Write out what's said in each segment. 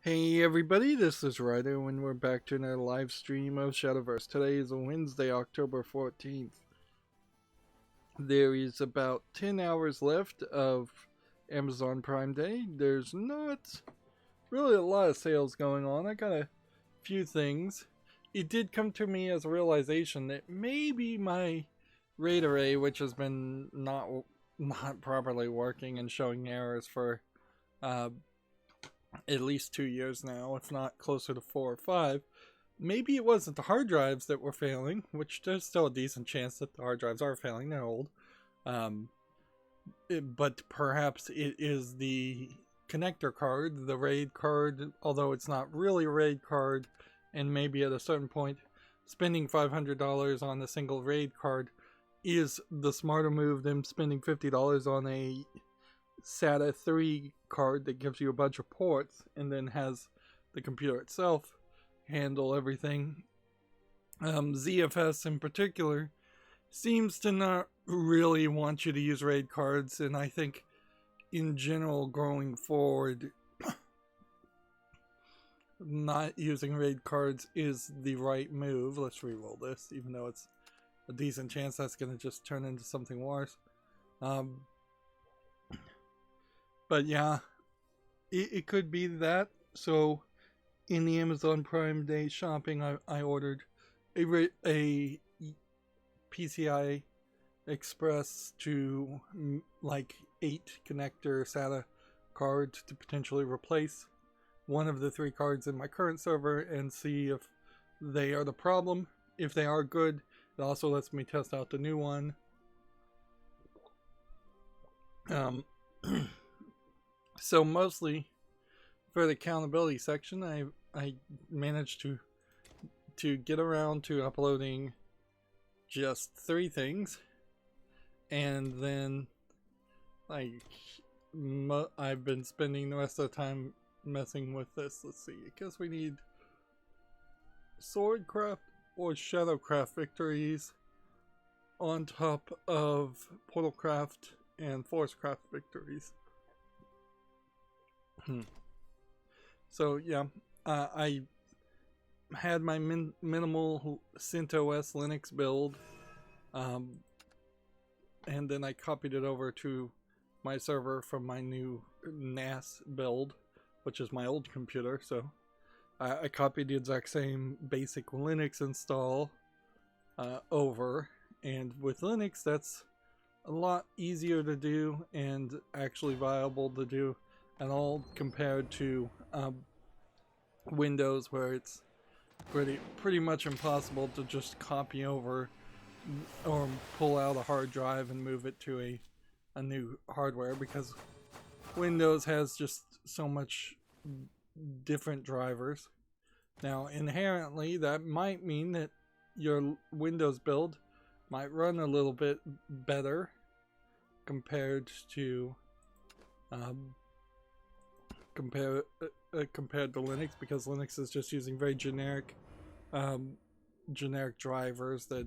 Hey everybody, this is Rydo and we're back to another live stream of Shadowverse. Today is Wednesday, October 14th. There is about 10 hours left of Amazon Prime Day. There's not really a lot of sales going on. I got a few things. It did come to me as a realization that maybe my raid array, which has been not properly working and showing errors for at least 2 years now, if not closer to 4 or 5. Maybe it wasn't the hard drives that were failing, which there's still a decent chance that the hard drives are failing, they're old. But perhaps it is the connector card, the RAID card, although it's not really a RAID card, and maybe at a certain point, spending $500 on a single RAID card is the smarter move than spending $50 on a SATA 3 card that gives you a bunch of ports and then has the computer itself handle everything. ZFS in particular seems to not really want you to use RAID cards, and I think in general going forward not using RAID cards is the right move. Let's re-roll this, even though it's a decent chance that's going to just turn into something worse. But yeah, it could be that. So in the Amazon Prime Day shopping, I ordered a PCI Express to like 8 connector SATA cards to potentially replace one of the 3 cards in my current server and see if they are the problem. If they are good, it also lets me test out the new one. So mostly for the accountability section, I managed to get around to uploading just 3 things, and then I've been spending the rest of the time messing with this. Let's see, I guess we need Swordcraft or Shadowcraft victories on top of Portalcraft and Forestcraft victories. So yeah, I had my minimal CentOS Linux build, and then I copied it over to my server from my new NAS build, which is my old computer. So I copied the exact same basic Linux install over, and with Linux that's a lot easier to do and actually viable to do, and all compared to Windows, where it's pretty much impossible to just copy over or pull out a hard drive and move it to a new hardware, because Windows has just so much different drivers. Now inherently that might mean that your Windows build might run a little bit better compared to compared to Linux, because Linux is just using very generic drivers that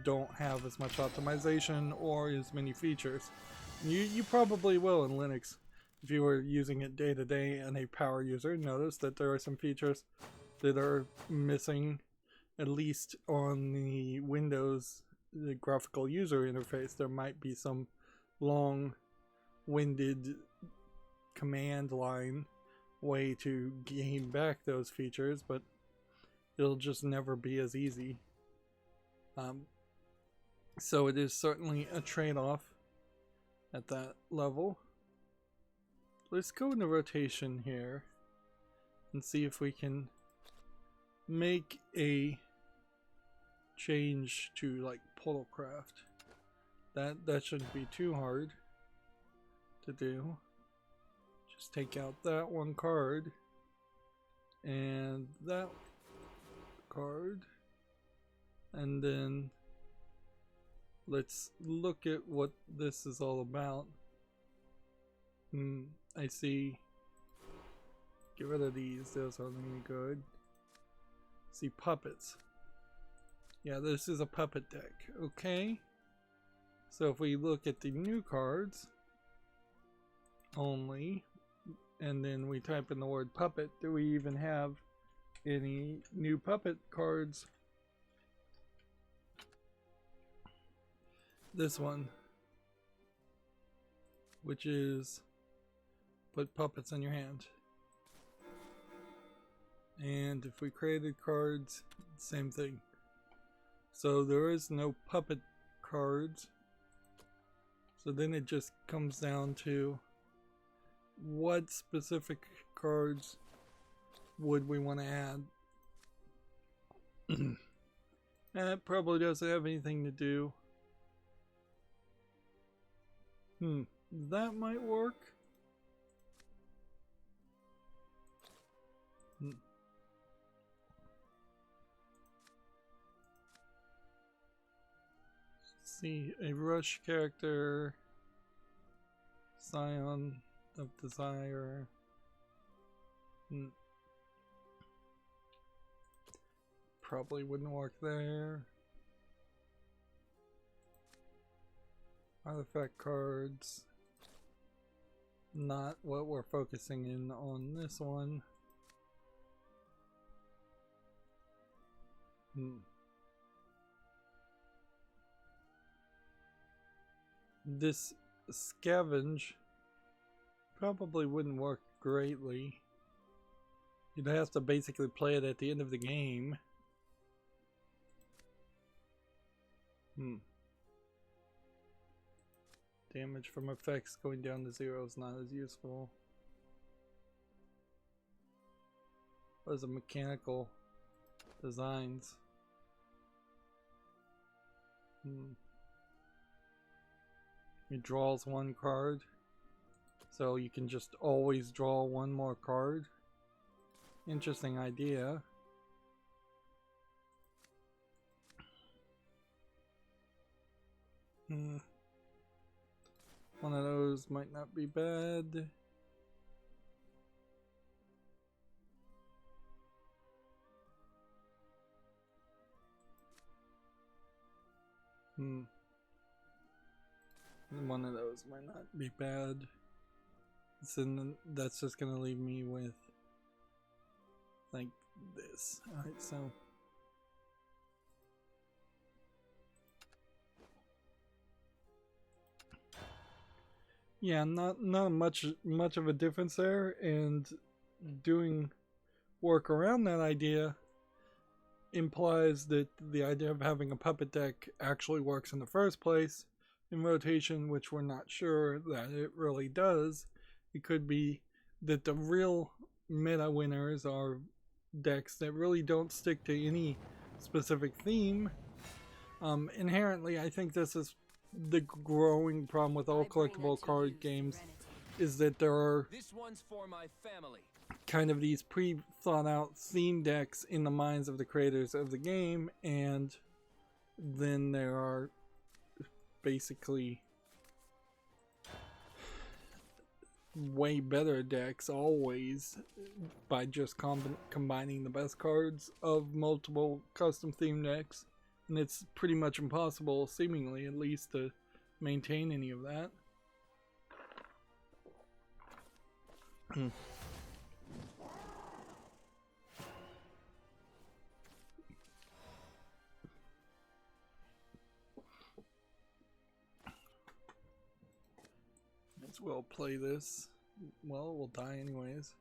don't have as much optimization or as many features. You probably will in Linux, if you were using it day to day and a power user, notice that there are some features that are missing, at least on the Windows the graphical user interface. There might be some long-winded command line way to gain back those features, but it'll just never be as easy. So it is certainly a trade-off at that level. Let's go into rotation here and see if we can make a change to like Portalcraft. That shouldn't be too hard to do. Just take out that one card and that card, and then let's look at what this is all about. I see. Get rid of these, those aren't any good. See, puppets. Yeah, this is a puppet deck. Okay. So if we look at the new cards only, and then we type in the word puppet. Do we even have any new puppet cards? This one, which is put puppets in your hand. And if we created cards, same thing. So there is no puppet cards. So then it just comes down to what specific cards would we want to add. That probably doesn't have anything to do. That might work. Let's see, a Rush character, Scion of Desire. Probably wouldn't work there. Artifact cards, not what we're focusing in on this one. This scavenge probably wouldn't work greatly. You'd have to basically play it at the end of the game. Damage from effects going down to 0 is not as useful. Those are mechanical designs. It draws one card, so you can just always draw one more card. Interesting idea. One of those might not be bad. One of those might not be bad. So that's just gonna leave me with like this. Alright, so yeah, not much of a difference there, and doing work around that idea implies that the idea of having a puppet deck actually works in the first place in rotation, which we're not sure that it really does. It could be that the real meta winners are decks that really don't stick to any specific theme. Inherently, I think this is the growing problem with all collectible card games, is that there are kind of these pre-thought out theme decks in the minds of the creators of the game, and then there are basically way better decks always by just combining the best cards of multiple custom theme decks, and it's pretty much impossible, seemingly at least, to maintain any of that. As well play this. Well, we'll die anyways.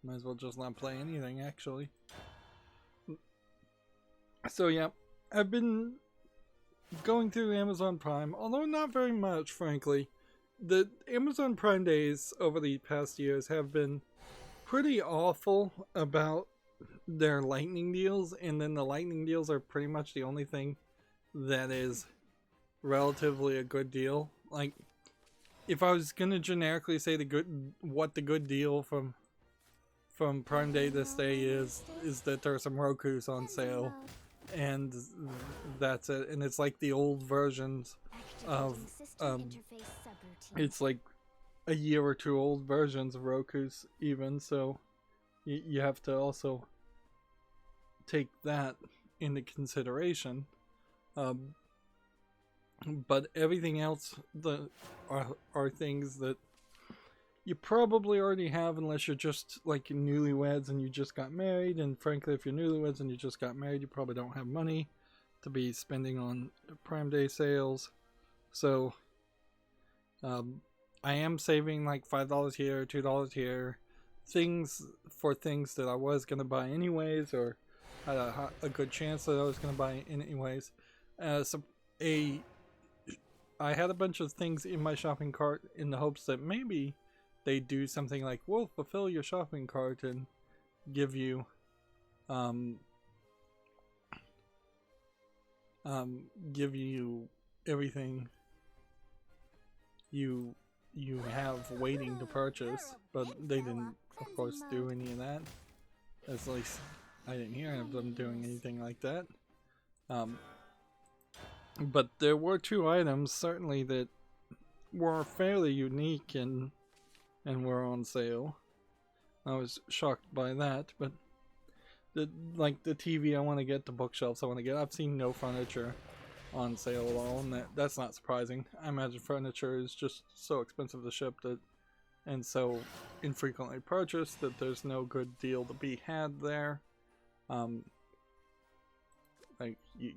Might as well just not play anything, actually. So yeah, I've been going through Amazon Prime, although not very much, frankly. The Amazon Prime days over the past years have been pretty awful about their lightning deals, and then the lightning deals are pretty much the only thing that is relatively a good deal. Like, if I was gonna generically say what the good deal from Prime Day this day is that there are some Rokus on sale, and that's it. And it's like the old versions of it's like a year or two old versions of Rokus even, so you have to also take that into consideration. But everything else are things that you probably already have, unless you're just like newlyweds and you just got married. And frankly, if you're newlyweds and you just got married, you probably don't have money to be spending on Prime Day sales. So I am saving like $5 here, $2 here, things that I was going to buy anyways, or had a good chance that I was going to buy anyways. I had a bunch of things in my shopping cart in the hopes that maybe they do something like, we'll fulfill your shopping cart and give you everything you have waiting to purchase, but they didn't, of course, do any of that. At least I didn't hear of them doing anything like that. But there were 2 items certainly that were fairly unique and were on sale. I was shocked by that, but the TV I want to get, the bookshelves I want to get, I've seen no furniture on sale at all, and that's not surprising. I imagine furniture is just so expensive to ship and so infrequently purchased that there's no good deal to be had there.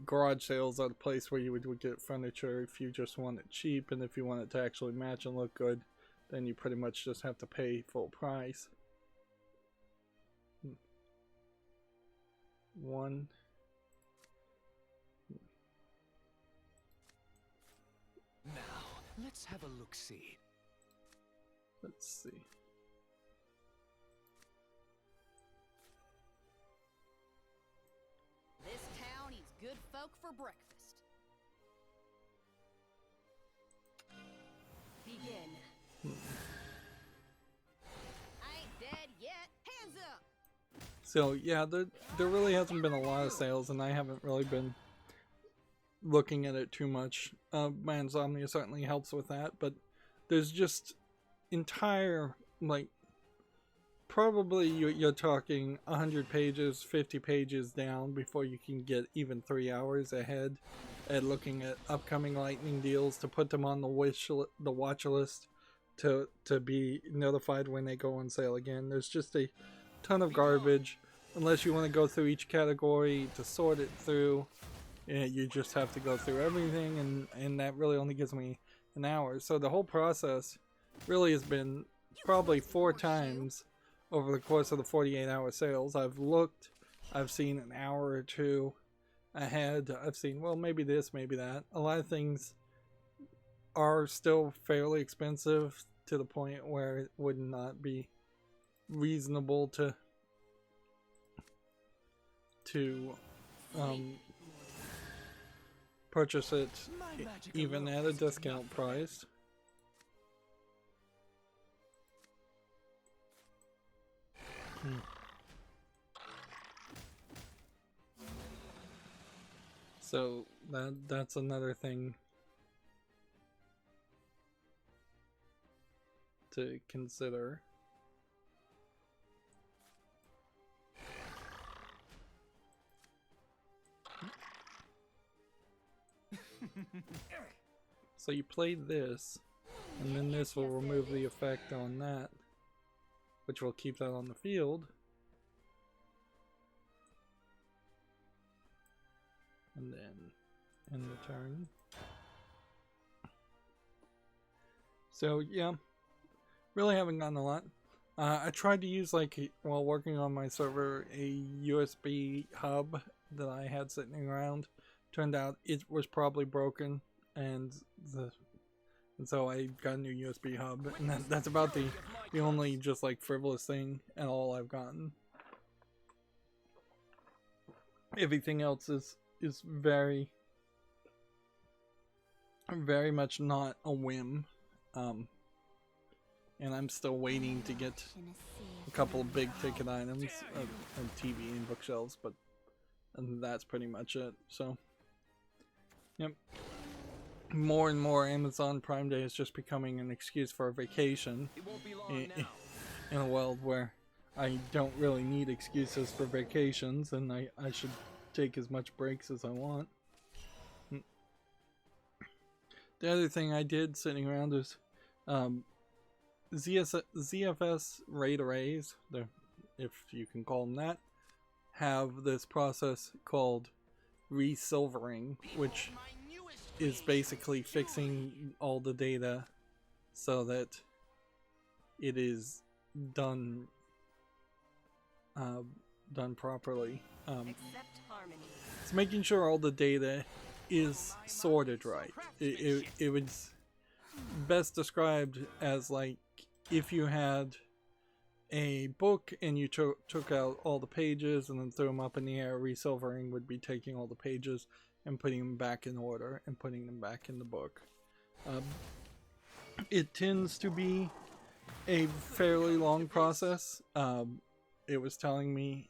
Garage sales are the place where you would get furniture if you just want it cheap, and if you want it to actually match and look good, then you pretty much just have to pay full price. One. Now, let's have a look-see. Let's see. This town eats good folk for breakfast. Begin. I ain't dead yet. Hands up. So yeah, there really hasn't been a lot of sales, and I haven't really been looking at it too much. My insomnia certainly helps with that, but there's just entire, probably you're talking 100 pages, 50 pages down before you can get even 3 hours ahead at looking at upcoming lightning deals to put them on the watch list to be notified when they go on sale again. There's just a ton of garbage. Unless you want to go through each category to sort it through, you just have to go through everything, and that really only gives me an hour. So the whole process really has been probably 4 times over the course of the 48-hour sales. I've looked, I've seen an hour or 2 ahead, I've seen, well, maybe this, maybe that. A lot of things are still fairly expensive to the point where it would not be reasonable to purchase it even at a discount price. So that's another thing to consider. So you played this, and then this will remove the effect on that, which will keep that on the field. And then end the turn. So yeah, really haven't gotten a lot. I tried to use, while working on my server, a USB hub that I had sitting around. Turned out it was probably broken, and so I got a new USB hub, and that's about the only just frivolous thing at all I've gotten. Everything else is very, very much not a whim, and I'm still waiting to get a couple of big ticket items, a TV and bookshelves, and that's pretty much it. So yep. More and more Amazon Prime Day is just becoming an excuse for a vacation in a world where I don't really need excuses for vacations, and I should take as much breaks as I want. The other thing I did sitting around is ZFS RAID arrays, if you can call them that, have this process called resilvering, which is basically fixing all the data so that it is done properly. It's making sure all the data is sorted right. It was best described as like if you had a book and you took out all the pages and then threw them up in the air. Resilvering would be taking all the pages and putting them back in order and putting them back in the book. It tends to be a fairly long process. It was telling me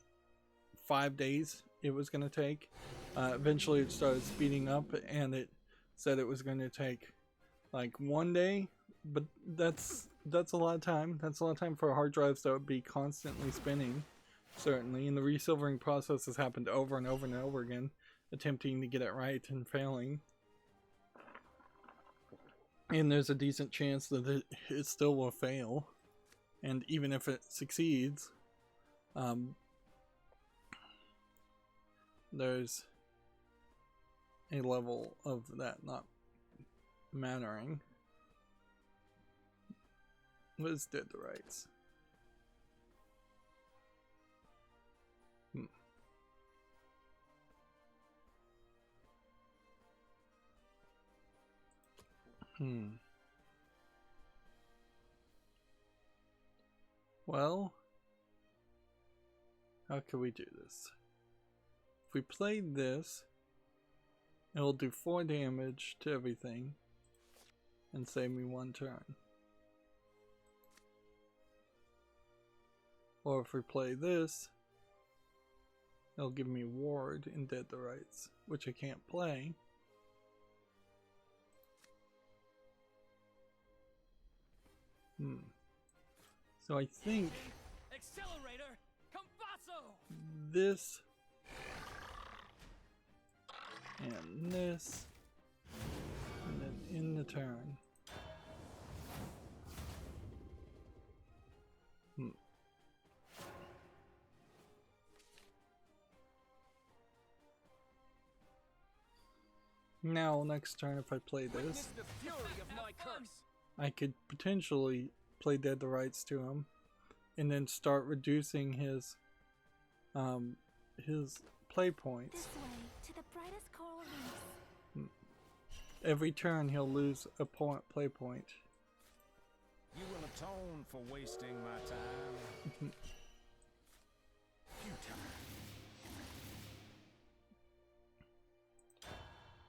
5 days it was going to take. Eventually it started speeding up and it said it was going to take like 1 day, but that's a lot of time. That's a lot of time for hard drives that would be constantly spinning, certainly. And the resilvering process has happened over and over and over again, attempting to get it right and failing. And there's a decent chance that it still will fail. And even if it succeeds, there's a level of that not mattering. What is dead to rights? Well, how can we do this? If we played this, it'll do 4 damage to everything and save me 1 turn. Or if we play this, it'll give me ward and dead to rights, which I can't play. So I think this and this, and then in the turn. Now, next turn, if I play this, I could potentially play dead to rights to him, and then start reducing his play points. Every turn, he'll lose a play point. You will atone for wasting my time.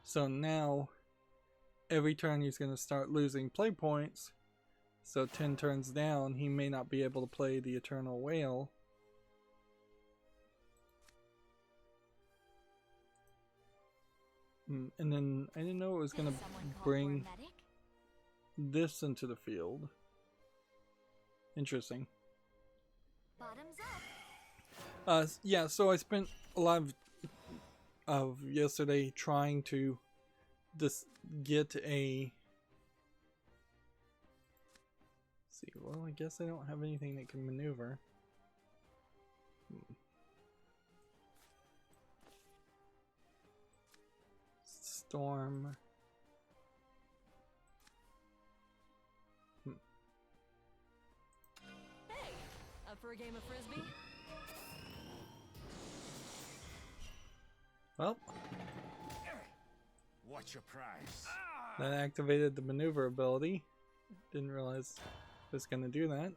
So now, every turn he's going to start losing play points. So 10 turns down, he may not be able to play the Eternal Whale. And then I didn't know it was going to bring this into the field. Interesting. Yeah, so I spent a lot of yesterday trying to just get a... see, well, I guess I don't have anything that can maneuver. Storm. Hey, up for a game of frisbee? Well, What's your price? that activated the maneuver ability. Didn't realize it was going to do that.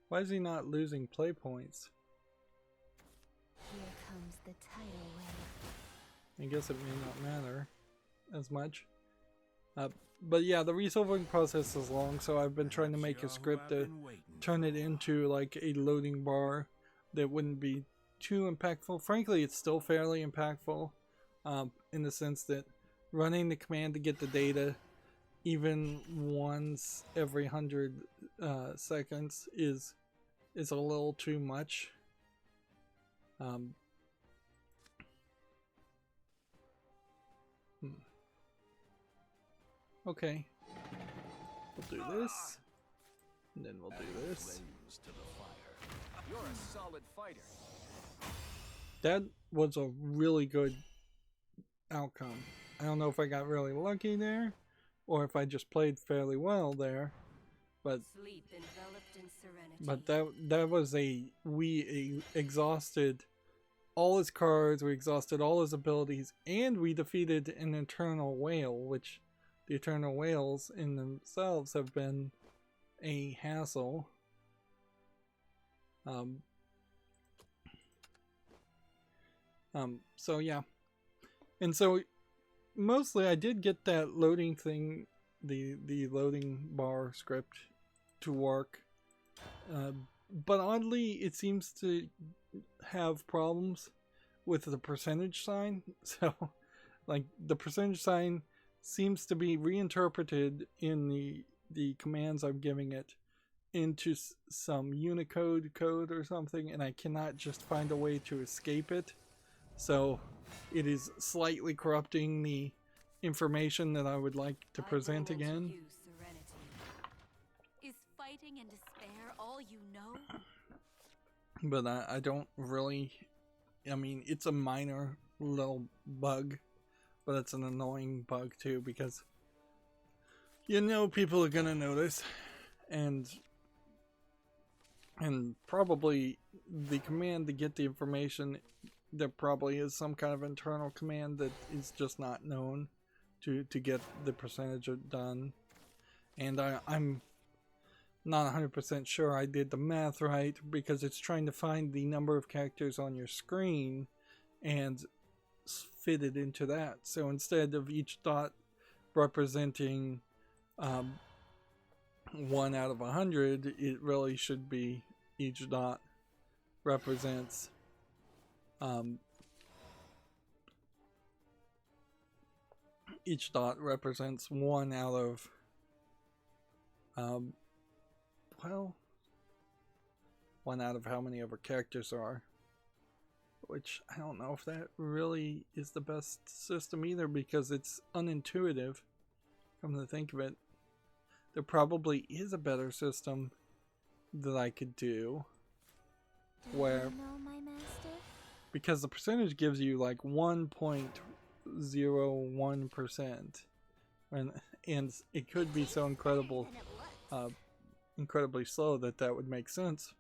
Why is he not losing play points? Here comes the tidal wave. I guess it may not matter as much. But yeah, the resolving process is long, so I've been trying to make a script to turn it into like a loading bar that wouldn't be too impactful. Frankly, it's still fairly impactful in the sense that running the command to get the data even once every 100 seconds is a little too much. Um, Okay. We'll do this. And then we'll do this. Flames to the fire. You're a solid fighter. That was a really good outcome. I don't know if I got really lucky there, or if I just played fairly well there, but Sleep enveloped in serenity. that was we exhausted all his cards, we exhausted all his abilities, and we defeated an Eternal Whale, which the Eternal Whales in themselves have been a hassle. So yeah. And so mostly I did get that loading thing, the loading bar script to work. But oddly it seems to have problems with the percentage sign. So like the percentage sign seems to be reinterpreted in the commands I'm giving it into some Unicode code or something, and I cannot just find a way to escape it. So it is slightly corrupting the information that I would like to present again. You, serenity. Is fighting and despair all you know? But I don't really, I mean, it's a minor little bug, but it's an annoying bug too, because you know people are gonna notice, and probably the command to get the information, there probably is some kind of internal command that is just not known to get the percentage done. And I'm not 100% sure I did the math right, because it's trying to find the number of characters on your screen and fit it into that. So instead of each dot representing 1 out of 100, it really should be each dot represents each dot represents 1 out of well, 1 out of how many of our characters are, which I don't know if that really is the best system either, because it's unintuitive. Come to think of it, there probably is a better system that I could do, where, because the percentage gives you like 1.01%, and it could be so incredibly slow that would make sense.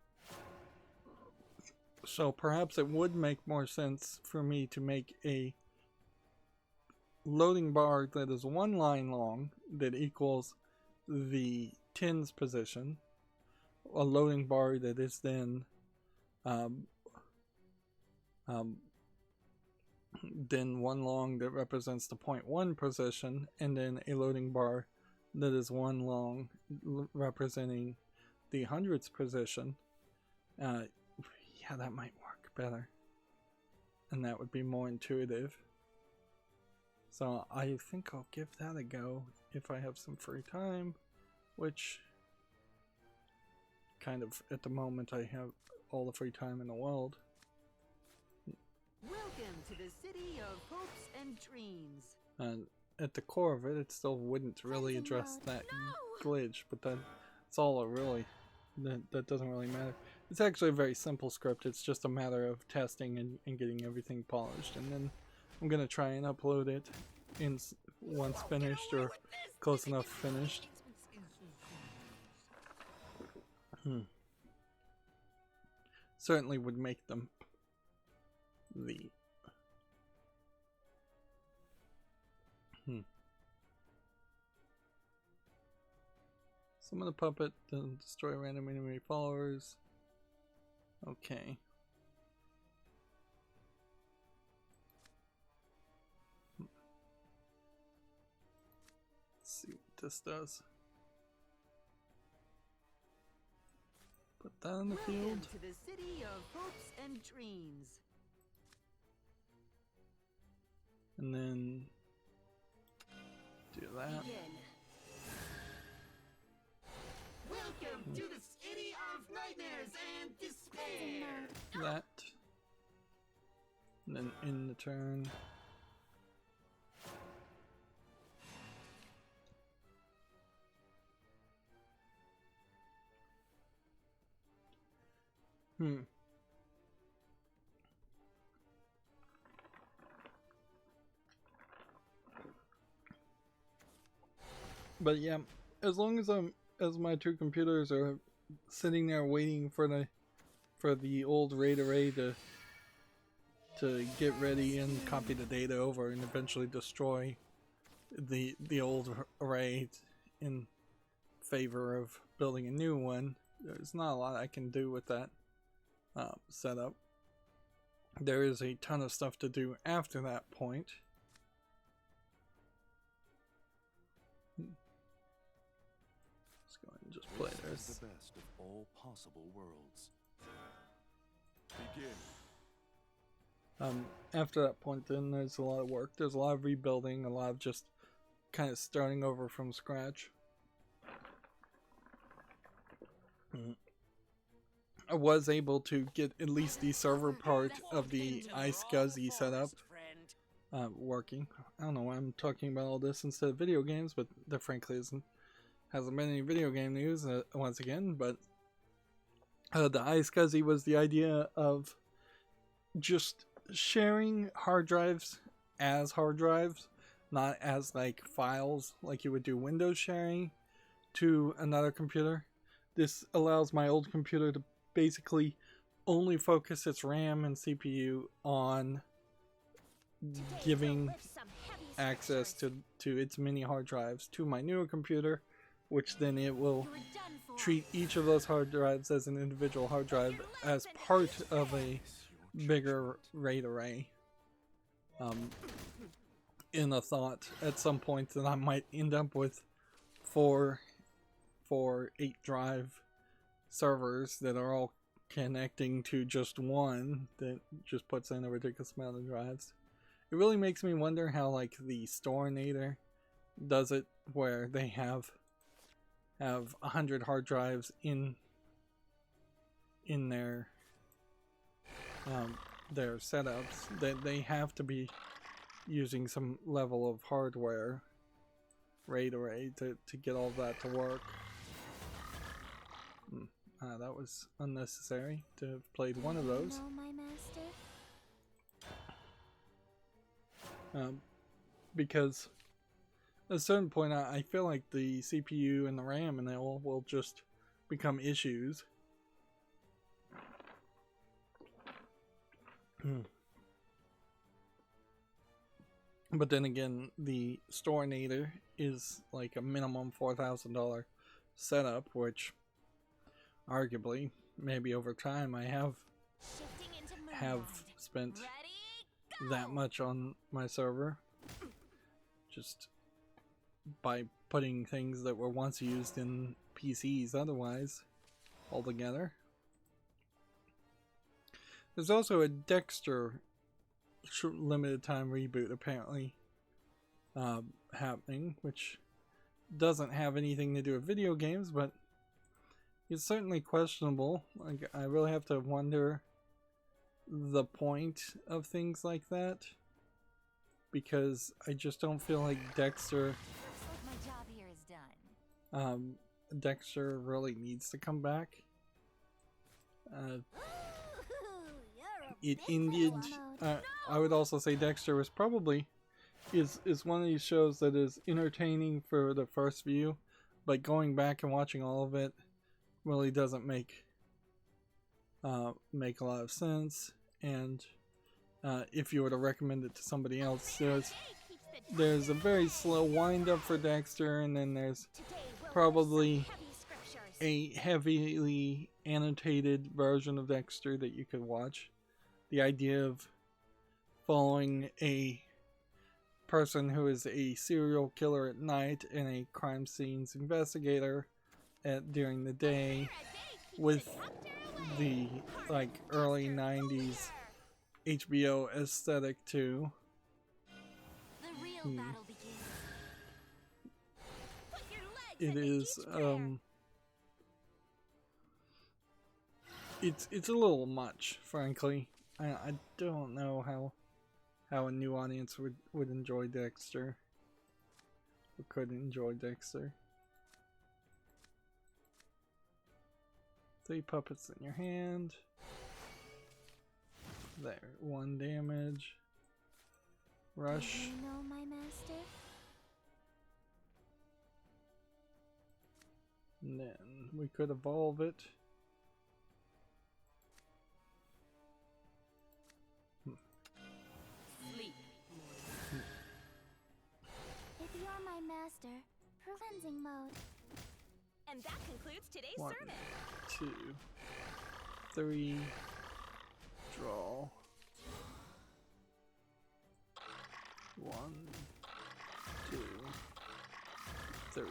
So perhaps it would make more sense for me to make a loading bar that is 1 line long that equals the tins position, a loading bar that is then then 1 long that represents the 0.1 position, and then a loading bar that is 1 long representing the hundredths position. Yeah, that might work better, and that would be more intuitive. So I think I'll give that a go if I have some free time, which kind of at the moment I have all the free time in the world. Welcome to the city of hopes and dreams. And at the core of it, it still wouldn't really address that glitch, but that's all it really, that doesn't really matter. It's actually a very simple script. It's just a matter of testing and getting everything polished, and then I'm gonna try and upload it in once finished, or close enough finished. Certainly would make them the summon a puppet, then destroy random enemy followers. Okay. Let's see what this does. Put that in the field. Welcome to the city of hopes and dreams. And then do that. Begin. Welcome to the city of nightmares and despair. That. And then in the turn. But yeah, as long as my two computers are sitting there waiting for the old RAID array to get ready and copy the data over and eventually destroy the old array in favor of building a new one, there's not a lot I can do with that setup. There is a ton of stuff to do after that point. Let's go ahead and just play this. The best of all possible worlds. Begin. After that point, then there's a lot of work. There's a lot of rebuilding, a lot of just kind of starting over from scratch. I was able to get at least the server part of the iSCSI setup working. I don't know why I'm talking about all this instead of video games, but there frankly hasn't been any video game news once again. But the iSCSI was the idea of just sharing hard drives as hard drives, not as like files like you would do Windows sharing to another computer. This allows my old computer to basically only focus its RAM and CPU on giving access to its mini hard drives to my newer computer, which then it will treat each of those hard drives as an individual hard drive as part of a bigger RAID array. In a thought at some point that I might end up with four 8-drive servers that are all connecting to just one that just puts in a ridiculous amount of drives. It really makes me wonder how like the Storinator does it, where they have 100 hard drives in their setups, that they have to be using some level of hardware RAID array to get all that to work. That was unnecessary to have played one of those. Because at a certain point I feel like the CPU and the RAM and all will just become issues. But then again, the Storinator is like a minimum $4,000 setup, which arguably, maybe over time, I have spent that much on my server just by putting things that were once used in PCs otherwise all together. There's also a Dexter limited time reboot apparently happening, which doesn't have anything to do with video games, but it's certainly questionable. Like, I really have to wonder the point of things like that, because I just don't feel like Dexter Dexter really needs to come back. It ended. I would also say Dexter was probably is one of these shows that is entertaining for the first view, but going back and watching all of it really doesn't make a lot of sense. And if you were to recommend it to somebody else, there's a very slow wind up for Dexter, and then there's probably a heavily annotated version of Dexter that you could watch. The idea of following a person who is a serial killer at night and a crime scenes investigator during the day, with the like early 90s HBO aesthetic too. It is it's a little much, frankly. I don't know how a new audience would enjoy Dexter. Or could enjoy Dexter. 3 puppets in your hand. There, 1 damage. Rush. Do you know my master? And then we could evolve it. Sleep. If you're my master, cleansing mode. And that concludes today's 1, sermon. 2, 3. Draw. 1, 2, 3.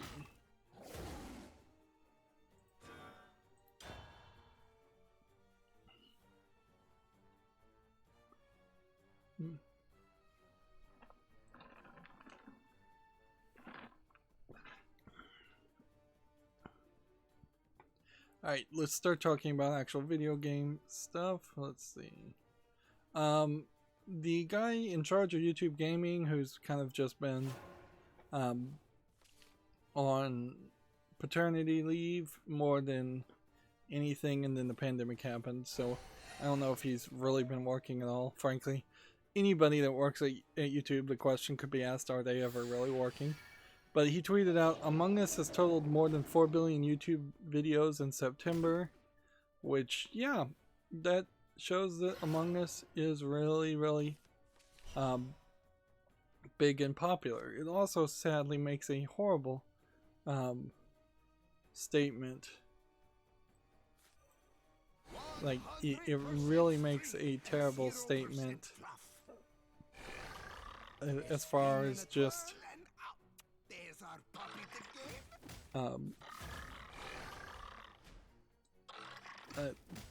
Alright, let's start talking about actual video game stuff. Let's see. The guy in charge of YouTube gaming, who's kind of just been on paternity leave more than anything, and then the pandemic happened, so I don't know if he's really been working at all. Frankly, anybody that works at YouTube, the question could be asked, are they ever really working? But he tweeted out, Among Us has totaled more than 4 billion YouTube videos in September, which, yeah, that shows that Among Us is really, really big and popular. It also sadly makes a horrible statement. Like, it really makes a terrible statement as far as just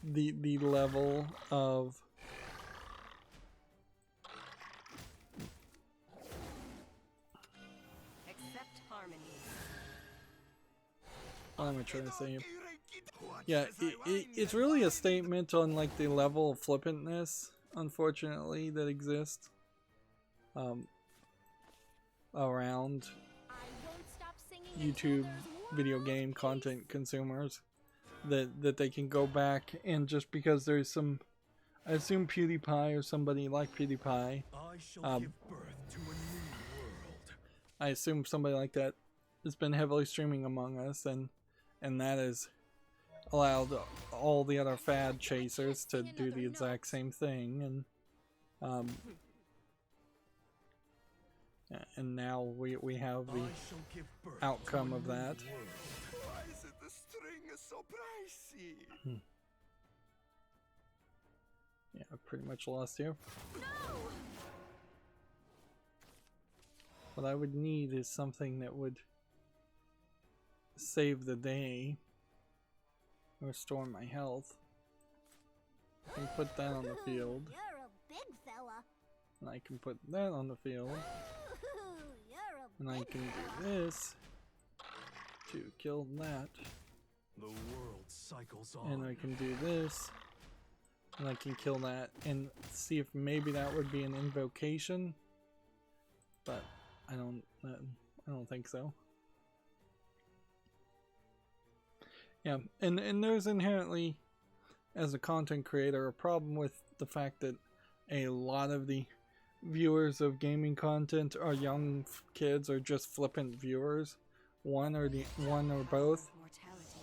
the level of Accept harmony. what am I trying to say? Yeah, it's really a statement on like the level of flippantness, unfortunately, that exists around YouTube video game content consumers, that they can go back and just because there's some, I assume PewDiePie or somebody like PewDiePie, I assume somebody like that has been heavily streaming Among Us, and that has allowed all the other fad chasers to do the exact same thing, and now we have the outcome of that. Why is it the string is so pricey? Yeah, I pretty much lost here. What I would need is something that would save the day, restore my health. I can put that on the field, You're a big fella. and I can put that on the field, You're a and I can do this to kill that, The world cycles on. and I can do this, and I can kill that, and see if maybe that would be an invocation, but I don't think so. Yeah, and there's inherently, as a content creator, a problem with the fact that a lot of the viewers of gaming content are young kids or just flippant viewers, one or both,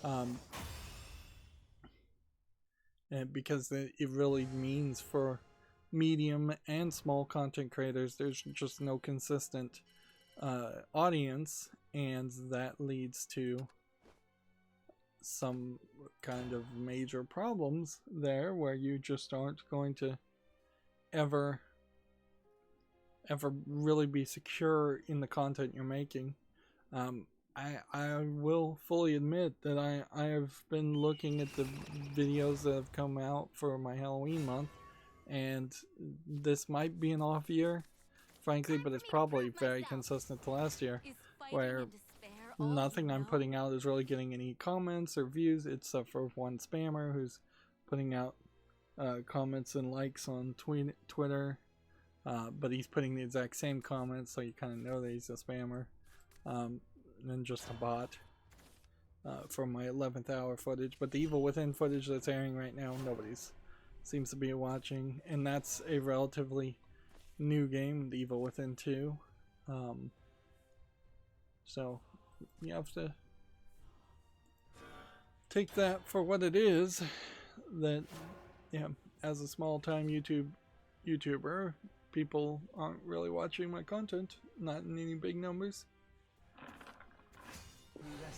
and because it really means for medium and small content creators there's just no consistent audience, and that leads to some kind of major problems there where you just aren't going to ever really be secure in the content you're making. I will fully admit that I have been looking at the videos that have come out for my Halloween month, and this might be an off year, frankly, but it's probably very consistent to last year, where nothing I'm putting out is really getting any comments or views, except for one spammer who's putting out comments and likes on Twitter, but he's putting the exact same comments, so you kind of know that he's a spammer. And just a bot from my 11th hour footage. But the Evil Within footage that's airing right now, nobody's seems to be watching, and that's a relatively new game, the Evil Within 2. So you have to take that for what it is. That, yeah, as a small-time YouTuber, people aren't really watching my content, not in any big numbers.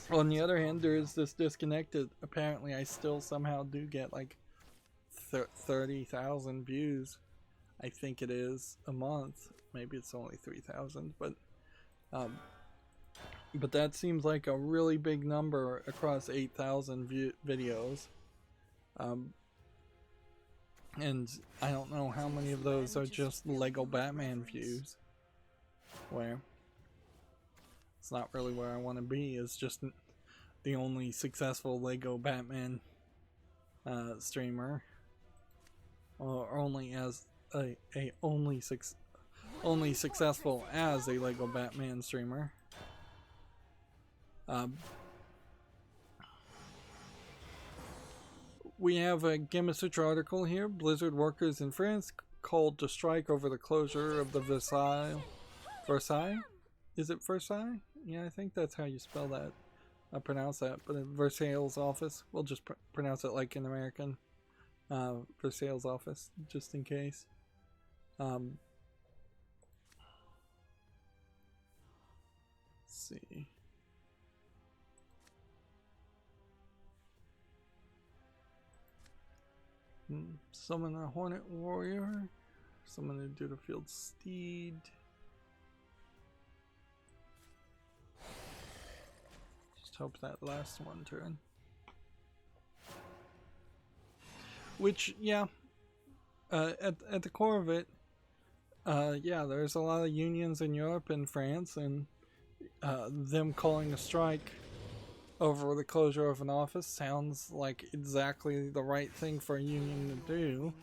On the other hand, there is this disconnect that apparently I still somehow do get like 30,000 views, I think it is, a month. Maybe it's only 3,000, but that seems like a really big number across 8,000 videos. And I don't know how many of those are just Lego Batman views, where it's not really where I want to be. It's just the only successful Lego Batman streamer, or only as only successful as a Lego Batman streamer. We have a Gamma Sutra article here. Blizzard workers in France called to strike over the closure of the Versailles? Is it Versailles? Yeah, I think that's how you spell that. I'll pronounce that. But Versailles office. We'll just pronounce it like an American. Versailles office, just in case. Let's see. Summon a Hornet Warrior. Summon a Dudefield Steed. Just hope that lasts one turn. Which, yeah, at the core of it, yeah, there's a lot of unions in Europe and France, and them calling a strike over the closure of an office sounds like exactly the right thing for a union to do,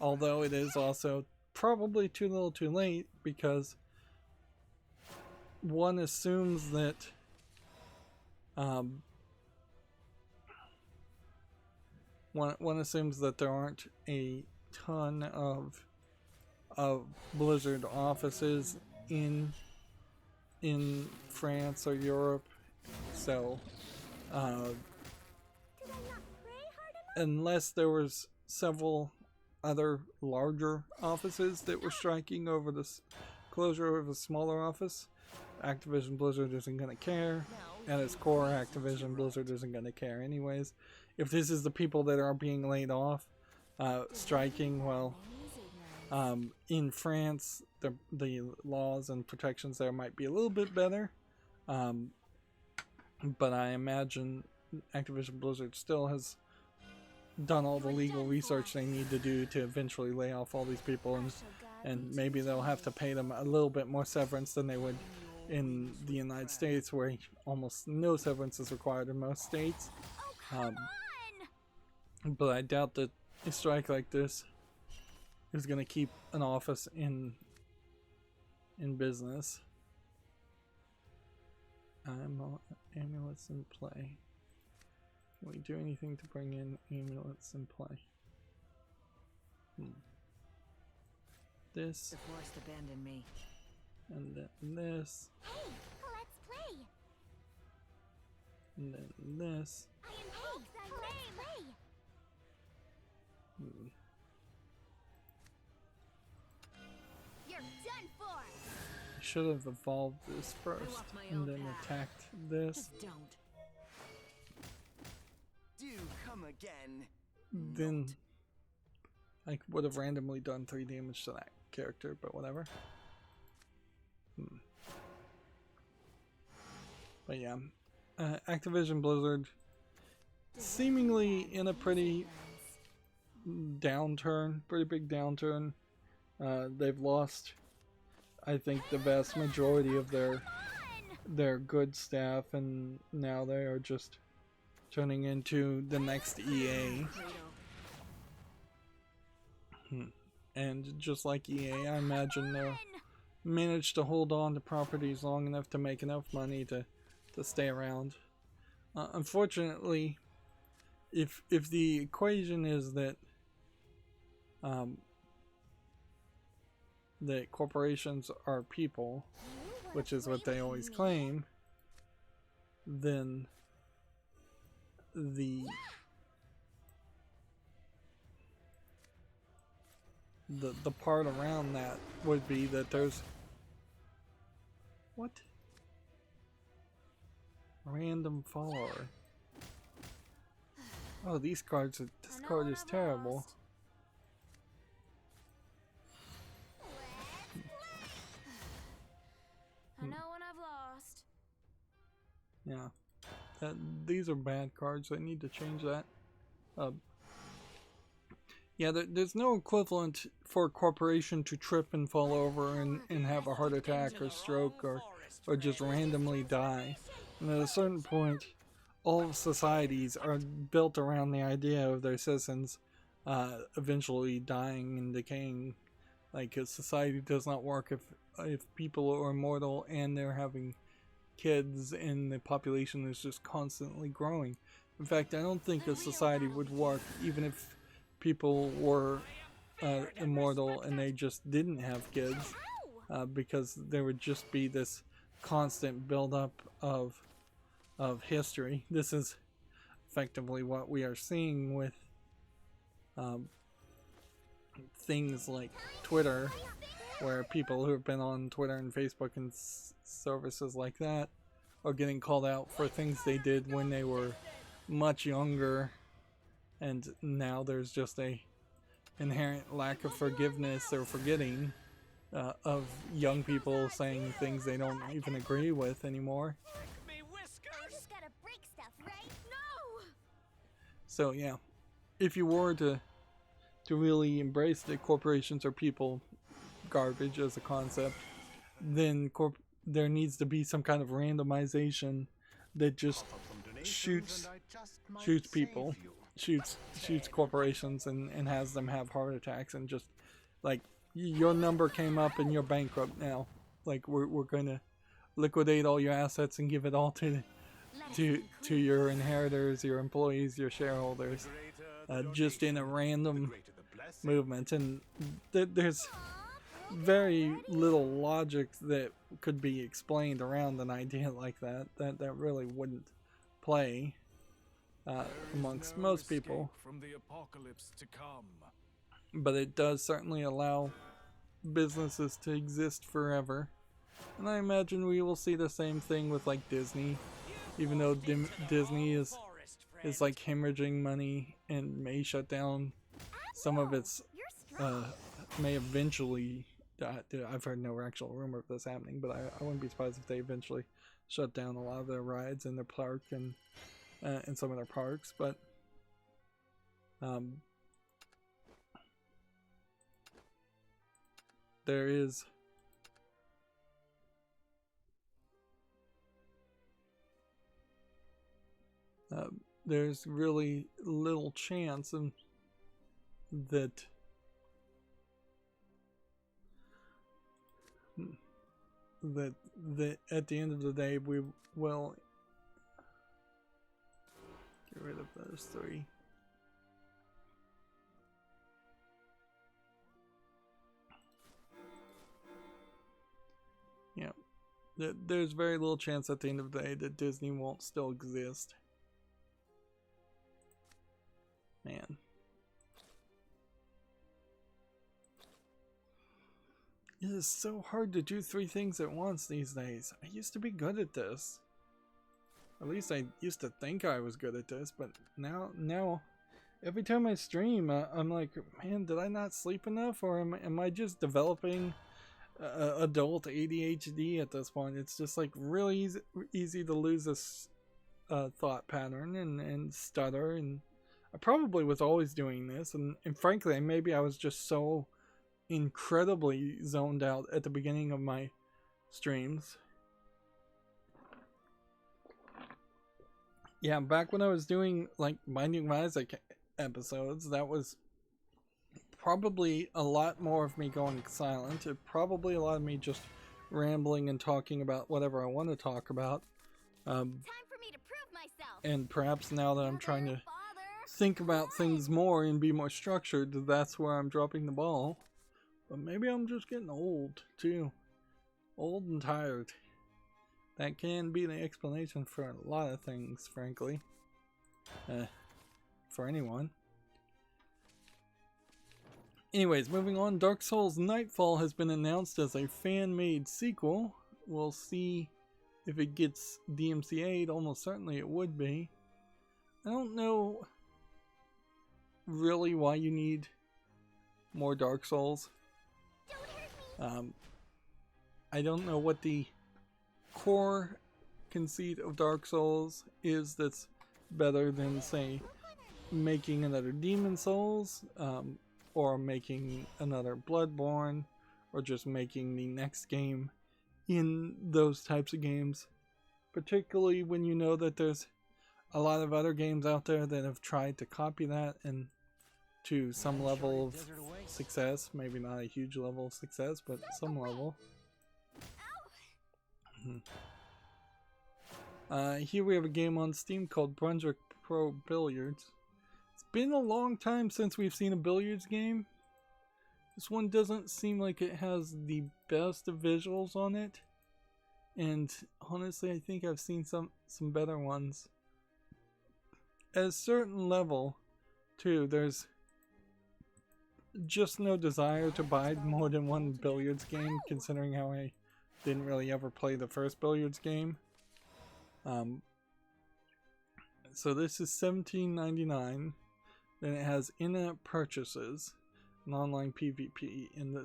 although it is also probably too little too late, because one assumes that one assumes that there aren't a ton of Blizzard offices in France or Europe, so unless there was several other larger offices that were striking over the closure of a smaller office, Activision Blizzard isn't going to care. At its core, Activision Blizzard isn't going to care anyways. If this is the people that are being laid off, striking, well, in France, the laws and protections there might be a little bit better. But I imagine Activision Blizzard still has done all the legal research they need to do to eventually lay off all these people, and maybe they'll have to pay them a little bit more severance than they would in the United States, where almost no severance is required in most states. But I doubt that a strike like this is going to keep an office in business. Amulets in play. Can we do anything to bring in amulets in play? This. The forest abandoned me. And then this. Hey, let's play. And then this. I am let's play. You're done for. I should have evolved this first and then attacked this. Just don't. Do come again. Then I would have randomly done 3 damage to that character, but whatever. But yeah, Activision Blizzard seemingly in a pretty big downturn. They've lost, I think, the vast majority of their good staff, and now they are just turning into the next EA. And just like EA, I imagine they'll manage to hold on to properties long enough to make enough money to stay around. Unfortunately, if the equation is that that corporations are people, which is what they always claim, then the part around that would be that there's what? Random follower. Oh, these cards are, this card is terrible. I know when I've lost. Yeah. These are bad cards. I need to change that. Yeah, there's no equivalent for a corporation to trip and fall over and have a heart attack or stroke or just randomly die. And at a certain point, all societies are built around the idea of their citizens eventually dying and decaying. Like, a society does not work if people are immortal and they're having kids and the population is just constantly growing. In fact, I don't think a society would work even if people were immortal and they just didn't have kids, because there would just be this constant buildup of history. This is effectively what we are seeing with things like Twitter, where people who have been on Twitter and Facebook and services like that are getting called out for things they did when they were much younger, and now there's just a inherent lack of forgiveness or forgetting of young people saying things they don't even agree with anymore. I just gotta break stuff, right? No! So yeah, if you were to really embrace the corporations are people garbage as a concept, then there needs to be some kind of randomization that just shoots people, shoots corporations and has them have heart attacks, and just like, your number came up and you're bankrupt now. Like, we're gonna liquidate all your assets and give it all to your inheritors, your employees, your shareholders, just in a random movement. And there's very little logic that could be explained around an idea like that really wouldn't play amongst most people. From the apocalypse to come. But it does certainly allow businesses to exist forever. And I imagine we will see the same thing with like Disney, even though Disney is like hemorrhaging money and may shut down some of its may eventually, I've heard no actual rumor of this happening, but I wouldn't be surprised if they eventually shut down a lot of their rides in their park and some of their parks. But there is there's really little chance that at the end of the day we will get rid of those three. Yeah, there's very little chance at the end of the day that Disney won't still exist. Man. It is so hard to do three things at once these days. I used to be good at this. At least I used to think I was good at this, but now every time I stream, I'm like, man, did I not sleep enough, or am I just developing adult ADHD at this point? It's just like really easy to lose this thought pattern and stutter, and I probably was always doing this, and frankly, maybe I was just so incredibly zoned out at the beginning of my streams. Yeah, back when I was doing like Binding of Isaac episodes, that was probably a lot more of me going silent. Probably a lot of me just rambling and talking about whatever I want to talk about. Time for me to prove myself. And perhaps now that I'm trying to Father, think about things more and be more structured, that's where I'm dropping the ball. But maybe I'm just getting old, too. Old and tired. That can be the explanation for a lot of things, frankly. For anyone. Anyways, moving on, Dark Souls Nightfall has been announced as a fan-made sequel. We'll see if it gets DMCA'd. Almost certainly it would be. I don't know really why you need more Dark Souls. I don't know what the core conceit of Dark Souls is that's better than, say, making another Demon Souls, or making another Bloodborne, or just making the next game in those types of games. Particularly when you know that there's a lot of other games out there that have tried to copy that and to some level of success. Maybe not a huge level of success, but some level. Here we have a game on Steam called Brunswick Pro Billiards. It's been a long time since we've seen a billiards game. This one doesn't seem like it has the best of visuals on it. And honestly, I think I've seen some better ones. At a certain level, too, there's just no desire to buy more than one billiards game, considering how I didn't really ever play the first billiards game. So this is $17.99. Then it has in-app purchases, and online PvP, and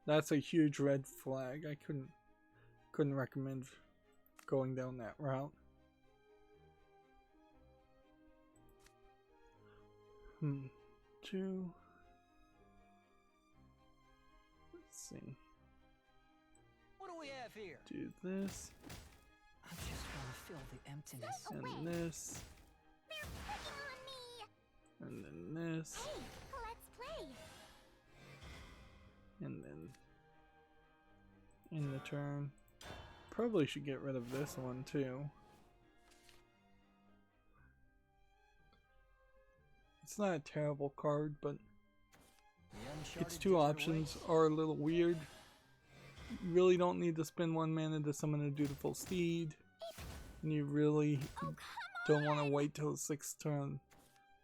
that's a huge red flag. I couldn't recommend going down that route. Let's see. What do we have here? Do this. I just want to fill the emptiness. And this. they're picking on me. And then this. Hey, let's play. And then in the turn. Probably should get rid of this one too. It's not a terrible card, but its two options are a little weird. You really don't need to spend 1 mana to summon a Dutiful Steed. And you really don't want to wait till the 6th turn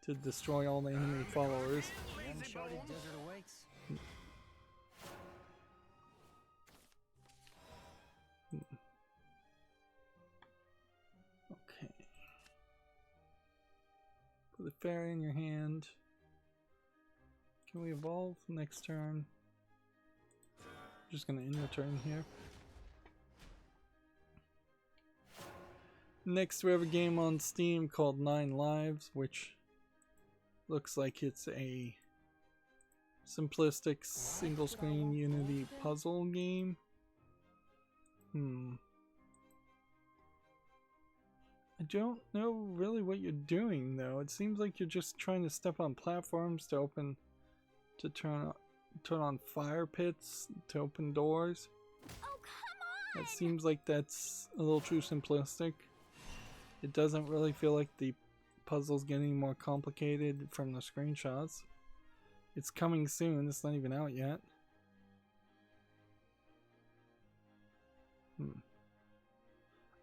to destroy all the enemy followers. The uncharted desert awaits. Okay. Put a fairy in your hand. Can we evolve next turn? Just gonna end the turn here. Next we have a game on Steam called 9 Lives, which looks like it's a simplistic single screen Unity puzzle game. I don't know really what you're doing though. It seems like you're just trying to step on platforms to turn on fire pits to open doors. Oh, come on! It seems like that's a little too simplistic. It doesn't really feel like the puzzle's getting more complicated from the screenshots. It's coming soon, it's not even out yet.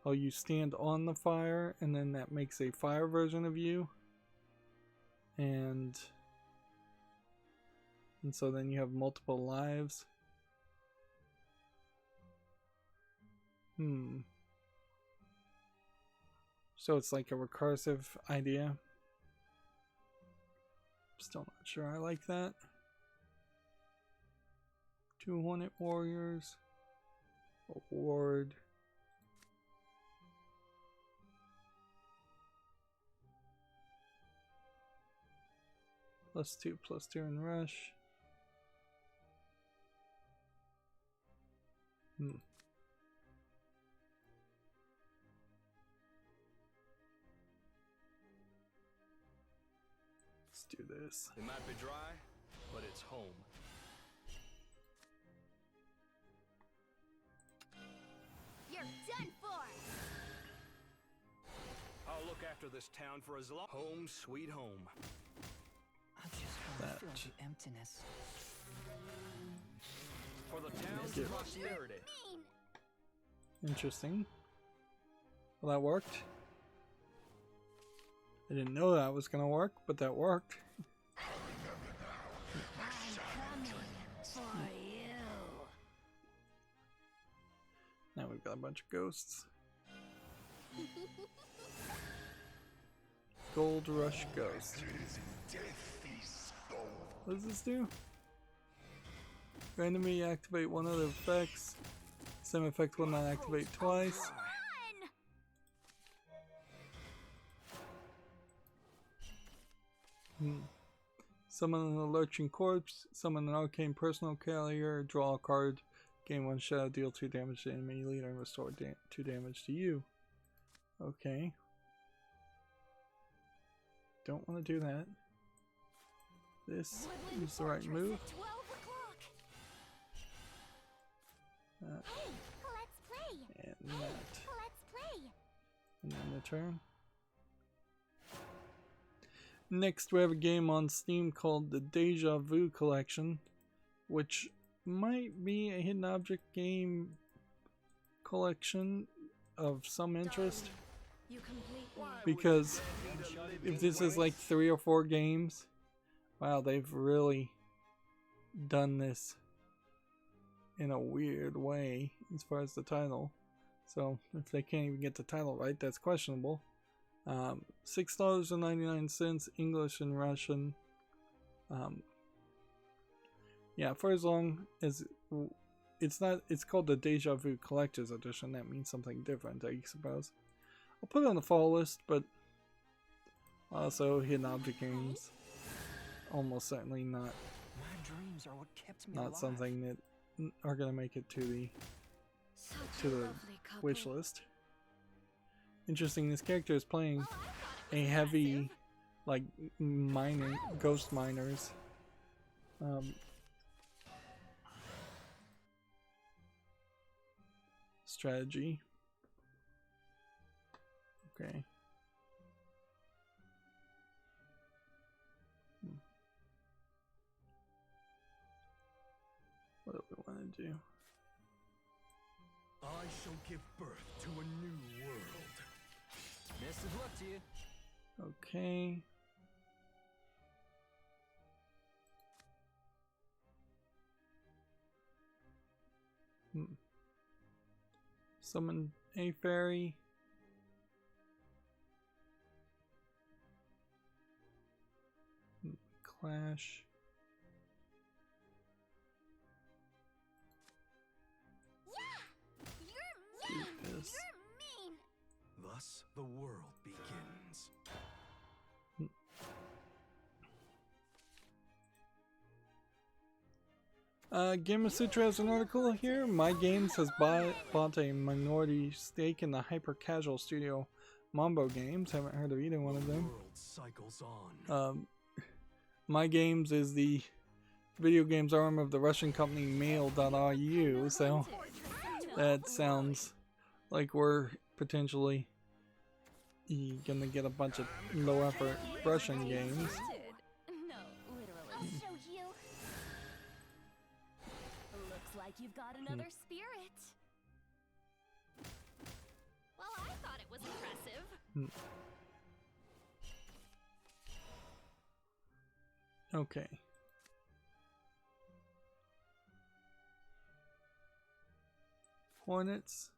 Oh, you stand on the fire and then that makes a fire version of you. And so then you have multiple lives. So it's like a recursive idea. Still not sure I like that. 2 Hornet Warriors. A ward. +2/+2 in rush. Let's do this. It might be dry, but it's home. You're done for. I'll look after this town for as long. Home, sweet home. I just want to That. feel the emptiness. For the town's Get it. prosperity. Interesting. Well, that worked. I didn't know that was gonna work, but that worked. Now we've got a bunch of ghosts. Gold Rush Ghost. What does this do? Randomly activate one of the effects. Same effect will not activate twice. Summon a lurching corpse, summon an arcane personal carrier, draw a card, gain 1 shadow, deal 2 damage to the enemy leader, and restore 2 damage to you. Okay. Don't want to do that. This is the right move. Hey, let's play. And that. Let's play. And then the turn. Next we have a game on Steam called the Deja Vu Collection, which might be a hidden object game collection of some interest, because if this is like 3 or 4 games, wow, they've really done this in a weird way as far as the title. So if they can't even get the title right, that's questionable. $6.99, English and Russian. Yeah, for as long as it's called the Deja Vu Collector's Edition. That means something different, I suppose. I'll put it on the fall list, but also hidden object games, almost certainly not My dreams are what kept me not alive. something that are gonna make it to the wish list. Interesting, this character is playing a heavy, like, mining, ghost miners. Strategy. Okay. What do we want to do? I shall give birth to a new world. Best of luck to you. Okay. Summon a fairy. Clash. Do this. Thus the world begins. Game of Sutra has an article here. My Games has bought a minority stake in the hyper-casual studio Mambo Games. Haven't heard of either one of them. World cycles on. My Games is the video games arm of the Russian company Mail.ru, so that sounds like we're potentially gonna get a bunch of low-effort Russian games. No, literally. I'll show you. Looks like you've got another spirit. Well, I thought it was impressive. Okay. Hornets.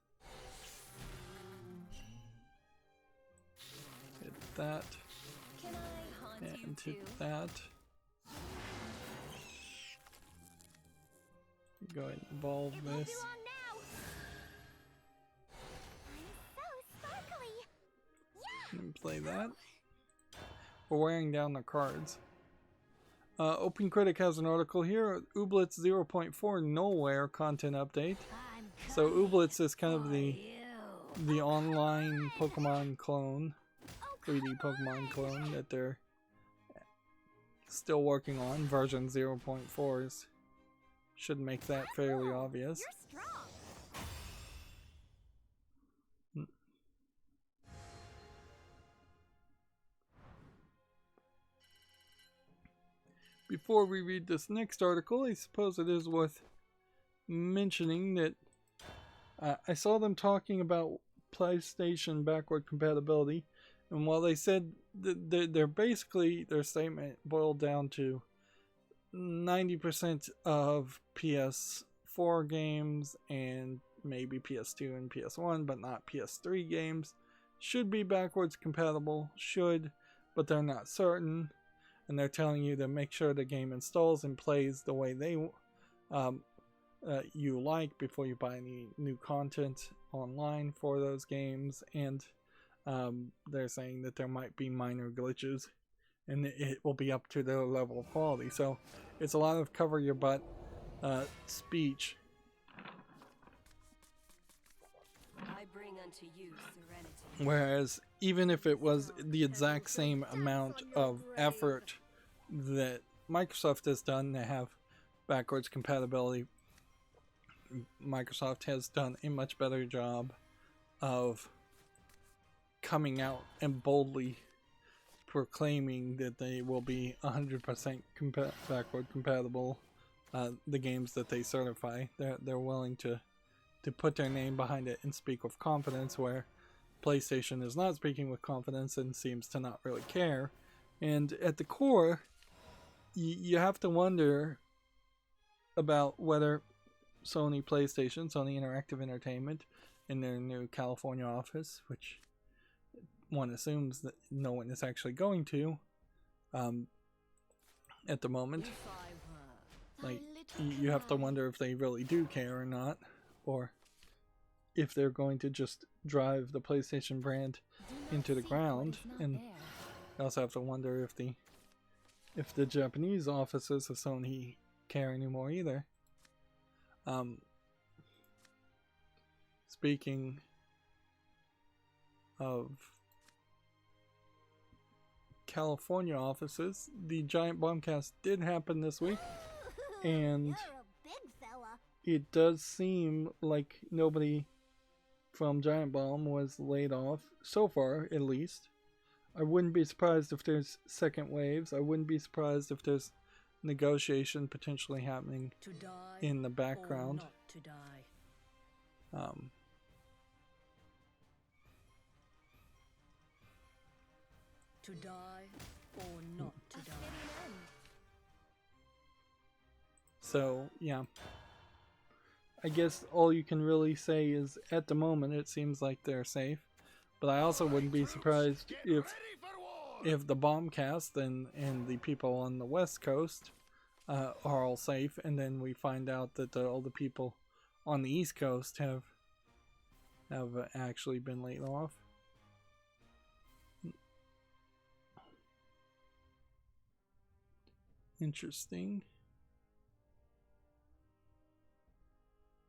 Hit that. Can I haunt you And too? hit that. Go ahead and evolve It won't be this. long now. I'm so sparkly. And play that. We're wearing down the cards. Open Critic has an article here. Ooblets 0.4 Nowhere content update. So Ooblets is kind of the online Pokemon clone, 3D Pokemon clone that they're still working on. Version 0.4 should make that fairly obvious. You're strong. Before we read this next article, I suppose it is worth mentioning that I saw them talking about PlayStation backward compatibility, and while they said that they're basically, their statement boiled down to 90% of PS4 games and maybe PS2 and PS1, but not PS3 games, should be backwards compatible, but they're not certain. And they're telling you to make sure the game installs and plays the way you like before you buy any new content online for those games. And they're saying that there might be minor glitches, and it will be up to their level of quality. So it's a lot of cover your butt speech. I bring unto you serenity. Whereas even if it was the exact same amount of effort that Microsoft has done to have backwards compatibility, Microsoft has done a much better job of coming out and boldly proclaiming that they will be 100% backward compatible. The games that they certify, they're willing to put their name behind it and speak with confidence, where PlayStation is not speaking with confidence and seems to not really care. And at the core, you have to wonder about whether Sony Interactive Entertainment, in their new California office, which one assumes that no one is actually going to at the moment, like, you have to wonder if they really do care or not, or if they're going to just drive the PlayStation brand into the ground. And I also have to wonder if the Japanese offices of Sony care anymore either. Speaking of California offices, the Giant Bombcast did happen this week, and it does seem like nobody from Giant Bomb was laid off, so far at least. I wouldn't be surprised if there's second waves. I wouldn't be surprised if there's negotiation potentially happening in the background. To die. To die or not to die. So, yeah. I guess all you can really say is, at the moment, it seems like they're safe. But I also wouldn't be surprised if the Bombcast and the people on the West Coast are all safe, and then we find out that all the people on the East Coast have actually been laid off. Interesting.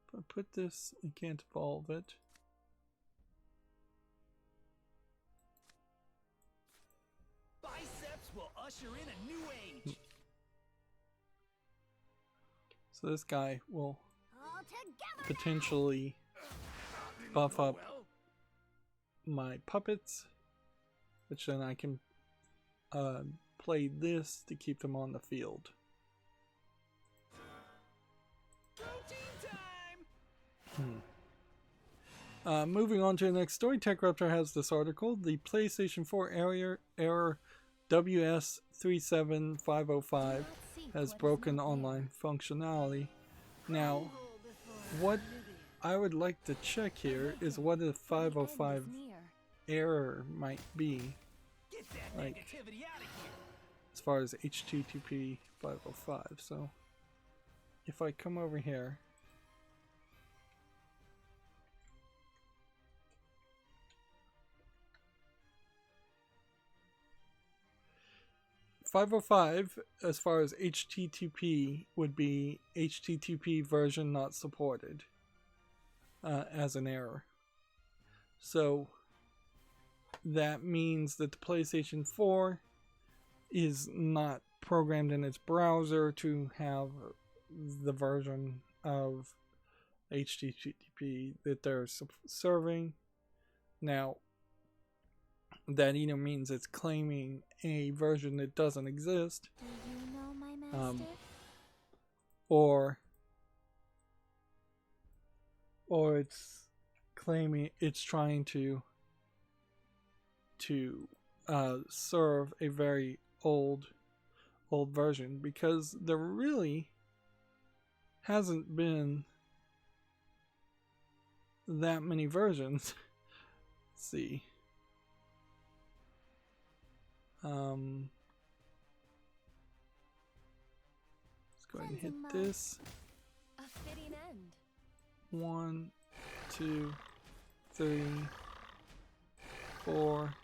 If I put this, I can't evolve it. Biceps will usher in a new age. So this guy will potentially buff up my puppets, which then I can play this to keep them on the field. Moving on to the next story, TechRaptor has this article. The PlayStation 4 error WS37505 has broken online functionality. Now, what I would like to check here is what a 505 error might be, like as far as HTTP 505. So if I come over here, .505 as far as HTTP would be HTTP version not supported as an error. So that means that the PlayStation 4 is not programmed in its browser to have the version of HTTP that they're serving. Now, that either means it's claiming a version that doesn't exist, Do you know my master? or it's claiming it's trying to serve a very old version, because there really hasn't been that many versions. Let's see. Let's go ahead and hit this. A fitting end. 1, 2, 3, 4.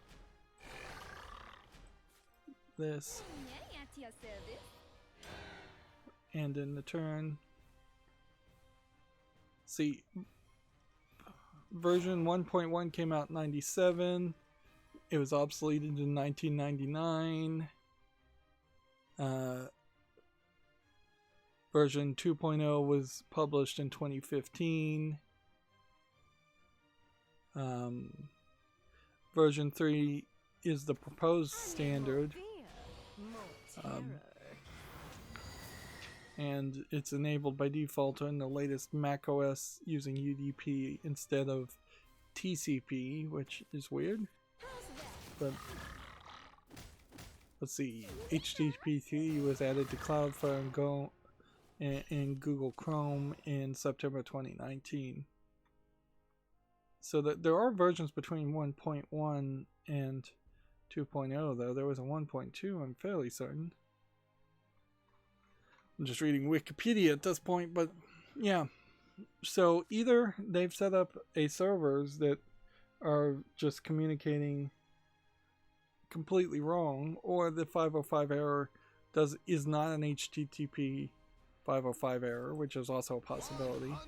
This. At your service. And in the turn. See, version 1.1 came out in 97. It was obsoleted in 1999. Version 2.0 was published in 2015. Version 3 is the proposed standard. And it's enabled by default in the latest macOS using UDP instead of TCP, which is weird. But let's see, HTTP was added to Cloudflare and Go and Google Chrome in September 2019. So that there are versions between 1.1 and 2.0, though. There was a 1.2, I'm fairly certain. I'm just reading Wikipedia at this point, but yeah. So either they've set up servers that are just communicating completely wrong, or the 505 error is not an HTTP 505 error, which is also a possibility. 100%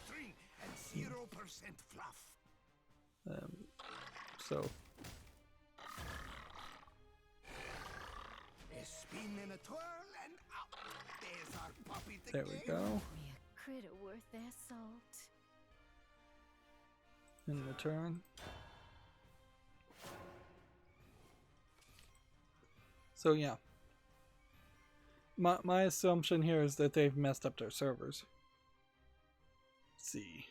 string and 0% fluff. So A spin and a twirl and out. There's our puppy. there we go. Me a critter worth their salt. In the turn. So yeah. My assumption here is that they've messed up their servers. Let's see.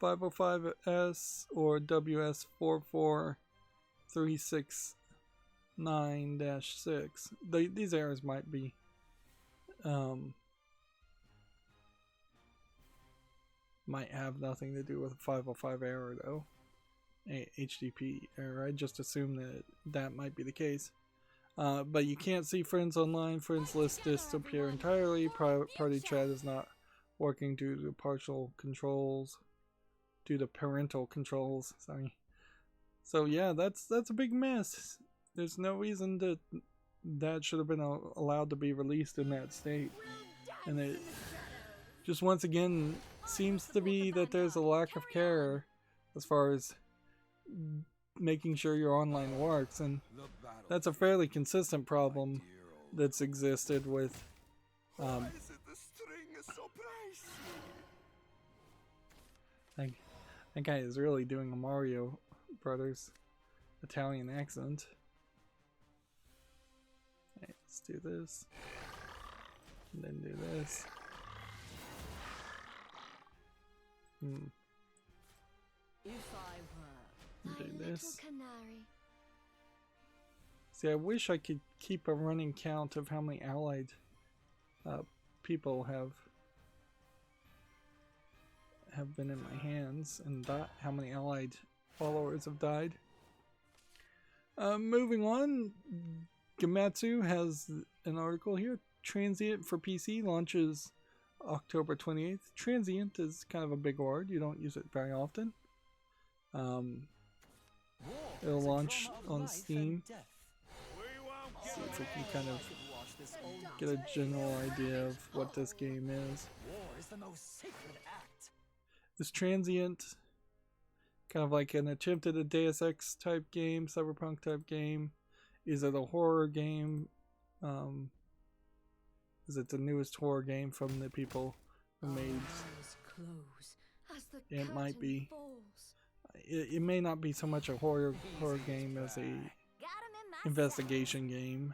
505S or WS44369-6. These errors might be might have nothing to do with a 505 error, though. A HTTP error. I just assume that might be the case. But you can't see friends online. Friends list disappear entirely. Party chat is not working due to partial controls. Due to parental controls. Sorry. So yeah, that's a big mess. There's no reason that should have been allowed to be released in that state. And it just once again seems to be that there's a lack of care as far as making sure your online works, and that's a fairly consistent problem that's existed with Why is it the string is so pricey? that guy is really doing a Mario Brothers Italian accent. Okay, let's do this and then do this. If I were Do this. Canary. See, I wish I could keep a running count of how many allied people have been in my hands and how many allied followers have died. Moving on, Gamatsu has an article here. Transient for PC launches October 28th. Transient is kind of a big word. You don't use it very often. It'll launch on Steam. See if we can kind of get a general idea of what this game is. War is the most sacred act. This Transient, kind of like an attempt at a Deus Ex type game, Cyberpunk type game. Is it a horror game? Is it the newest horror game from the people who made? It might be. It may not be so much a horror game as a investigation game,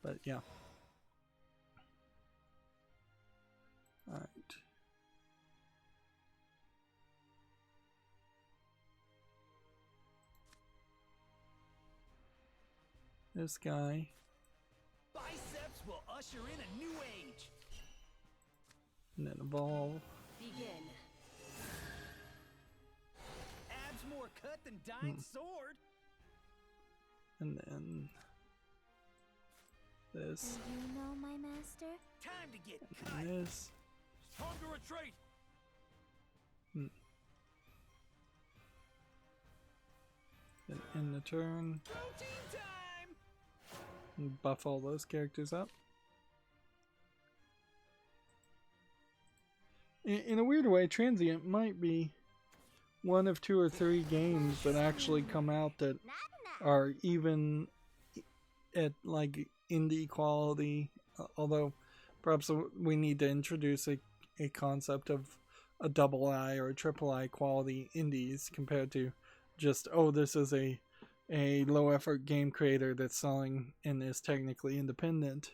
but yeah. All right. This guy. Biceps will usher in a new age. And then evolve. Begin. Abs more cut than dying sword. And then this. Do you know my master? Time to get And cut. this. Time to retreat. Then end the turn. Protein time. And buff all those characters up. In a weird way, Transient might be one of 2 or 3 games that actually come out that are even at like indie quality, although perhaps we need to introduce a concept of a AA or a AAA quality indies compared to just, oh, this is a low effort game creator that's selling and is technically independent.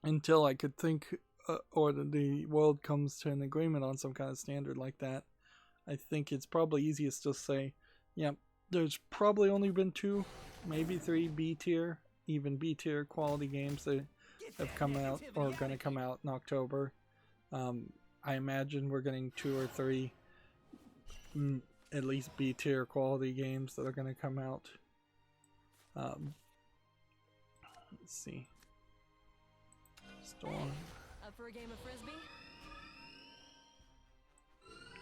Until I could think or the world comes to an agreement on some kind of standard like that, I think it's probably easiest to say, yeah, there's probably only been 2, maybe 3 B-tier, even B-tier quality games that have come out or are going to come out in October. I imagine we're getting 2 or 3 at least B-tier quality games that are going to come out. Let's see. Storm. Up for a game of frisbee?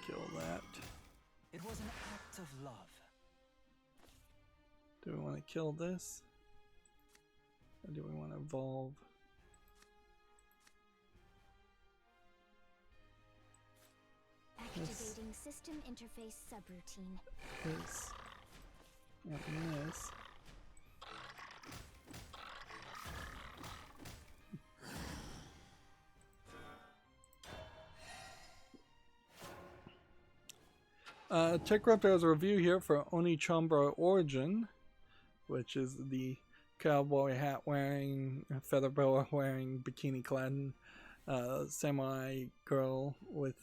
Kill that. It was an act of love. Do we want to kill this? Or do we want to evolve? Activating system interface subroutine. This. And this. TechRaptor has a review here for Onichambra Origin, which is the cowboy hat wearing, feather boa wearing, bikini clad samurai girl with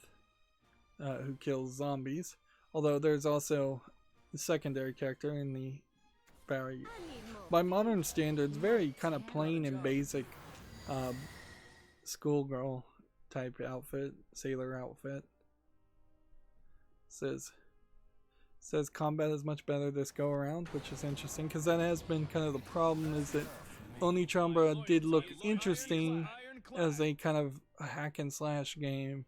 who kills zombies. Although there's also a secondary character in the very, by modern standards, very kind of plain and basic schoolgirl type outfit, sailor outfit. Says combat is much better this go around, which is interesting because that has been kind of the problem, is that Onichambra did look interesting as a kind of hack and slash game,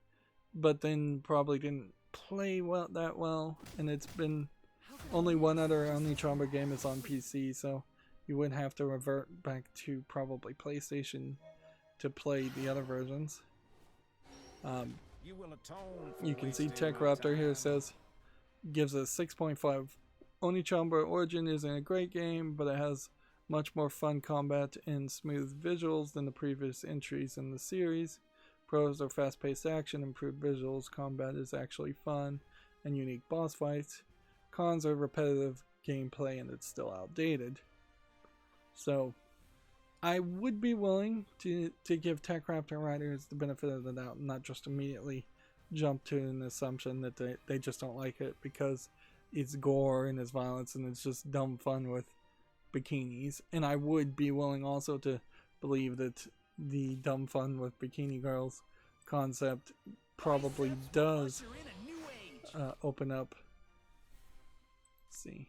but then probably didn't play that well, and it's been only one other Onichambra game is on PC, so you would have to revert back to probably PlayStation to play the other versions. You will atone for You can see wasting my TechRaptor here time. says, gives us 6.5. Onichambra Origin isn't a great game, but it has much more fun combat and smooth visuals than the previous entries in the series. Pros are fast-paced action, improved visuals, combat is actually fun, and unique boss fights. Cons are repetitive gameplay and it's still outdated. So, I would be willing to give TechRaptor writers the benefit of the doubt and not just immediately jump to an assumption that they just don't like it because it's gore and it's violence and it's just dumb fun with bikinis. And I would be willing also to believe that the dumb fun with bikini girls concept probably does Usher in a new age. open up. Let's see.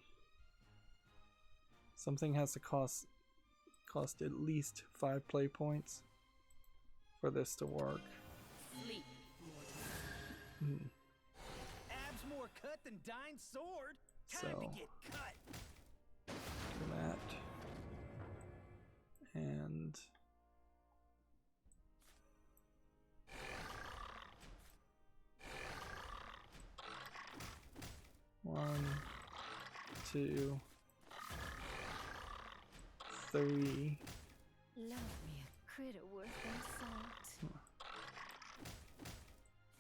Something has to cost at least 5 play points for this to work. Sleep. Abs more cut than dying sword. Time So. to get cut. For that. And one, two, 3. Love me a critter worth their salt.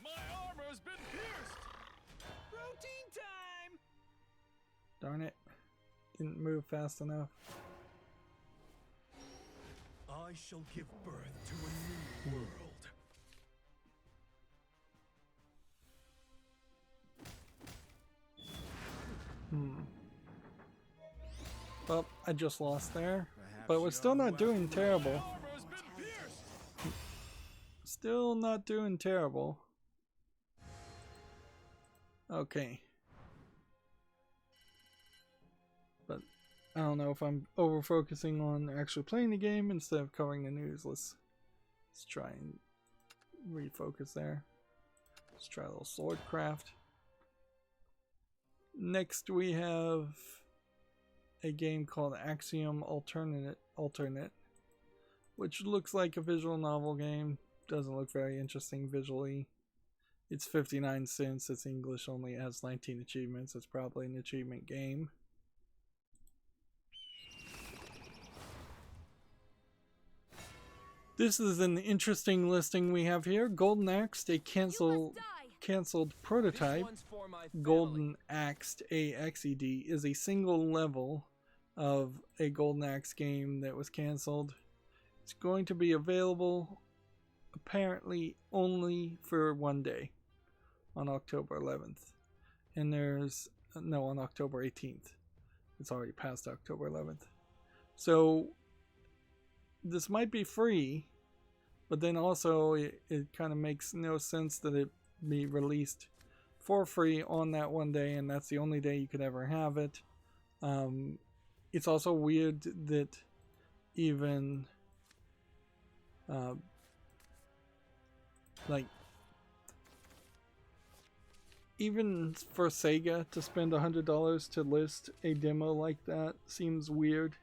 My armor's been pierced. Protein time. Darn it. Didn't move fast enough. I shall give birth to a new world. Well, I just lost there. Perhaps But we're still not doing terrible. Armor's been pierced. Still not doing terrible. Okay. But I don't know if I'm over focusing on actually playing the game instead of covering the news. Let's try and refocus there. Let's try a little swordcraft. Next we have a game called Axiom Alternate, which looks like a visual novel game. Doesn't look very interesting visually. It's 59 cents. It's English only. It has 19 achievements. It's probably an achievement game. This is an interesting listing we have here. Golden Axe, a canceled prototype. Golden Axed AXED is a single level of a Golden Axe game that was canceled. It's going to be available apparently only for one day on October 11th. And there's no, on October 18th. It's already past October 11th. So this might be free, but then also it kind of makes no sense that it be released for free on that one day, and that's the only day you could ever have it. It's also weird that even even for Sega to spend $100 to list a demo like that seems weird.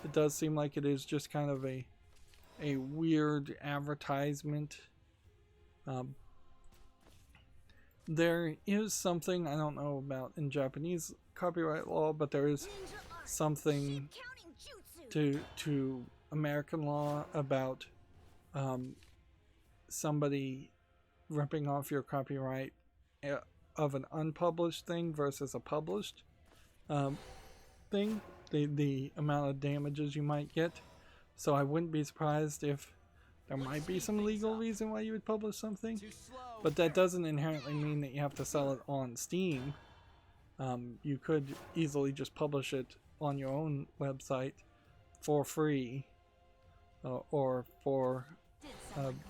It does seem like it is just kind of a weird advertisement. There is something, I don't know about in Japanese copyright law, but there is something to American law about somebody ripping off your copyright of an unpublished thing versus a published thing, the amount of damages you might get. So I wouldn't be surprised if there might be some legal reason why you would publish something, but that doesn't inherently mean that you have to sell it on Steam. You could easily just publish it on your own website for free, or for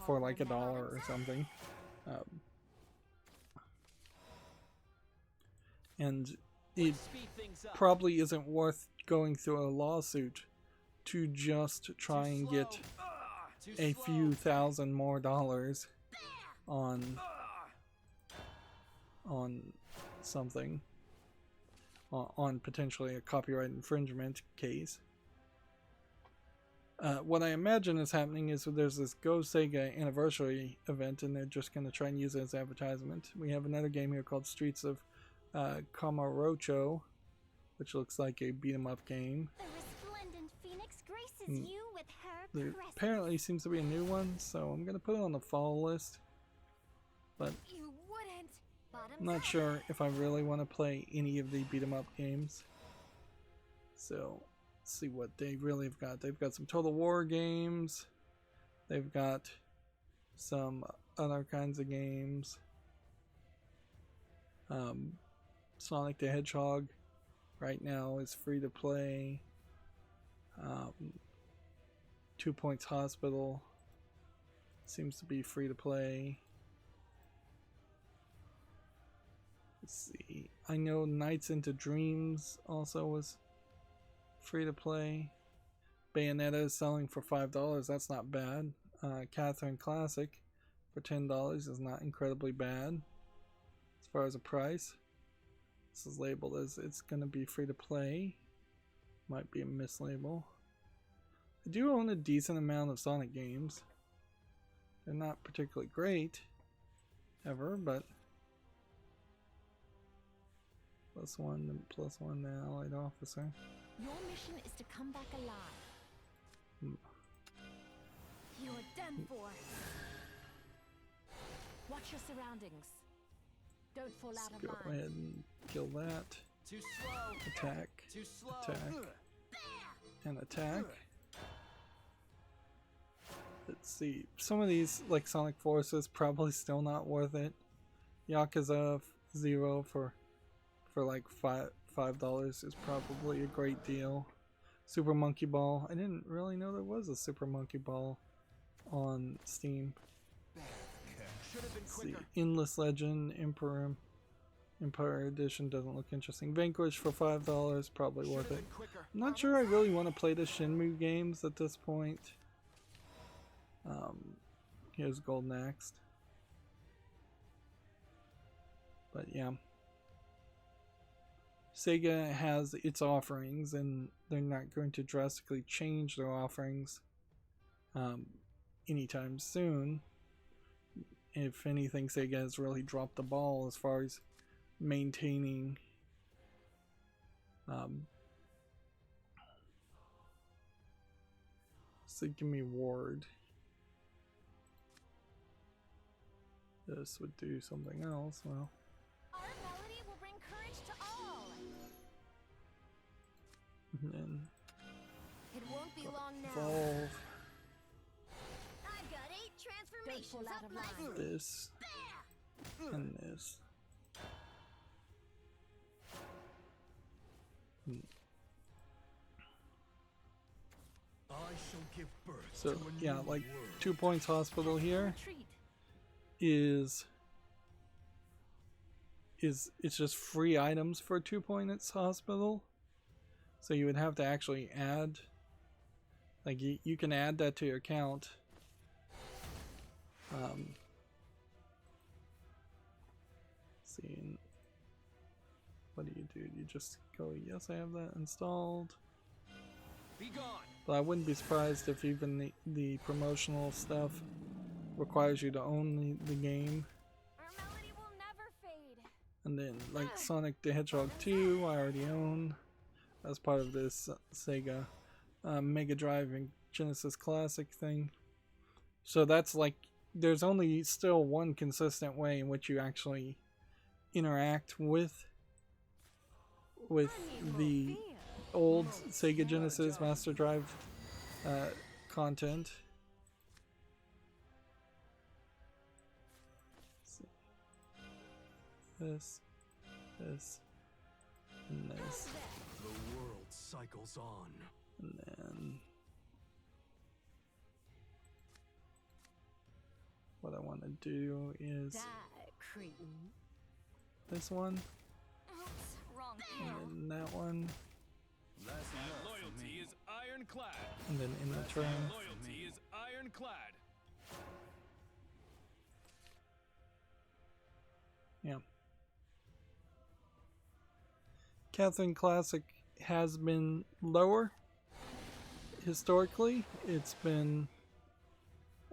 like $1 or something. And it probably isn't worth going through a lawsuit to just try and get a few thousand more dollars on something, on potentially a copyright infringement case. What I imagine is happening is there's this Go Sega anniversary event, and they're just going to try and use it as advertisement. We have another game here called Streets of Kamurocho, which looks like a beat-em-up game. The resplendent phoenix graces you with her There presence. apparently seems to be a new one, so I'm going to put it on the fall list. But You wouldn't. I'm not sure if I really want to play any of the beat-em-up games. So, let's see what they really have got. They've got some Total War games. They've got some other kinds of games. Sonic the Hedgehog right now is free to play. 2 Points Hospital seems to be free to play. Let's see. I know Nights into Dreams also was free to play. Bayonetta is selling for $5. That's not bad. Catherine Classic for $10 is not incredibly bad as far as a price. This is labeled as it's going to be free to play. Might be a mislabel. I do own a decent amount of Sonic games. They're not particularly great ever, but +1 the Allied Officer. Your mission is to come back alive. You're done for. Watch your surroundings. Don't fall Let's out of go line. ahead and kill that. Too slow. Attack. Too slow. Attack. And attack. Let's see. Some of these, like Sonic Forces, probably still not worth it. Yakuza 0 for like $5 is probably a great deal. Super Monkey Ball. I didn't really know there was a Super Monkey Ball on Steam. Let's see. Endless Legend Empire Edition doesn't look interesting. Vanquish for $5, probably worth it. I'm not sure I really want to play the Shenmue games at this point. Here's Golden Axe. But yeah. Sega has its offerings, and they're not going to drastically change their offerings anytime soon. If anything, Sega has really dropped the ball as far as maintaining so give me Ward. This would do something else. Well, Our melody will bring courage to all. and then It won't be long now. evolve I've got 8 Don't transformations fall out up of my line. this and this. I shall give birth So to a yeah, new like world. 2 Points Hospital here Retreat. is it's just free items for 2 Points Hospital. So you would have to actually add, like you can add that to your account. See, what do? You just go, yes, I have that installed. Be gone. But I wouldn't be surprised if even the promotional stuff requires you to own the game. Our melody will never fade. And then, like Sonic the Hedgehog 2, I already own as part of this Sega Mega Drive and Genesis Classic thing. So that's like, there's only still one consistent way in which you actually interact with the old Sega Genesis Master Drive content. Let's see. This, and this, The world cycles on. and then what I want to do is Die, cretin. this one, Oops, wrong and then that one, That's enough. Loyalty is ironclad. and then in the turn. Loyalty is ironclad. Yeah. Catherine Classic has been lower historically. It's been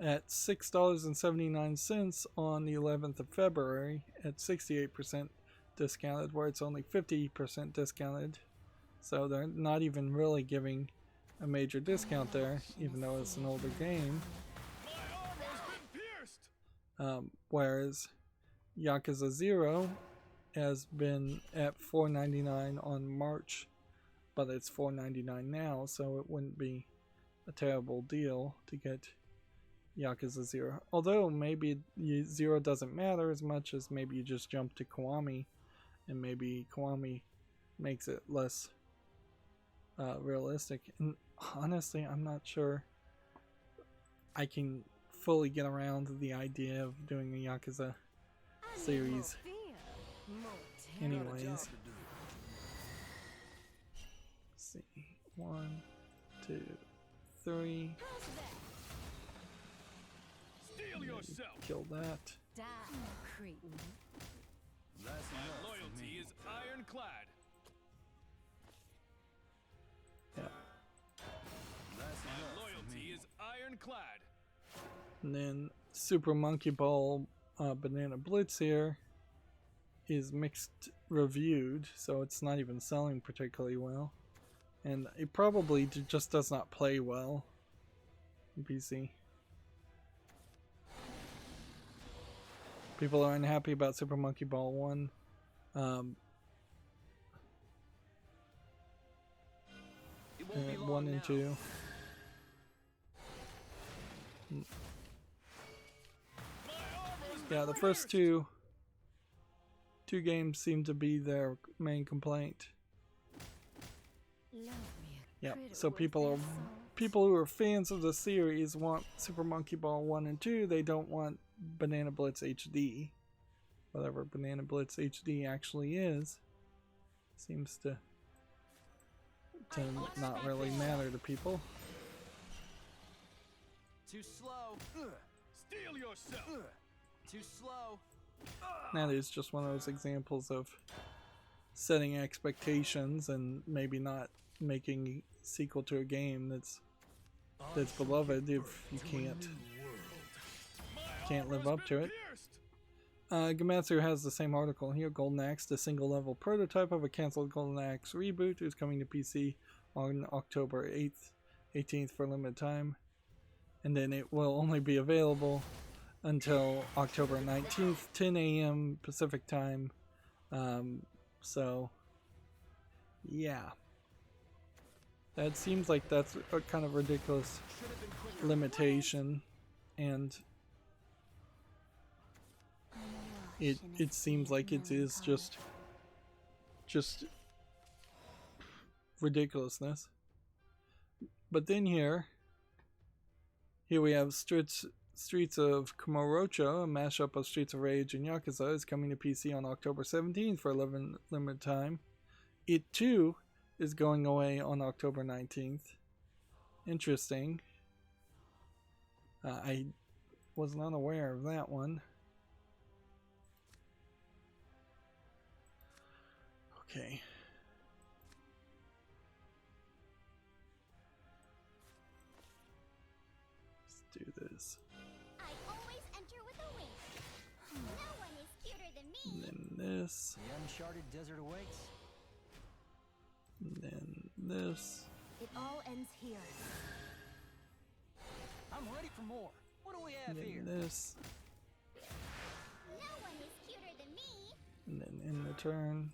at $6.79 on the 11th of February at 68% discounted, where it's only 50% discounted. So they're not even really giving a major discount there, even though it's an older game. My armor's been pierced. Whereas Yakuza 0 has been at $4.99 on March, but it's $4.99 now, so it wouldn't be a terrible deal to get Yakuza 0. Although maybe 0 doesn't matter as much as maybe you just jump to Kiwami, and maybe Kiwami makes it less realistic. And honestly, I'm not sure I can fully get around the idea of doing a Yakuza series anyways. Let's see, 1, 2, 3, Steel yourself. kill that. Die, cretin. That's enough. Loyalty is ironclad. Yeah. That's enough. Loyalty is ironclad. And then Super Monkey Ball Banana Blitz here is mixed reviewed, so it's not even selling particularly well. And it probably just does not play well in PC. People are unhappy about Super Monkey Ball 1. And 1 and 2. Yeah, the first two games seem to be their main complaint. Yeah, so people who are fans of the series want Super Monkey Ball 1 and 2. They don't want Banana Blitz HD. Whatever Banana Blitz HD actually is. Seems to not really matter to people. Too slow. Steal yourself. Too slow. That is just one of those examples of setting expectations and maybe not making a sequel to a game that's beloved if you can't live up to it. Gamatsu has the same article here. Golden Axe, the single level prototype of a cancelled Golden Axe reboot, is coming to PC on October 18th for a limited time. And then it will only be available until October 19th, 10 a.m. Pacific time. So, yeah. That seems like that's a kind of ridiculous limitation, and it seems like it is just ridiculousness. But then here we have Streets of Kamurocho, a mashup of Streets of Rage and Yakuza, is coming to PC on October 17th for 11 limited time. It too is going away on October 19th. Interesting. I was not aware of that one. Okay. Let's do this. I always enter with a wink. No one is cuter than me. And then this. The uncharted desert awaits. And then this. It all ends here. I'm ready for more. What do we have And here? then this. No one is cuter than me. And then in the turn.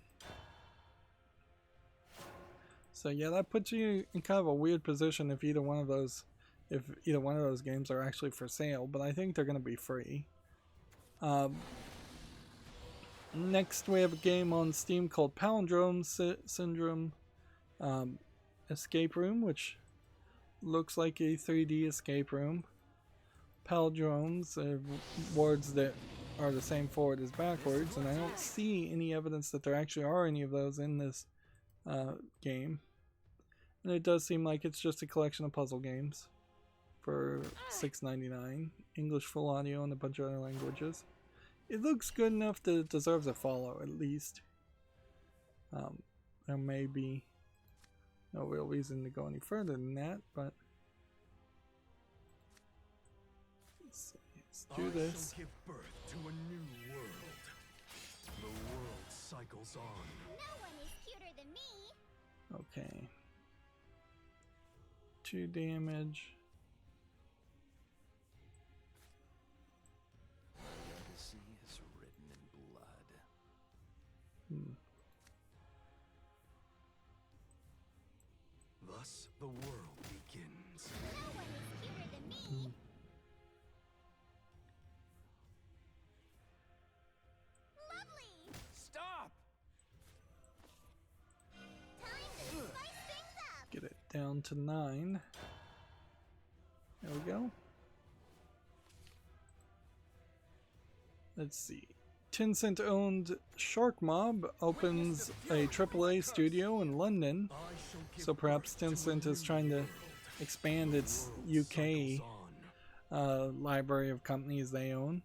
So yeah, that puts you in kind of a weird position if either one of those games are actually for sale, but I think they're going to be free. Next we have a game on Steam called Palindrome Syndrome Escape Room, which looks like a 3D escape room. Palindromes are words that are the same forward as backwards, and I don't see any evidence that there actually are any of those in this game. And it does seem like it's just a collection of puzzle games for $6.99. English full audio and a bunch of other languages. It looks good enough that it deserves a follow, at least. There may be no real reason to go any further than that, but let's do this. I shall give birth to a new world. The world cycles on. No one is cuter than me. Okay. 2 damage. My legacy is written in blood. Thus the world begins. No one is cuter than me. Lovely. Stop! Time to spice things up. Get it down to 9. There we go. Let's see. Tencent owned Shark Mob opens a AAA studio in London. So perhaps Tencent is trying to expand its UK library of companies they own.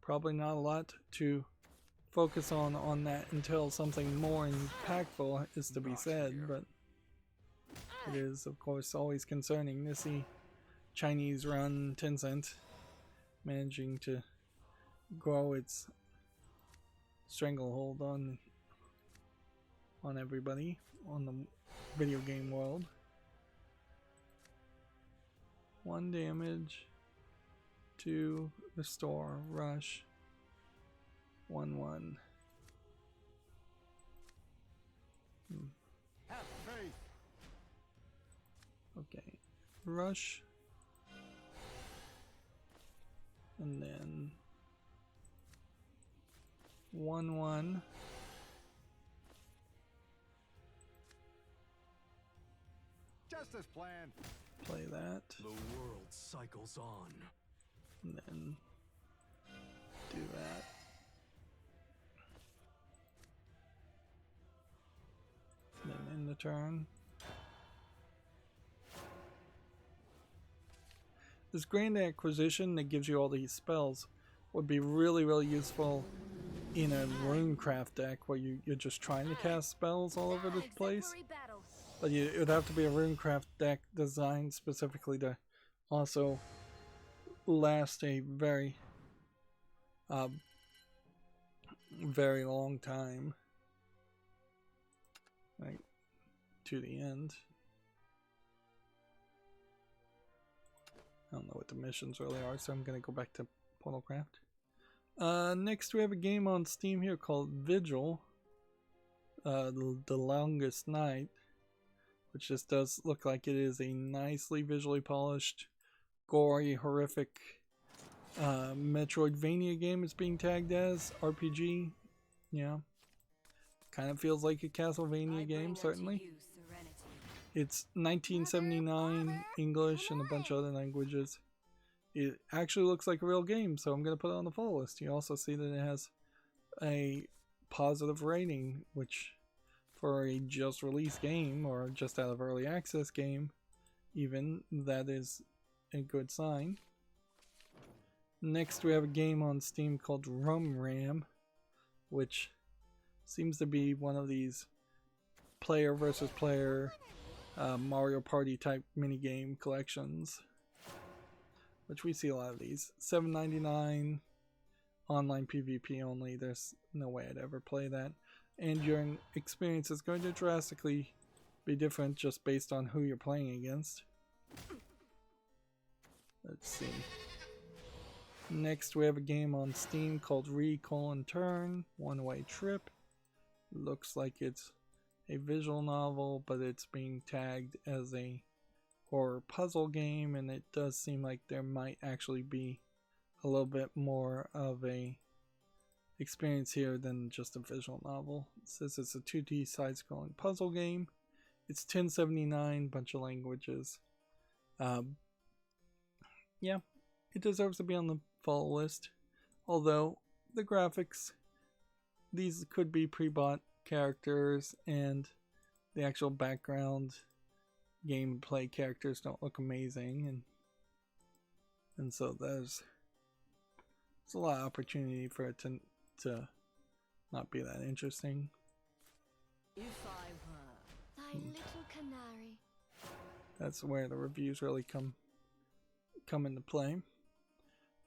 Probably not a lot to focus on that until something more impactful is to be said, but it is of course always concerning to see Chinese run Tencent managing to grow its stranglehold on everybody, on the video game world. 1 damage, 2, restore, rush, 1-1. Have faith. Okay, rush, and then 1-1. Just as planned. Play that, The world cycles on. and then do that. And then end the turn. This grand acquisition that gives you all these spells would be really, really useful in a runecraft deck where you're just trying to cast spells all over the place. But it would have to be a runecraft deck designed specifically to also last a very, very long time. Right to the end. I don't know what the missions really are, so I'm going to go back to Portalcraft. Next we have a game on Steam here called Vigil. The Longest Night. Which just does look like it is a nicely visually polished, gory, horrific Metroidvania game it's being tagged as. RPG. Yeah. Kind of feels like a Castlevania game, certainly. It's 1979 English and a bunch of other languages. It actually looks like a real game, so I'm going to put it on the follow list. You also see that it has a positive rating, which for a just released game or just out of early access game, even, that is a good sign. Next we have a game on Steam called Rum Ram, which seems to be one of these player versus player Mario Party type minigame collections, which we see a lot of these. $7.99, online PvP only. There's no way I'd ever play that. And your experience is going to drastically be different just based on who you're playing against. Let's see. Next we have a game on Steam called Turn, One-Way Trip. Looks like it's a visual novel, but it's being tagged as a horror puzzle game, and it does seem like there might actually be a little bit more of a experience here than just a visual novel. It says it's a 2D side-scrolling puzzle game. It's $10.79, bunch of languages. Yeah, it deserves to be on the follow list. Although the graphics, these could be pre-bought characters, and the actual background gameplay characters don't look amazing, and so there's a lot of opportunity for it to not be that interesting. If I were Thy little canary. That's where the reviews really come into play.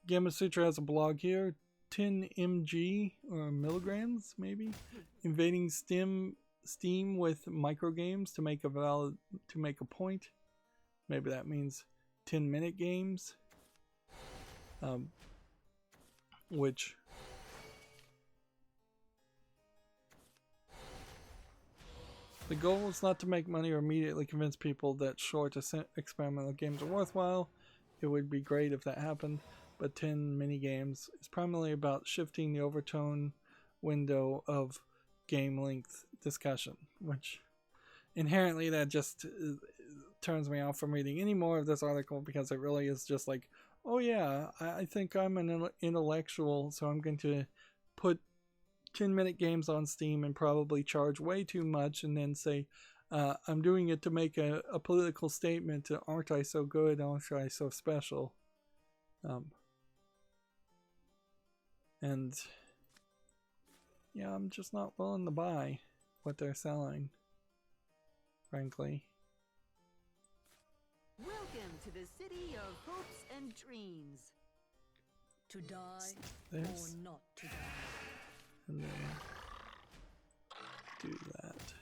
Gamma Sutra has a blog here. 10 mg or milligrams, maybe, invading Steam with microgames to make a point. Maybe that means 10-minute games, which the goal is not to make money or immediately convince people that short experimental games are worthwhile. It would be great if that happened, but 10 minigames is primarily about shifting the overtone window of game length discussion, which inherently that just turns me off from reading any more of this article, because it really is just like, oh yeah, I think I'm an intellectual, so I'm going to put 10-minute games on Steam and probably charge way too much, and then say, I'm doing it to make a political statement. Aren't I so good? Aren't I so special? And yeah, I'm just not willing to buy what they're selling, frankly. welcome to the city of hopes and dreams. To die This, or not to die. and then do that.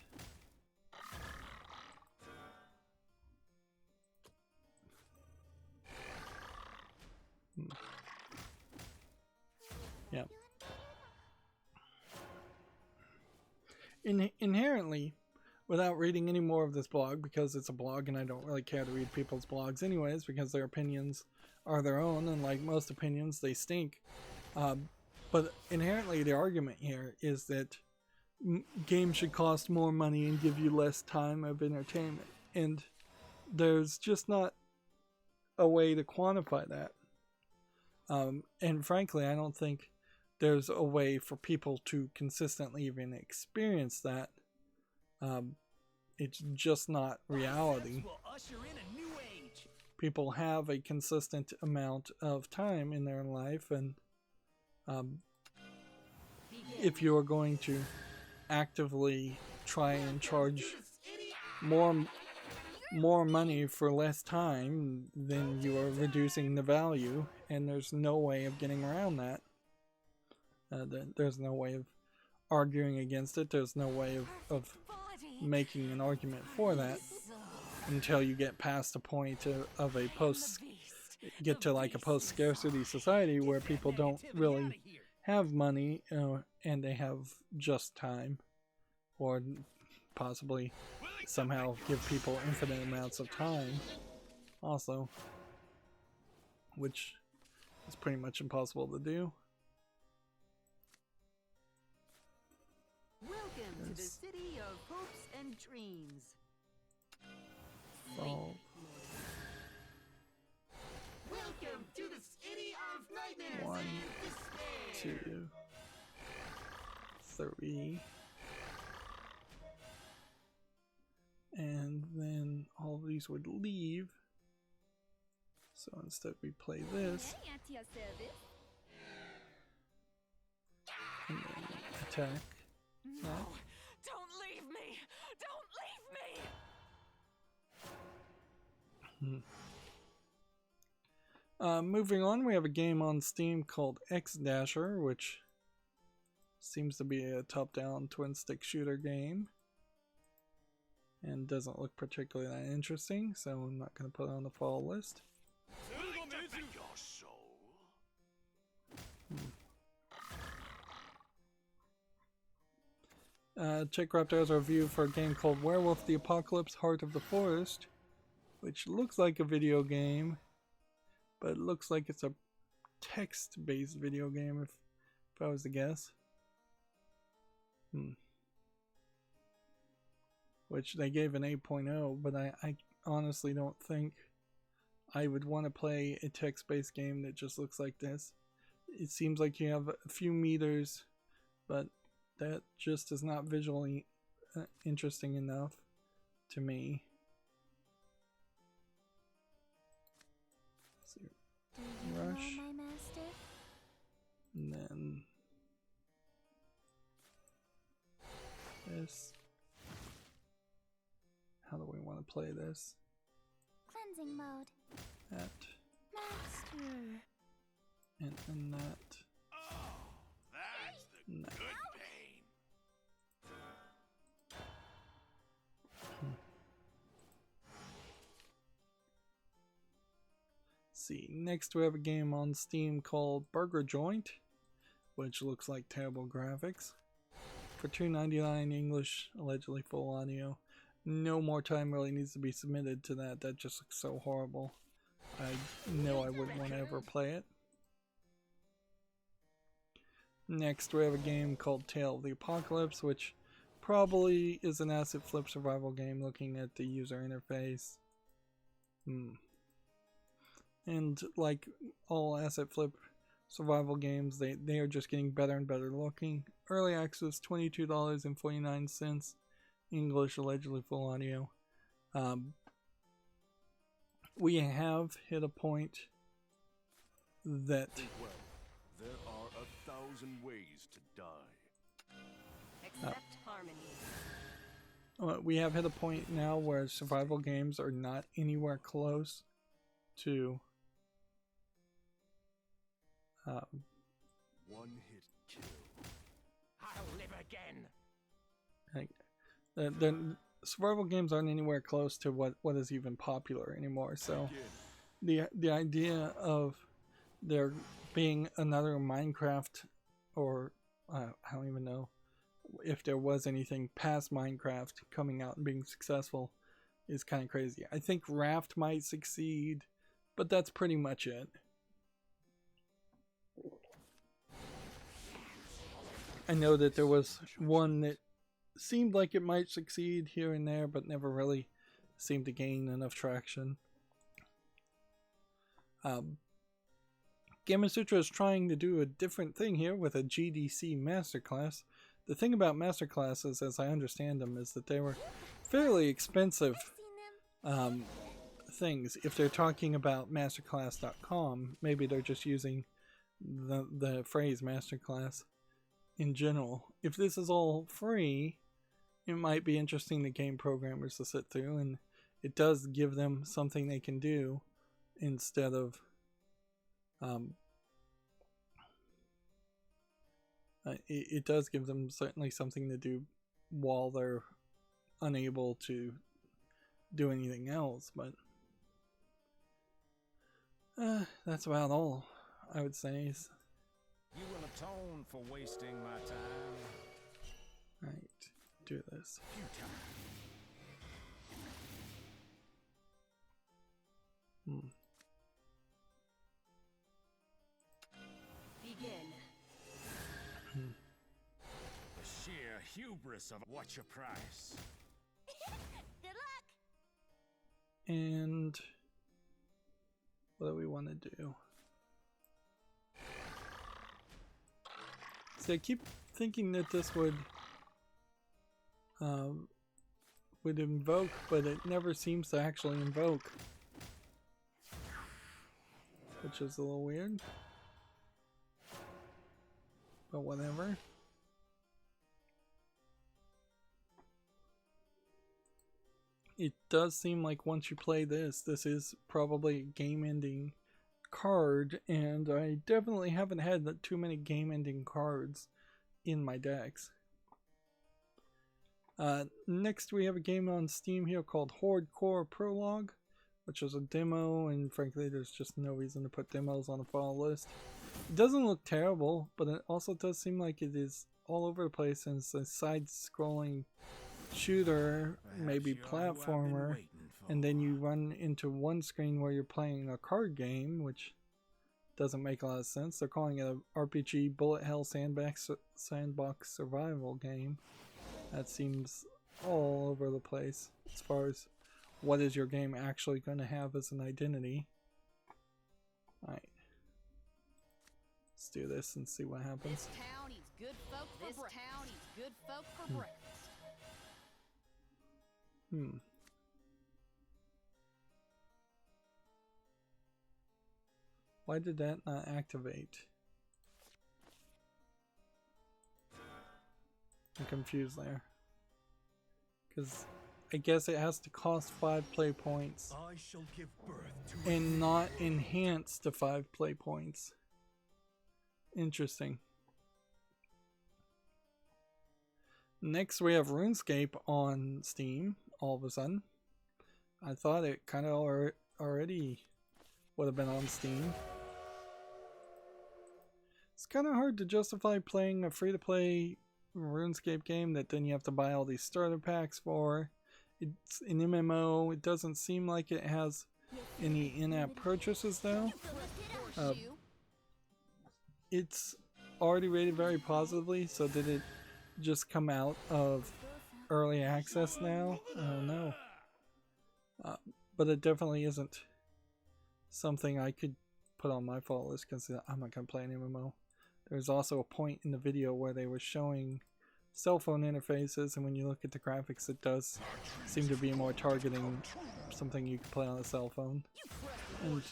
Yeah. Inherently, without reading any more of this blog, because it's a blog and I don't really care to read people's blogs anyways, because their opinions are their own, and like most opinions, they stink. But inherently, the argument here is that games should cost more money and give you less time of entertainment. And there's just not a way to quantify that. And frankly, I don't think there's a way for people to consistently even experience that. It's just not reality. People have a consistent amount of time in their life, and if you're going to actively try and charge more money for less time, then you are reducing the value, and there's no way of getting around that. There's no way of arguing against it. There's no way of making an argument for that until you get past a point of a get to like a post-scarcity society where people don't really have money and they have just time, or possibly somehow give people infinite amounts of time also, which is pretty much impossible to do. Welcome to the city of hopes and dreams. Solve. Welcome to the city of nightmares 1, and despair. 2, 3. And then all of these would leave. So instead we play this. And then attack. No, don't leave me! Don't leave me! Moving on, we have a game on Steam called X-Dasher, which seems to be a top-down twin-stick shooter game. And doesn't look particularly that interesting, so I'm not going to put it on the fall list. Check Raptor's review for a game called Werewolf the Apocalypse Heart of the Forest, which looks like a video game, but it looks like it's a text-based video game if I was to guess. Which they gave an 8.0, but I honestly don't think I would want to play a text-based game that just looks like this. It seems like you have a few meters, but that just is not visually interesting enough to me. Let's see. Rush. My master? And then this. How do we want to play this? Cleansing mode. That. Master. And that. Oh, that's the No. good pain. See, next we have a game on Steam called Burger Joint, which looks like terrible graphics. For $2.99 English, allegedly full audio. No more time really needs to be submitted to that. That just looks so horrible. I know I wouldn't want to ever play it. Next we have a game called Tale of the Apocalypse, which probably is an asset flip survival game looking at the user interface. And like all asset flip survival games, they are just getting better and better looking. Early access $22.49. English, allegedly full audio. We have hit a point that Well, there are 1,000 ways to die. Accept harmony. we have hit a point now where survival games are not anywhere close to One hit kill. I'll live again! the survival games aren't anywhere close to what is even popular anymore. So the idea of there being another Minecraft or I don't even know if there was anything past Minecraft coming out and being successful, is kind of crazy. I think Raft might succeed, but that's pretty much it. I know that there was one that seemed like it might succeed here and there, but never really seemed to gain enough traction. Gamma Sutra is trying to do a different thing here with a GDC Masterclass. The thing about Masterclasses, as I understand them, is that they were fairly expensive things. If they're talking about masterclass.com, maybe they're just using the phrase Masterclass in general. If this is all free, it might be interesting to game programmers to sit through, and it does give them something they can do instead of it does give them certainly something to do while they're unable to do anything else, but that's about all I would say. You will atone for wasting my time. Right, do this. Begin. The sheer hubris of what's your price? Good luck. And what do we want to do? See, I keep thinking that this would invoke, but it never seems to actually invoke, which is a little weird, but whatever. It does seem like once you play this is probably a game-ending card, and I definitely haven't had too many game-ending cards in my decks. Next we have a game on Steam here called Horde Core Prologue, which is a demo, and frankly there's just no reason to put demos on a file list. It doesn't look terrible, but it also does seem like it is all over the place, and it's a side-scrolling shooter, maybe platformer, and then you run into one screen where you're playing a card game, which doesn't make a lot of sense. They're calling it an RPG bullet hell sandbox survival game. That seems all over the place as far as what is your game actually going to have as an identity. Alright, let's do this and see what happens. This town eats good folk for breakfast. Why did that not activate? I'm confused there. Because I guess it has to cost 5 play points I shall give birth to and not enhance to 5 play points. Interesting. Next we have Runescape on Steam all of a sudden. I thought it kind of already would have been on Steam. It's kind of hard to justify playing a free-to-play RuneScape game that then you have to buy all these starter packs for. It's an MMO. It doesn't seem like it has any in-app purchases though. It's already rated very positively, so did it just come out of early access now? I don't know. But it definitely isn't something I could put on my fault list because I'm not going to play an MMO. There's also a point in the video where they were showing cell phone interfaces, and when you look at the graphics, it does seem to be more targeting something you can play on a cell phone. And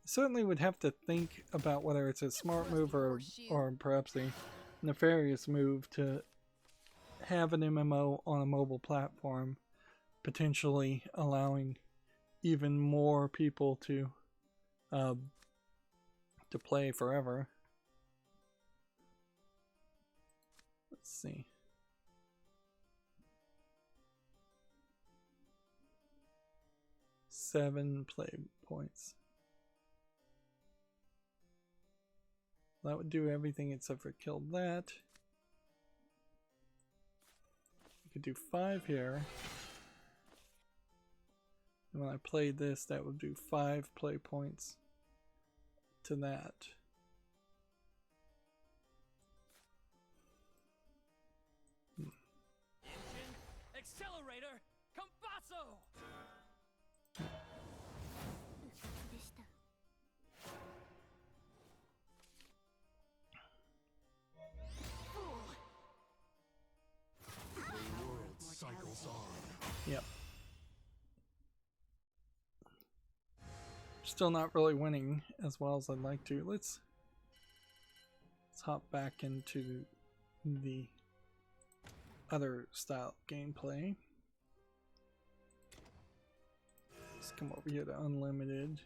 certainly would have to think about whether it's a smart move or perhaps a nefarious move to have an MMO on a mobile platform, potentially allowing even more people to play forever. Let's see. Seven play points. that would do everything except for kill that. You could do 5 here. And when I played this, that would do 5 play points to that. Engine, accelerator, compasso! The world cycles on. Yep. Still not really winning as well as I'd like to. Let's hop back into the other style of gameplay. Let's come over here to Unlimited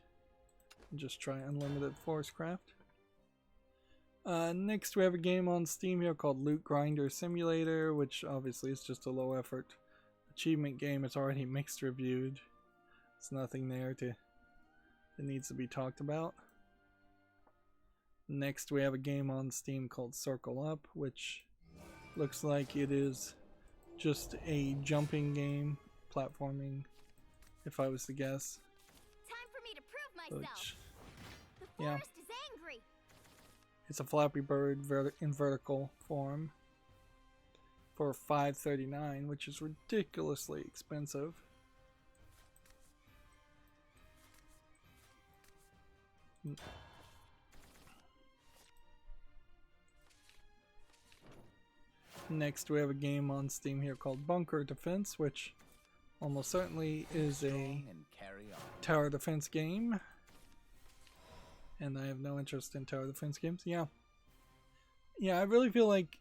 and just try Unlimited Forestcraft. Next we have a game on Steam here called Loot Grinder Simulator, which obviously is just a low effort achievement game. It's already mixed reviewed. There's nothing there that needs to be talked about. Next we have a game on Steam called Circle Up, which looks like it is just a jumping game, platforming, if I was to guess. Time for me to prove myself. Which, The yeah, forest is angry. it's a Flappy Bird in vertical form for $5.39, which is ridiculously expensive. Next we have a game on Steam here called Bunker Defense, which almost certainly is a tower defense game. And I have no interest in tower defense games. Yeah, I really feel like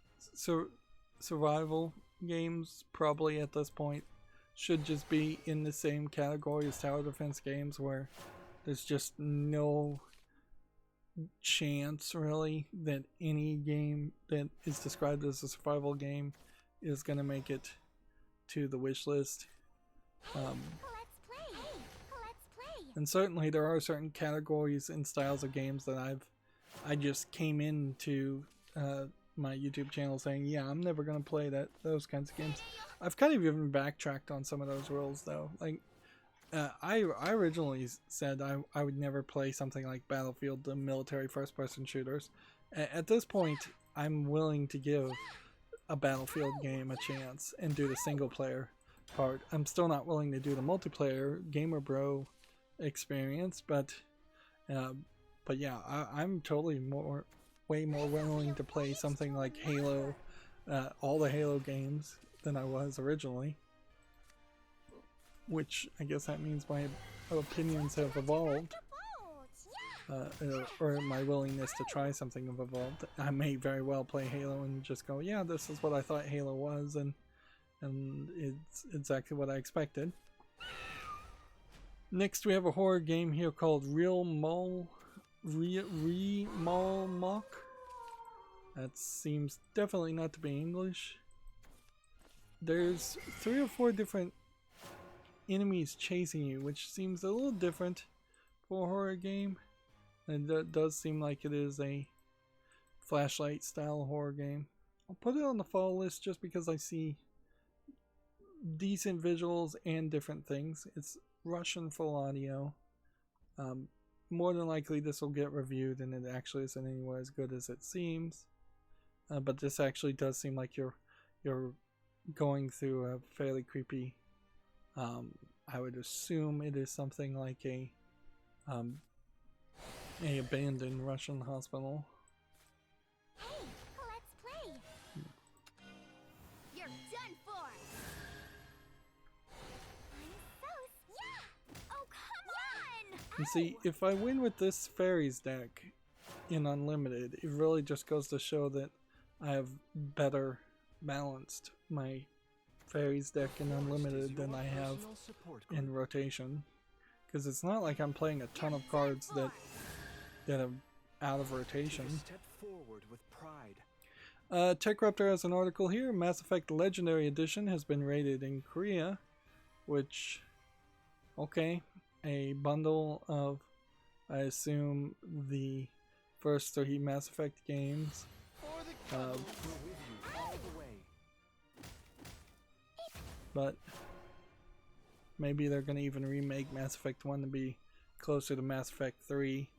survival games probably at this point should just be in the same category as tower defense games, where there's just no chance really that any game that is described as a survival game is going to make it to the wish list. Let's play. Let's play. And certainly there are certain categories and styles of games that I just came into my YouTube channel saying, yeah, I'm never going to play those kinds of games. I've kind of even backtracked on some of those rules though. Like I originally said I would never play something like Battlefield, the military first-person shooters. At this point, I'm willing to give a Battlefield game a chance and do the single-player part. I'm still not willing to do the multiplayer Gamer Bro experience, but yeah, I'm totally way more willing to play something like Halo, all the Halo games than I was originally. Which I guess that means my opinions have evolved, or my willingness to try something have evolved. I may very well play Halo and just go, yeah, this is what I thought Halo was, and it's exactly what I expected. Next we have a horror game here called Re-Mol Mock. That seems definitely not to be English. There's 3 or 4 different enemies chasing you, which seems a little different for a horror game, and that does seem like it is a flashlight style horror game. I'll put it on the fall list just because I see decent visuals and different things. It's Russian full audio. More than likely this will get reviewed and it actually isn't anywhere as good as it seems, but this actually does seem like you're going through a fairly creepy, I would assume it is something like a abandoned Russian hospital. Hey, let's play. You're done for. Oh, come on! And see, if I win with this fairies deck in Unlimited, it really just goes to show that I have better balanced my fairies deck in Unlimited than I have in rotation, because it's not like I'm playing a ton of cards that are out of rotation. Step forward with pride. TechRaptor has an article here. Mass Effect Legendary Edition has been rated in Korea, which, okay, a bundle of, I assume, the first 3 Mass Effect games. But maybe they're going to even remake Mass Effect 1 to be closer to Mass Effect 3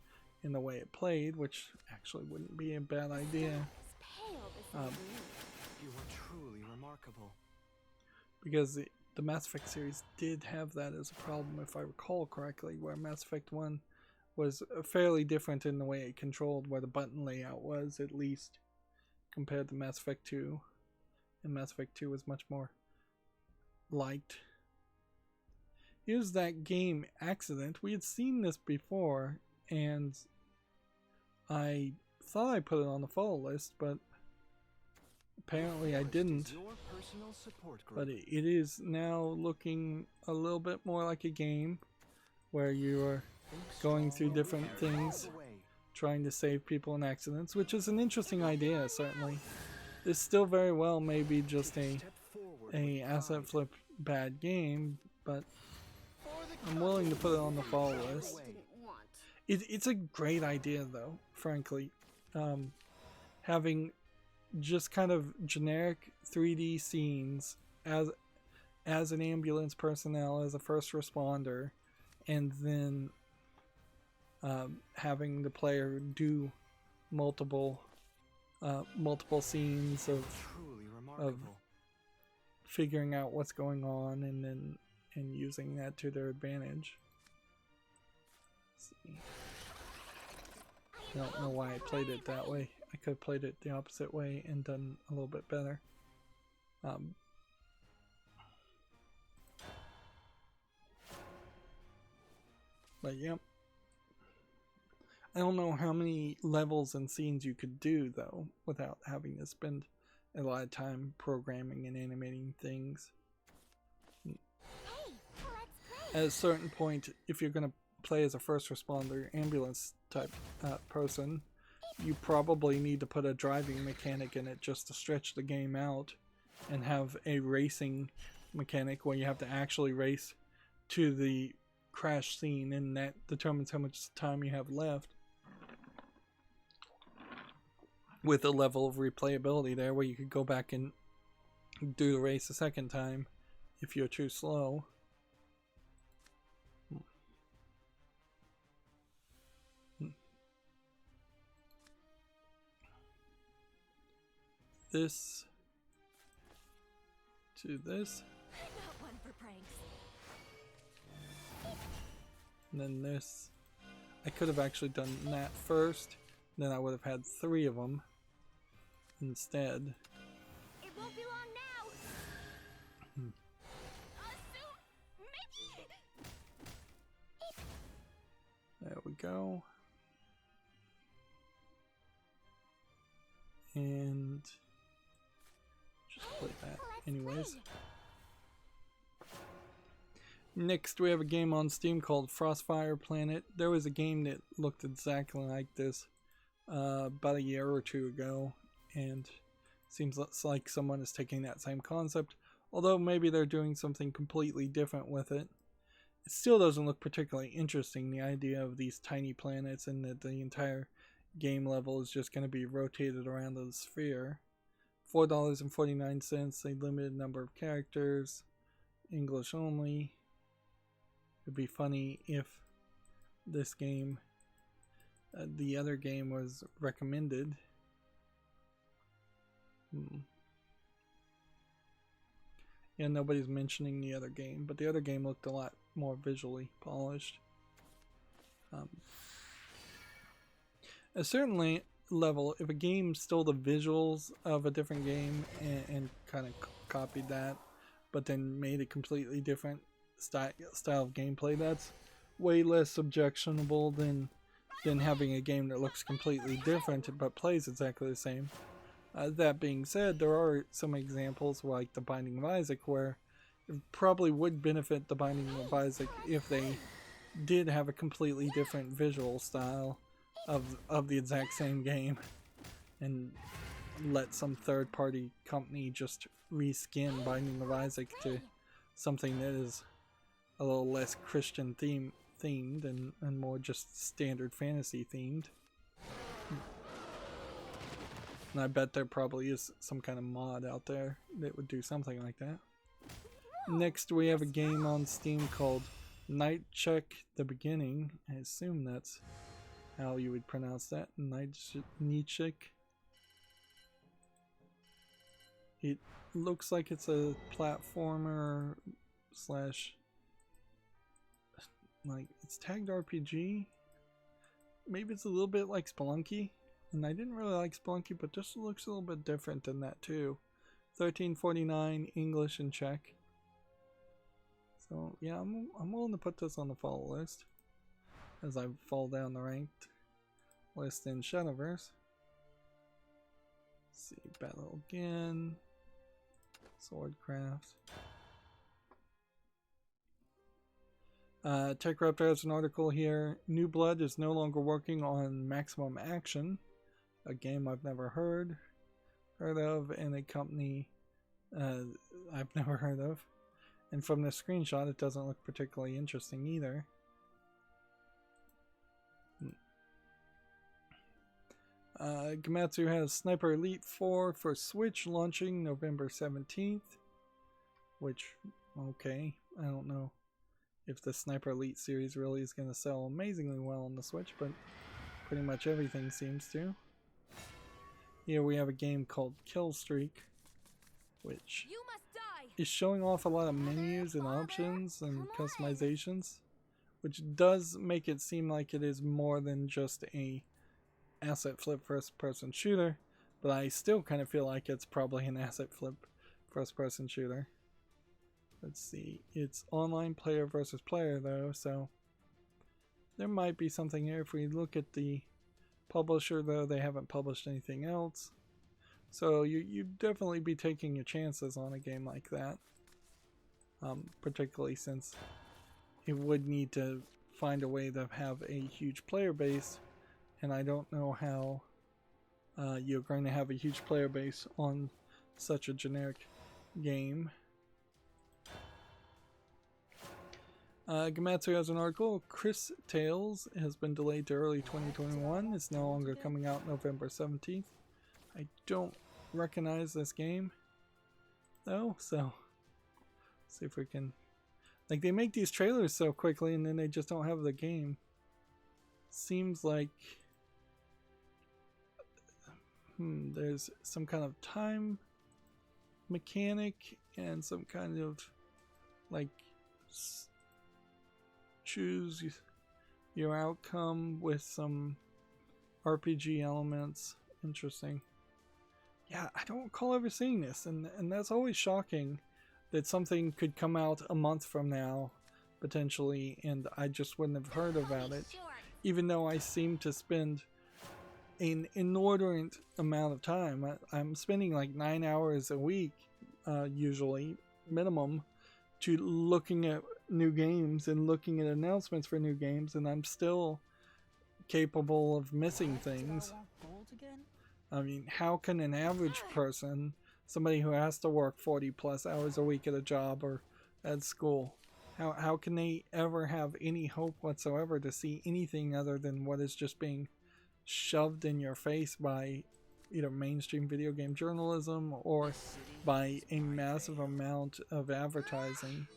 in the way it played, which actually wouldn't be a bad idea. Pale beside You are truly remarkable. Because the Mass Effect series did have that as a problem, if I recall correctly, where Mass Effect 1 was fairly different in the way it controlled, where the button layout was, at least, compared to Mass Effect 2. And Mass Effect 2 was much more liked. Here's that game Accident. We had seen this before, and I thought I put it on the follow list, but apparently I didn't. But it is now looking a little bit more like a game where you're going through different things, trying to save people in accidents, which is an interesting idea, certainly. This still very well may be just a asset flip bad game, but I'm willing to put it on the follow list. It's a great idea, though, frankly. Having just kind of generic 3D scenes as an ambulance personnel, as a first responder, and then having the player do multiple scenes of figuring out what's going on and using that to their advantage. Let's see. I don't know why I played it that way. I could have played it the opposite way and done a little bit better. But yep. I don't know how many levels and scenes you could do, though, without having to spend a lot of time programming and animating things. At a certain point, if you're going to play as a first responder, ambulance type person, you probably need to put a driving mechanic in it just to stretch the game out, and have a racing mechanic where you have to actually race to the crash scene, and that determines how much time you have left, with a level of replayability there where you could go back and do the race a second time if you're too slow. This to this, Not one for pranks. and then this. I could have actually done that first, then I would have had 3 of them instead. It won't be long now. There we go. And just play that anyways. Next we have a game on Steam called Frostfire Planet. There was a game that looked exactly like this about a year or 2 ago, and seems like someone is taking that same concept, although maybe they're doing something completely different with it. It still doesn't look particularly interesting, the idea of these tiny planets and that the entire game level is just going to be rotated around the sphere. $4.49, a limited number of characters, English only. It'd be funny if this game, the other game, was recommended. Yeah, nobody's mentioning the other game, but the other game looked a lot more visually polished. At a certain level, if a game stole the visuals of a different game and kind of copied that, but then made a completely different style of gameplay, that's way less objectionable than having a game that looks completely different but plays exactly the same. That being said, there are some examples like The Binding of Isaac where it probably would benefit The Binding of Isaac if they did have a completely different visual style of the exact same game, and let some third-party company just reskin Binding of Isaac to something that is a little less Christian themed and more just standard fantasy themed. And I bet there probably is some kind of mod out there that would do something like that. Next, we have a game on Steam called Night Check the Beginning. I assume that's how you would pronounce that. Night Check. It looks like it's a platformer slash, like, it's tagged RPG. Maybe it's a little bit like Spelunky. And I didn't really like Spelunky, but this looks a little bit different than that too. $13.49 English and Czech. So yeah, I'm willing to put this on the follow list as I fall down the ranked list in Shadowverse. Let's see, battle again. Swordcraft. TechRaptor has an article here. New Blood is no longer working on Maximum Action, a game I've never heard of, and a company I've never heard of. And from the screenshot, it doesn't look particularly interesting either. Gamatsu has Sniper Elite 4 for Switch launching November 17th. Which, okay, I don't know if the Sniper Elite series really is going to sell amazingly well on the Switch, but pretty much everything seems to. Here we have a game called Kill Streak, which is showing off a lot of menus and options and customizations, which does make it seem like it is more than just a asset flip first person shooter, but I still kind of feel like it's probably an asset flip first person shooter. Let's see, it's online player versus player though, so there might be something here. If we look at the publisher though, they haven't published anything else. So you'd definitely be taking your chances on a game like that. Particularly since it would need to find a way to have a huge player base, and I don't know how you're going to have a huge player base on such a generic game. Gamatsu has an article. Chris Tales has been delayed to early 2021. It's no longer coming out November 17th. I don't recognize this game though, so see if we can, like, they make these trailers so quickly and then they just don't have the game. Seems like there's some kind of time mechanic and some kind of like choose your outcome with some RPG elements. Interesting. Yeah, I don't recall ever seeing this, and that's always shocking that something could come out a month from now, potentially, and I just wouldn't have heard about it, even though I seem to spend an inordinate amount of time. I'm spending like 9 hours a week, usually, minimum, to looking at new games and looking at announcements for new games, and I'm still capable of missing things. I mean, how can an average person, somebody who has to work 40 plus hours a week at a job or at school, how can they ever have any hope whatsoever to see anything other than what is just being shoved in your face by either mainstream video game journalism or by a massive amount of advertising?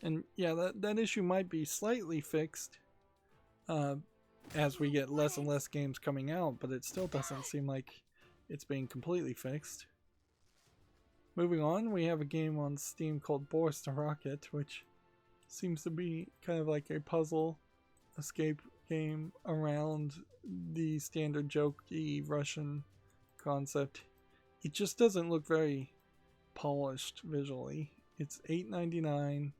And yeah, that issue might be slightly fixed as we get less and less games coming out, but it still doesn't seem like it's being completely fixed. Moving on, we have a game on Steam called Boris the Rocket, which seems to be kind of like a puzzle escape game around the standard jokey Russian concept. It just doesn't look very polished visually. It's $8.99.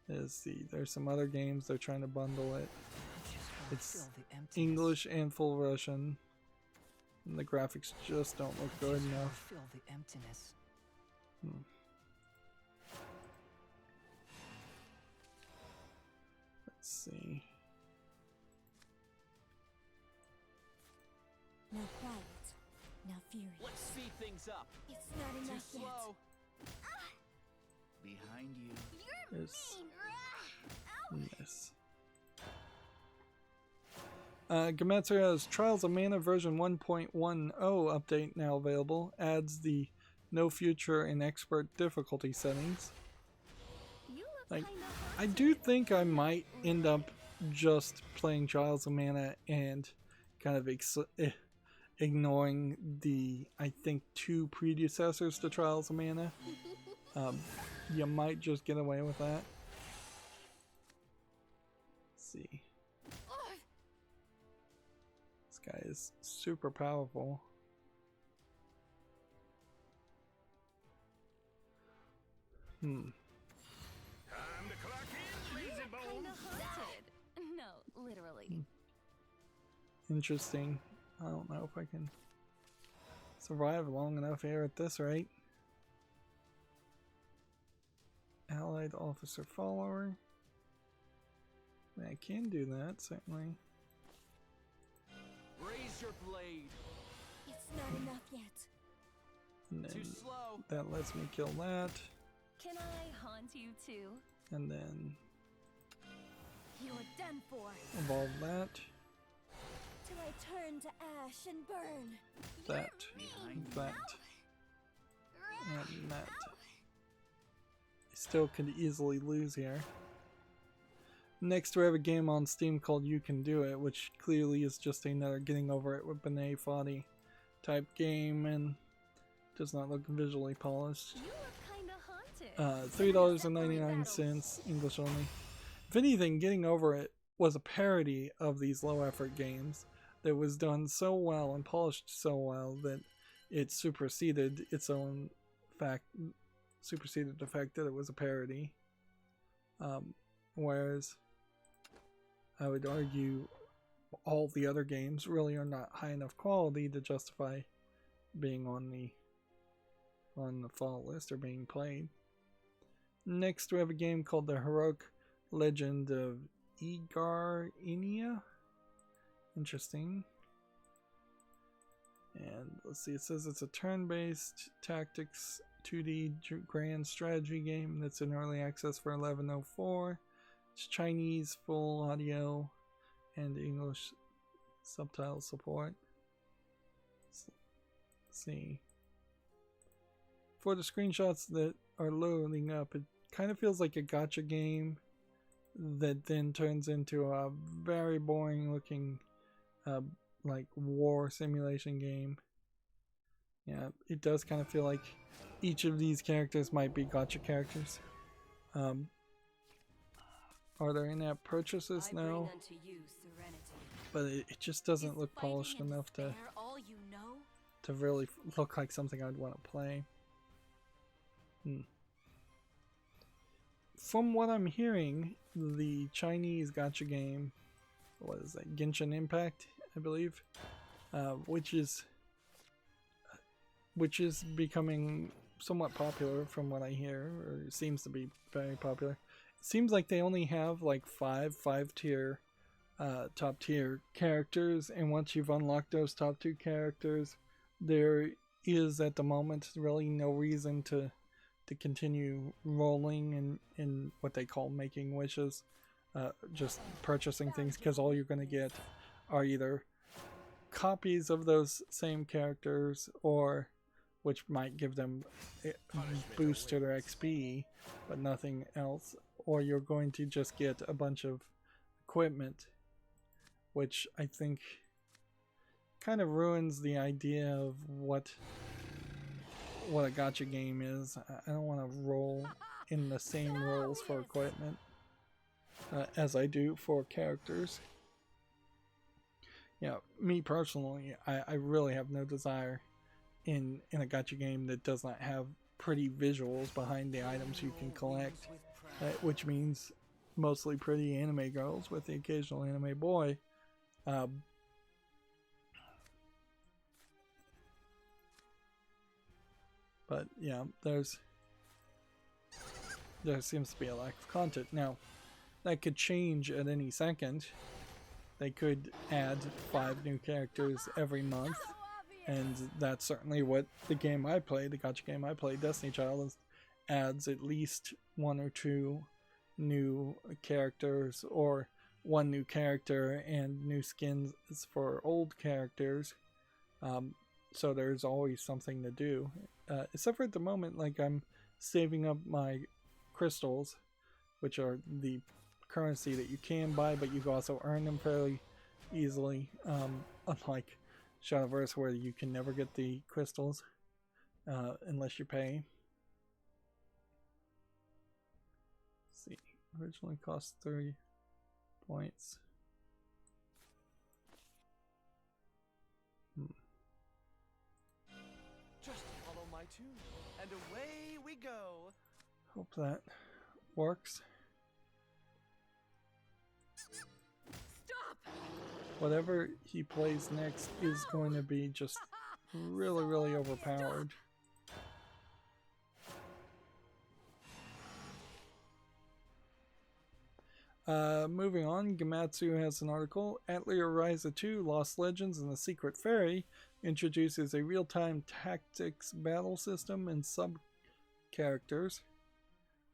There's some other games they're trying to bundle it. It's English and full Russian, and the graphics just don't look good enough. Feel the emptiness. Let's see. Now quiet. Now fury. Let's speed things up. It's not Too enough yet. slow. Behind you. You're There's mean. Ow. this. Gematsu has Trials of Mana version 1.10 update now available. Adds the no future and expert difficulty settings. Like, I do think I might end up just playing Trials of Mana and kind of ignoring the, I think, 2 predecessors to Trials of Mana. You might just get away with that. Let's see. This guy is super powerful. Time to clock in, lazy bones. No, literally. Interesting. I don't know if I can survive long enough here at this rate. Allied officer follower. I can do that, certainly. Raise your blade. It's not enough yet. And Too then slow. that lets me kill that. Can I haunt you too? And then You're done for. evolve that. Till I turn to ash and burn. That. And that. I still could easily lose here. Next we have a game on Steam called You Can Do It, which clearly is just another getting over it with Benet Foddy type game and does not look visually polished. You look kinda haunted. $3.99 English only. If anything, Getting Over It was a parody of these low effort games that was done so well and polished so well that it superseded its own superseded the fact that it was a parody. Whereas I would argue all the other games really are not high enough quality to justify being on the fall list or being played. Next we have a game called The Heroic Legend of Igarenia. Interesting. And let's see, it says it's a turn-based tactics 2D grand strategy game that's in early access for $11.04. It's Chinese full audio and English subtitle support. Let's see. For the screenshots that are loading up, it kind of feels like a gacha game that then turns into a very boring looking like war simulation game. Yeah, it does kind of feel like each of these characters might be gacha characters. Are there in-app purchases? No. But it just doesn't look polished enough to really look like something I'd want to play. From what I'm hearing, the Chinese gacha game, what is that, Genshin Impact, I believe, which is becoming somewhat popular from what I hear, or it seems to be very popular. It seems like they only have like five tier top tier characters, and once you've unlocked those top 2 characters, there is at the moment really no reason to continue rolling in what they call making wishes, just purchasing things, because all you're going to get are either copies of those same characters, or which might give them a boost to their XP, but nothing else, or you're going to just get a bunch of equipment, which I think kind of ruins the idea of what a gacha game is. I don't want to roll in the same roles for equipment as I do for characters. Yeah, me personally, I really have no desire in a gacha game that does not have pretty visuals behind the items you can collect, which means mostly pretty anime girls with the occasional anime boy. But yeah, there seems to be a lack of content. Now, that could change at any second. They could add 5 new characters every month, and that's certainly what the game I play, the gacha game I play, Destiny Child, adds at least 1 or 2 new characters, or one new character and new skins for old characters. So there's always something to do. Except for at the moment, like I'm saving up my crystals, which are the currency that you can buy, but you can also earn them fairly easily. Unlike Shadowverse, where you can never get the crystals unless you pay. Let's see, originally cost 30 points. Just follow my tune, and away we go. Hope that works. Stop! Whatever he plays next is going to be just really, really overpowered. Moving on, Gamatsu has an article. Atelier Ryza 2 Lost Legends and the Secret Fairy introduces a real-time tactics battle system and sub-characters.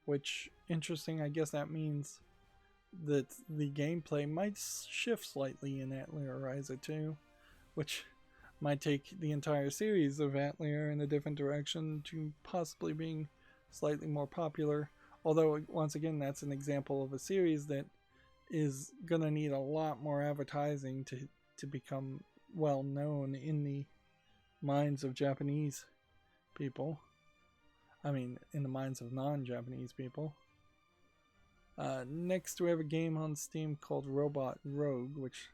Which, interesting, I guess that means that the gameplay might shift slightly in Atelier Ryza 2, which might take the entire series of Atelier in a different direction to possibly being slightly more popular. Although, once again, that's an example of a series that is going to need a lot more advertising to become well known in the minds of Japanese people. I mean, in the minds of non-Japanese people. Next, we have a game on Steam called Robot Rogue, which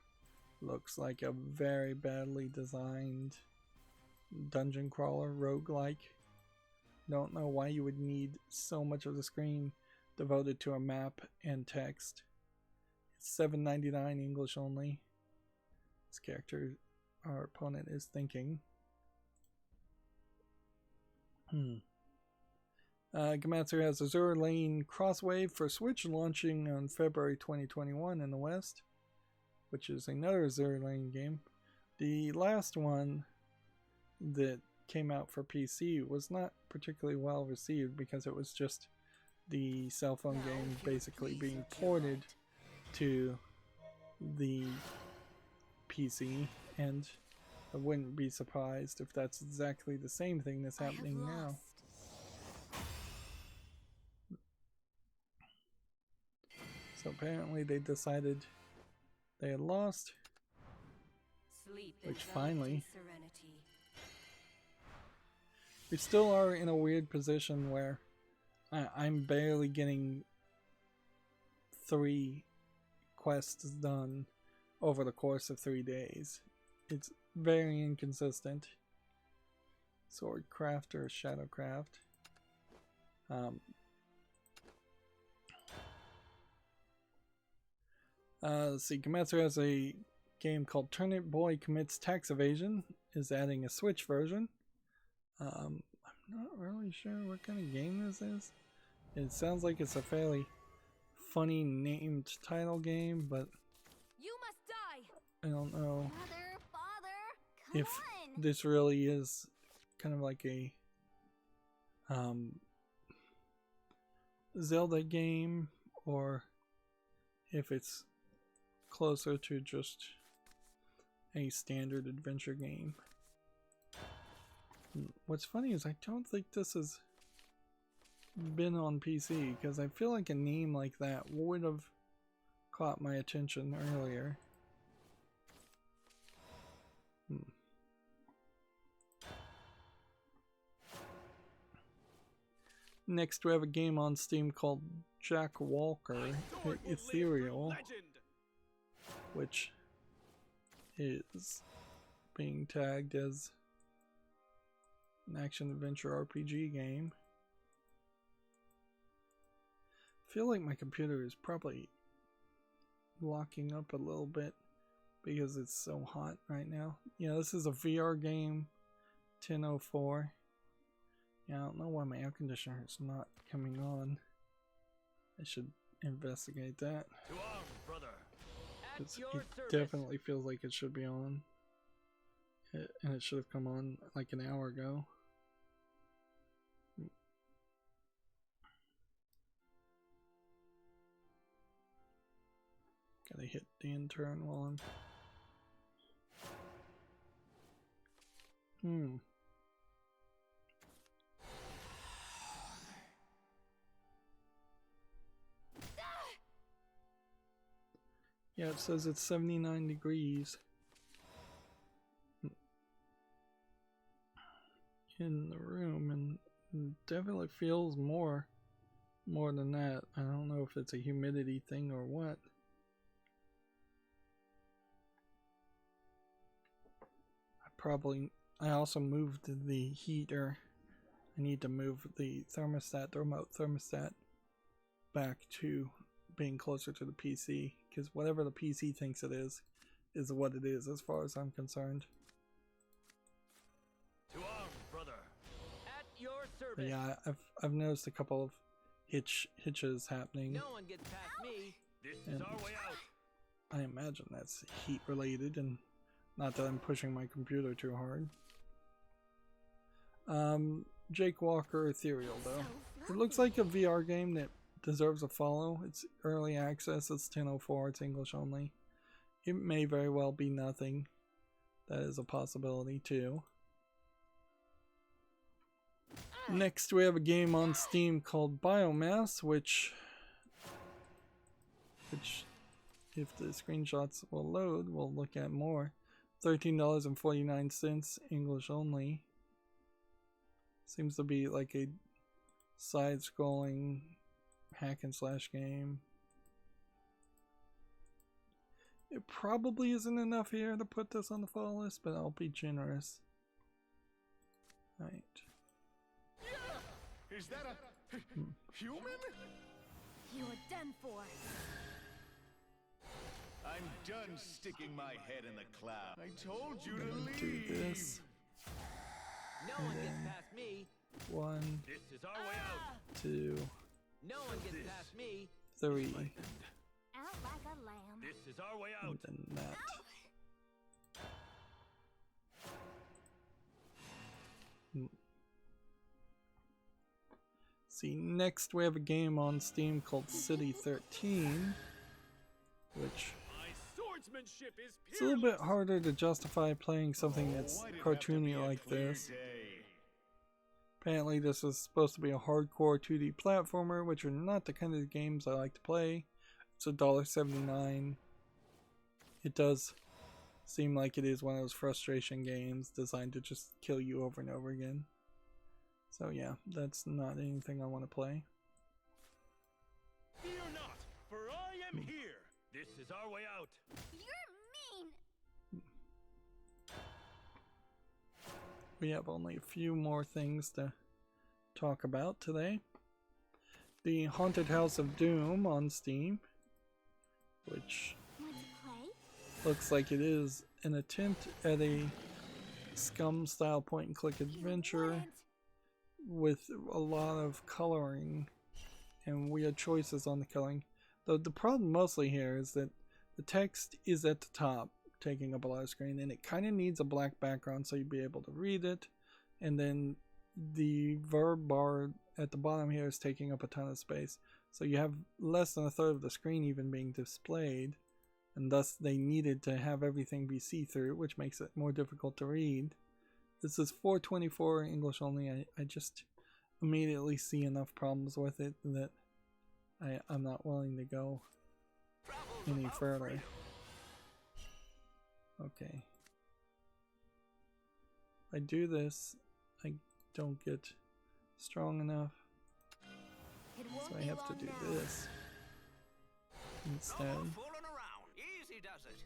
looks like a very badly designed dungeon crawler roguelike. Don't know why you would need so much of the screen devoted to a map and text. It's $7.99 English only. This character, our opponent, is thinking. Gamatsu has Azure Lane Crosswave for Switch launching on February 2021 in the West, which is another Azure Lane game. The last one that came out for PC was not particularly well received because it was just the cell phone game basically being ported to the PC, and I wouldn't be surprised if that's exactly the same thing that's happening now. So apparently they decided they had lost, which finally, we still are in a weird position where I'm barely getting 3 quests done over the course of 3 days. It's very inconsistent. Swordcraft or Shadowcraft. Let's see, Gamatsu has a game called Turnip Boy Commits Tax Evasion, is adding a Switch version. I'm not really sure what kind of game this is. It sounds like it's a fairly funny named title game, but You must die. I don't know Father, if come on. this really is kind of like a Zelda game, or if it's closer to just a standard adventure game. What's funny is I don't think this has been on PC, because I feel like a name like that would have caught my attention earlier. Next we have a game on Steam called Jack Walker Ethereal, which is being tagged as an action-adventure RPG game. I feel like my computer is probably locking up a little bit because it's so hot right now. Yeah, this is a VR game, 1004. Yeah, I don't know why my air conditioner is not coming on. I should investigate that. To arms, brother. At your It service. definitely feels like it should be on. And it should have come on like an hour ago. Gotta they hit the intern while I'm... Yeah, it says it's 79 degrees in the room, and it definitely feels more than that. I don't know if it's a humidity thing or what. I also moved the heater. I need to move the thermostat, the remote thermostat, back to being closer to the PC, because whatever the PC thinks it is what it is as far as I'm concerned. To arms, brother. At your service. But yeah, I've noticed a couple of hitches happening. No one gets past me. This is our way out. I imagine that's heat related, and not that I'm pushing my computer too hard. Jake Walker Ethereal though. It looks like a VR game that deserves a follow. It's early access, it's 10.04, it's English only. It may very well be nothing. That is a possibility too. Next we have a game on Steam called Biomass, which if the screenshots will load, we'll look at more. $13.49, English only. Seems to be like a side-scrolling hack and slash game. It probably isn't enough here to put this on the follow list, but I'll be generous. Right. Yeah! Is that a human? You are done for. I'm done sticking my head in the cloud. I told you to Gonna do leave. this. No one gets past me. 1, This is our way out. 2, No one gets past me. 3, Out like a lamb. This is our way and out. then that. See, next we have a game on Steam called City 13, which My swordsmanship is it's a little bit harder to justify playing something that's Why'd it have to be cartoony a like clear this. day? Apparently this is supposed to be a hardcore 2D platformer, which are not the kind of games I like to play. It's $1.79. It does seem like it is one of those frustration games designed to just kill you over and over again. So yeah, that's not anything I want to play. Fear not, for I am here. This is our way out. You're mean. We have only a few more things to talk about today. The Haunted House of Doom on Steam, which Want to play? looks like it is an attempt at a Scum style point and click adventure with a lot of coloring and weird choices on the coloring. The problem mostly here is that the text is at the top taking up a lot of screen, and it kind of needs a black background so you'd be able to read it, and then the verb bar at the bottom here is taking up a ton of space, so you have less than a third of the screen even being displayed, and thus they needed to have everything be see-through, which makes it more difficult to read. This is 424 English only. I just immediately see enough problems with it that I'm not willing to go any further. Okay. If I do this, I don't get strong enough, It won't so I be have to long do now. this instead. Fooling around. Easy does it.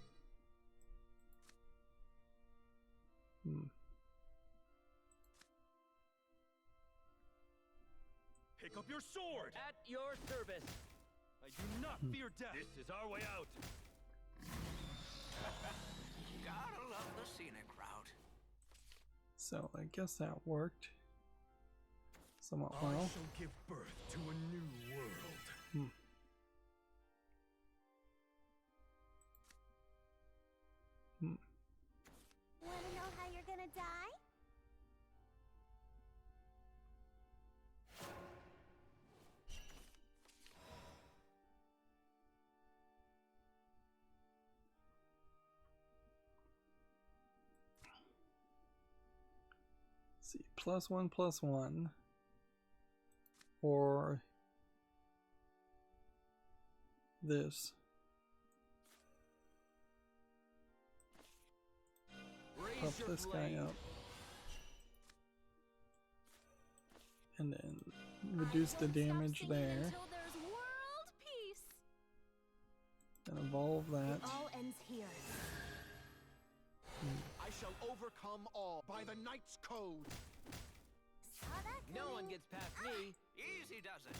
Pick up your sword. At your service. I do not fear death. This is our way out. Gotta love the scenic route. So I guess that worked somewhat I well. shall give birth to a new world. Wanna know how you're gonna die? see, +1/+1, or this. Pop this guy up. And then reduce the damage there. Until there's world peace. And evolve that. All ends here. I shall overcome all by the Knight's Code. No one gets past me. Easy does it.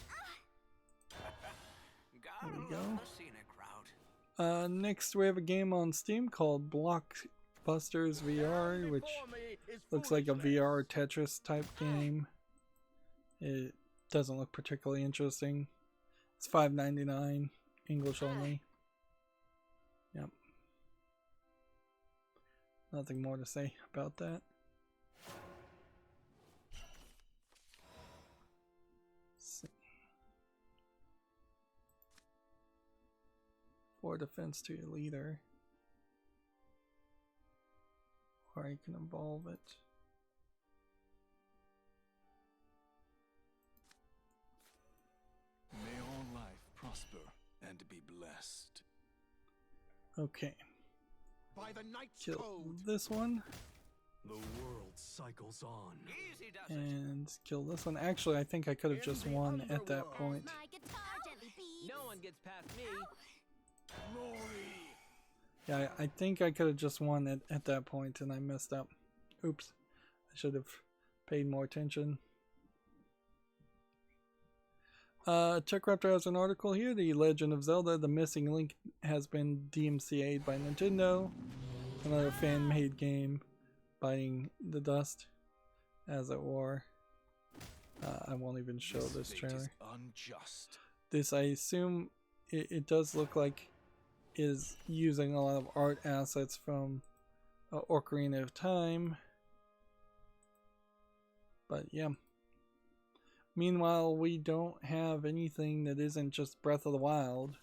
Gotta There we love go. the scenic route. Next we have a game on Steam called Blockbusters VR, which looks like a VR Tetris type game. It doesn't look particularly interesting. It's $5.99, English only. Yep. Nothing more to say about that. Let's see. 4 defense to your leader. Or you can evolve it. May all life prosper and be blessed. Okay. By the Knight's Kill Code. this one. The world cycles on. Easy does it. And kill this one. Actually, I think I could have just won at that point. My guitar gently beats. No one gets past me. Yeah, I think I could have just won at that point, and I messed up. Oops. I should have paid more attention. CheckRaptor has an article here. The Legend of Zelda: The Missing Link has been DMCA'd by Nintendo. Another fan-made game biting the dust, as it were. I won't even show this fate trailer. is unjust. This, I assume, it does look like is using a lot of art assets from Ocarina of Time. But yeah. Meanwhile, we don't have anything that isn't just Breath of the Wild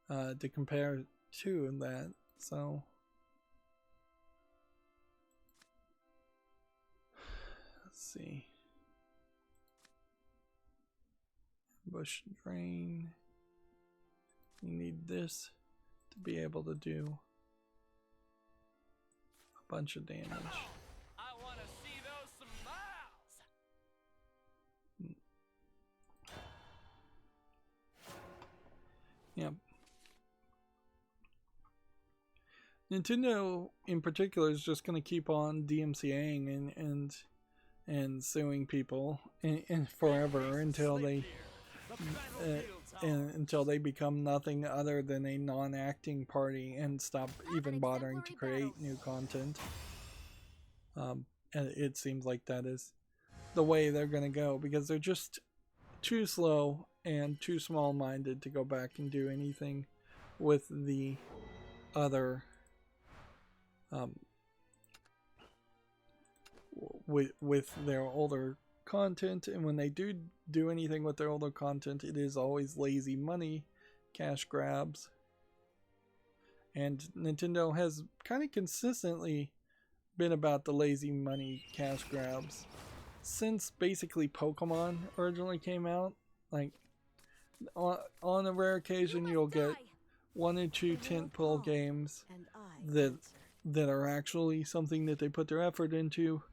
to compare to that, so let's see. Bush Drain. You need this to be able to do a bunch of damage. I want to see those smiles. Yep. Nintendo in particular is just going to keep on DMCAing and suing people and forever until they until they become nothing other than a non-acting party and stop even bothering to create new content. And it seems like that is the way they're going to go, because they're just too slow and too small-minded to go back and do anything with the other with their older content. And when they do anything with their older content, it is always lazy money, cash grabs. And Nintendo has kind of consistently been about the lazy money, cash grabs since basically Pokemon originally came out. Like, on a rare occasion, you'll get 1 or 2 tentpole games that are actually something that they put their effort into.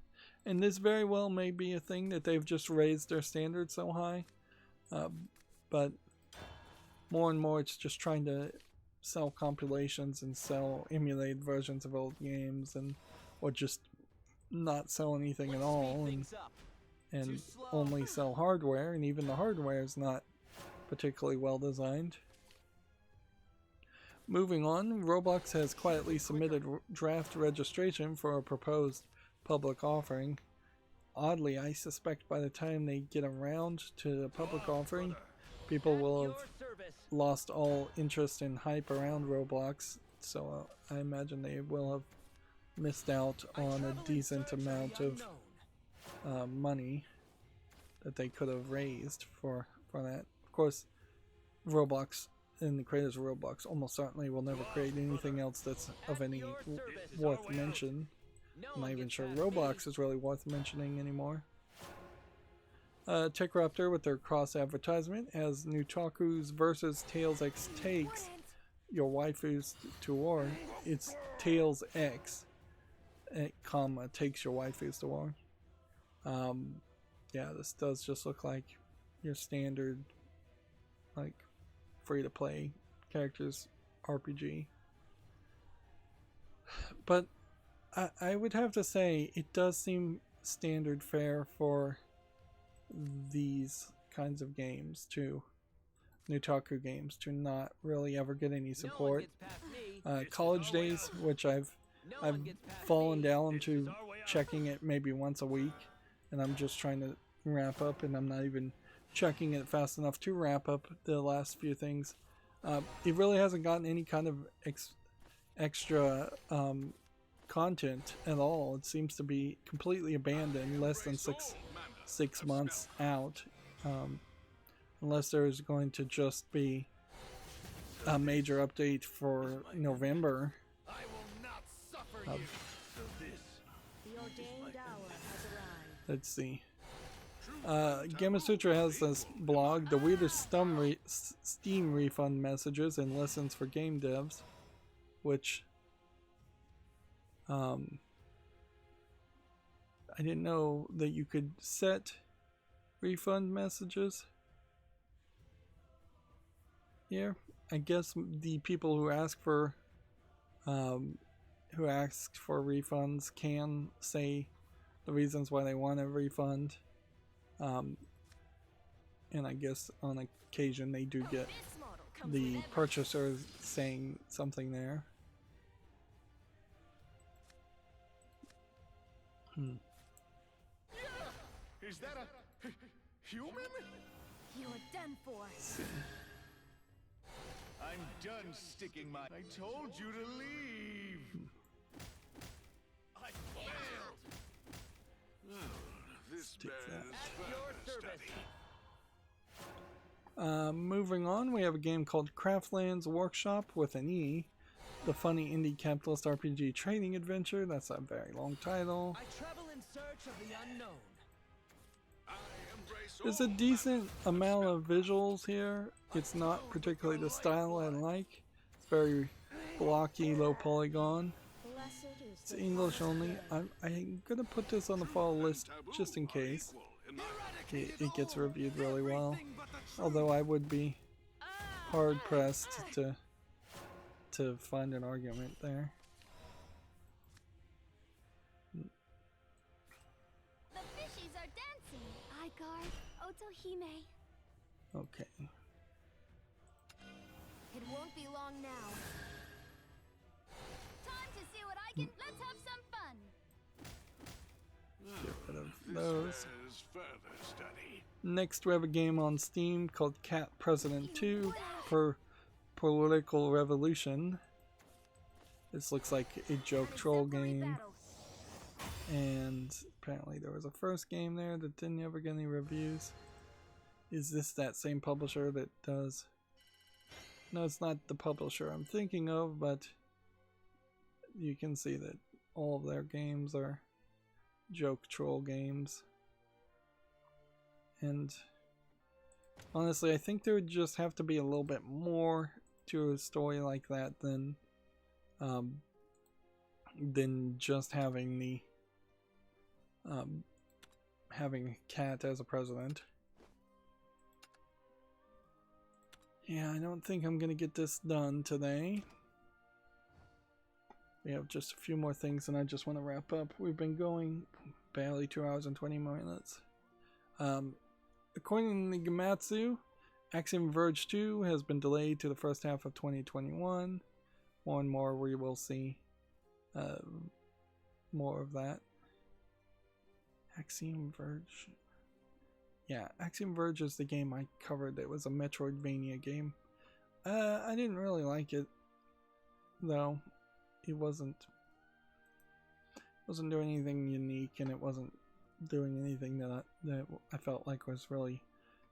And this very well may be a thing that they've just raised their standards so high. But more and more it's just trying to sell compilations and sell emulated versions of old games, or just not sell anything at all and only sell hardware, and even the hardware is not particularly well designed. Moving on, Roblox has quietly submitted draft registration for a proposed public offering. Oddly, I suspect by the time they get around to the public offering, people will have lost all interest and hype around Roblox, so I imagine they will have missed out on a decent amount of money that they could have raised for that. Of course, Roblox and the creators of Roblox almost certainly will never create anything else that's of any worth mention. No I'm not one even gets sure past Roblox me. is really worth mentioning anymore. TechRaptor with their cross advertisement as Nutaku's versus Tails X takes your waifus to war. It's Tails X, comma, takes your waifus to war. Yeah, this does just look like your standard, like, free-to-play characters RPG. But I would have to say it does seem standard fare for these kinds of games too, Nutaku games, to not really ever get any support. College Days, which I've fallen down to checking it maybe once a week, and I'm just trying to wrap up, and I'm not even checking it fast enough to wrap up the last few things. It really hasn't gotten any kind of extra content at all. It seems to be completely abandoned, less than six months out, unless there's going to just be a major update for November. I will not suffer you. So this The ordained hour has arrived. Let's see. Gamasutra has this blog, The Weirdest Steam Refund Messages and Lessons for Game Devs, which I didn't know that you could set refund messages here. I guess the people who ask for refunds can say the reasons why they want a refund, and I guess on occasion they do get the purchaser saying something there. Is that a human? You're done for. I'm done sticking my... I told you to leave. I failed. This Take man that. is further study. Moving on, we have a game called Craftlands Workshop with an E, the funny indie capitalist RPG trading adventure. That's a very long title. I travel in search of the unknown. I embrace There's a all decent amount of visuals here. It's not particularly the style I like. It's very blocky, low polygon. Blessed is It's English only. I'm gonna put this on the follow list just in case it gets reviewed really well. Although I would be hard pressed to find an argument there. The fishies are dancing. Igar, Otohime. Okay. It won't be long now. Time to see what I can. Let's have some fun. Get rid of those. There's further study. Next, we have a game on Steam called Cat President 2 for Political Revolution. This looks like a joke troll game, and apparently there was a first game there that didn't ever get any reviews. Is this that same publisher that does... No, it's not the publisher I'm thinking of, but you can see that all of their games are joke troll games. And honestly, I think there would just have to be a little bit more to a story like that than just having the having a cat as a president. Yeah, I don't think I'm gonna get this done today. We have just a few more things and I just want to wrap up. We've been going barely 2 hours and 20 minutes. According to Gamatsu, Axiom Verge 2 has been delayed to the first half of 2021. More and more we will see more of that. Axiom Verge. Yeah, Axiom Verge is the game I covered. It was a Metroidvania game. I didn't really like it, though. It wasn't doing anything unique, and it wasn't doing anything that I felt like was really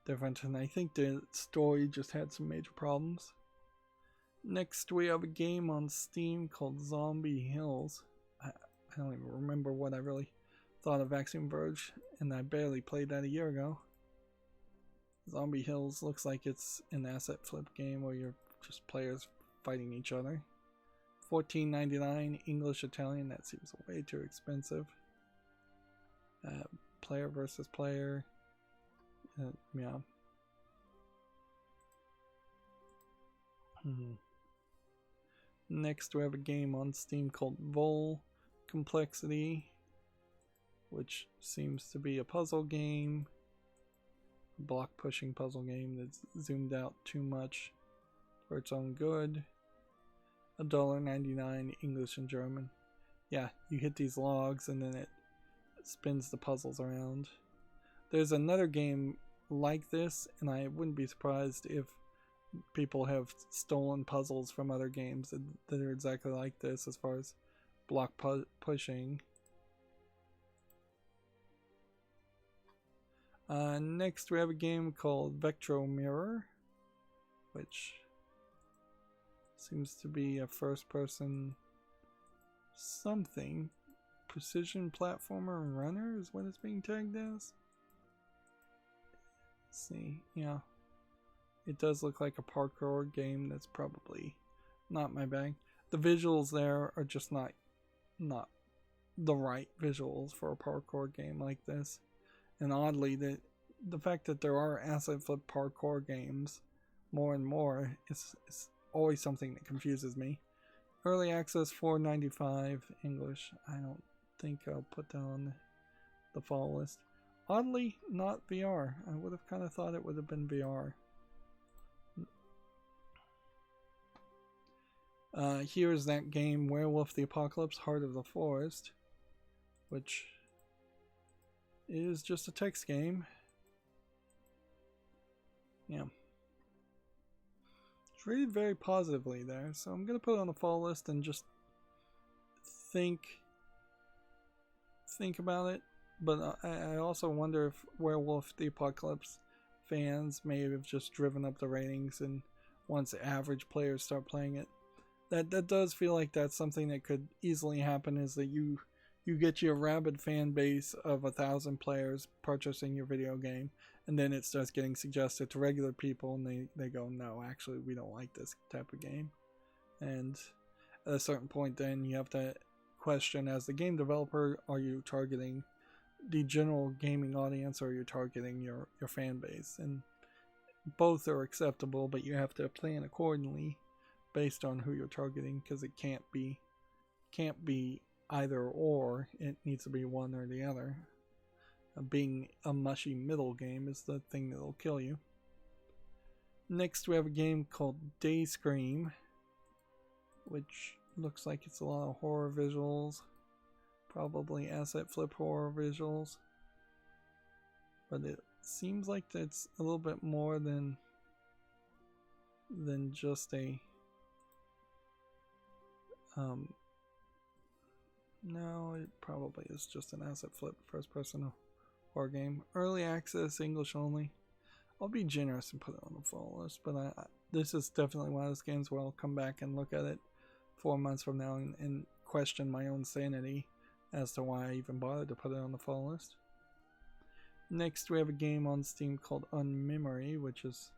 different, and I think the story just had some major problems. Next, we have a game on Steam called Zombie Hills. I don't even remember what I really thought of Vaccine Verge, and I barely played that a year ago. Zombie Hills looks like it's an asset flip game where you're just players fighting each other. $14.99 English Italian, that seems way too expensive. Player versus player. Yeah. Next we have a game on Steam called Vol Complexity, which seems to be a puzzle game. A block pushing puzzle game that's zoomed out too much for its own good. $1.99 English and German. Yeah, you hit these logs and then it spins the puzzles around. There's another game like this, and I wouldn't be surprised if people have stolen puzzles from other games that are exactly like this as far as block pushing. Next we have a game called Vectro Mirror, which seems to be a first-person something. Precision platformer and runner is what it's being tagged as. Let's see, yeah. It does look like a parkour game. That's probably not my bag. The visuals there are just not the right visuals for a parkour game like this. And oddly, the fact that there are asset flip parkour games more and more is always something that confuses me. Early access $4.95 English. I don't think I'll put that on the fall list. Oddly, not VR. I would have kind of thought it would have been VR. Here's that game, Werewolf the Apocalypse, Heart of the Forest, which is just a text game. Yeah. It's rated very positively there, so I'm going to put it on the fall list and just think about it. But I also wonder if Werewolf the Apocalypse fans may have just driven up the ratings, and once average players start playing it, that does feel like that's something that could easily happen, is that you get your rabid fan base of 1,000 players purchasing your video game, and then it starts getting suggested to regular people, and they go, no, actually we don't like this type of game. And at a certain point then you have to question, as the game developer, are you targeting the general gaming audience or are you targeting your fan base? And both are acceptable, but you have to plan accordingly based on who you're targeting, because it can't be either or. It needs to be one or the other. Being a mushy middle game is the thing that'll kill you. Next we have a game called Day Scream, which looks like it's a lot of horror visuals, probably asset flip horror visuals, but it seems like it's a little bit more than just a no, it probably is just an asset flip first person horror game. Early access, English only. I'll be generous and put it on the fall list, but this is definitely one of those games where I'll come back and look at it 4 months from now and question my own sanity as to why I even bothered to put it on the fall list. Next we have a game on Steam called Unmemory, which is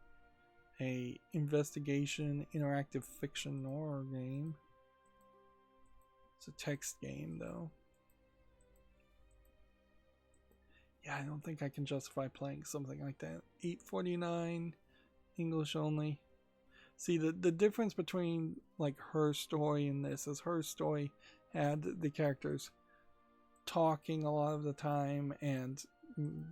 a investigation interactive fiction horror game. It's a text game though. Yeah, I don't think I can justify playing something like that. $8.49 English only. See, the difference between like Her Story and this is Her Story had the characters talking a lot of the time and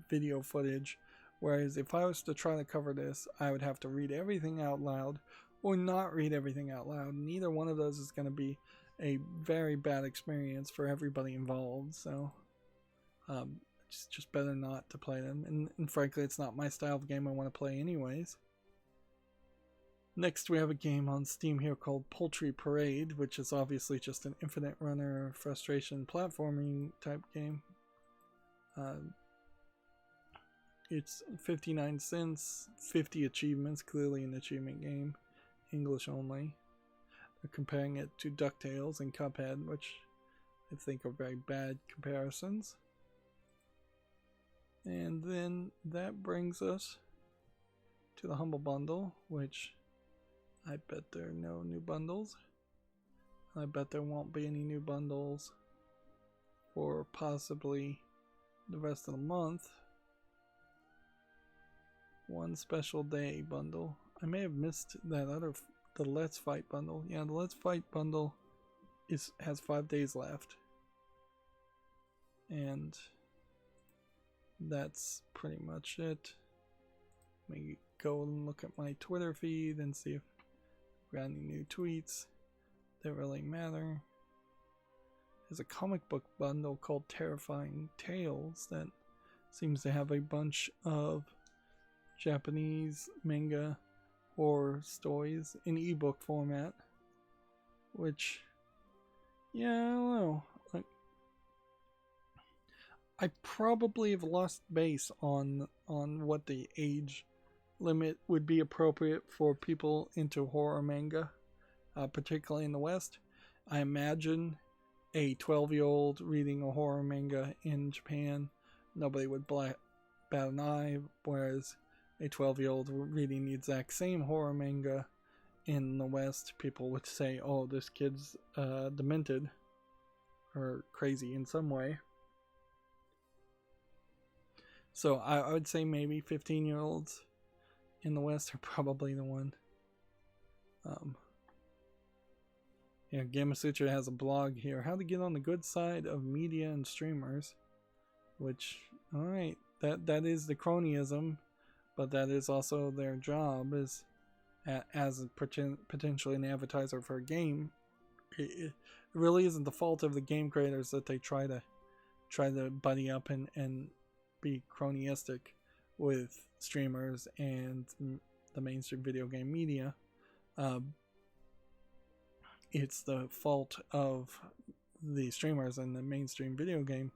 video footage, whereas if I was to try to cover this, I would have to read everything out loud or not read everything out loud. Neither one of those is going to be a very bad experience for everybody involved, so it's just better not to play them, and frankly it's not my style of game I want to play anyways. Next we have a game on Steam here called Poultry Parade, which is obviously just an infinite runner frustration platforming type game. It's 59 cents, 50 achievements, clearly an achievement game, English only. They're comparing it to DuckTales and Cuphead, which I think are very bad comparisons. And then that brings us to the Humble Bundle, which I bet there are no new bundles. I bet there won't be any new bundles for possibly the rest of the month. One special day bundle. I may have missed that other, the Let's Fight bundle. Yeah, the Let's Fight bundle has 5 days left. And that's pretty much it. Let me go and look at my Twitter feed and see if I've got any new tweets that really matter. There's a comic book bundle called Terrifying Tales that seems to have a bunch of Japanese manga horror stories in ebook format, which, yeah, I don't know. Like, I probably have lost base on what the age limit would be appropriate for people into horror manga, particularly in the West. I imagine a 12-year-old reading a horror manga in Japan, nobody would bat an eye, whereas a 12-year-old reading the exact same horror manga in the West, people would say, oh, this kid's demented or crazy in some way. So I would say maybe 15-year-olds in the West are probably the one. Yeah, Gamasutra has a blog here, how to get on the good side of media and streamers, which, alright, that is the cronyism, but that is also their job as potentially an advertiser for a game. It really isn't the fault of the game creators that they try to buddy up and be cronyistic with streamers and the mainstream video game media. It's the fault of the streamers and the mainstream video game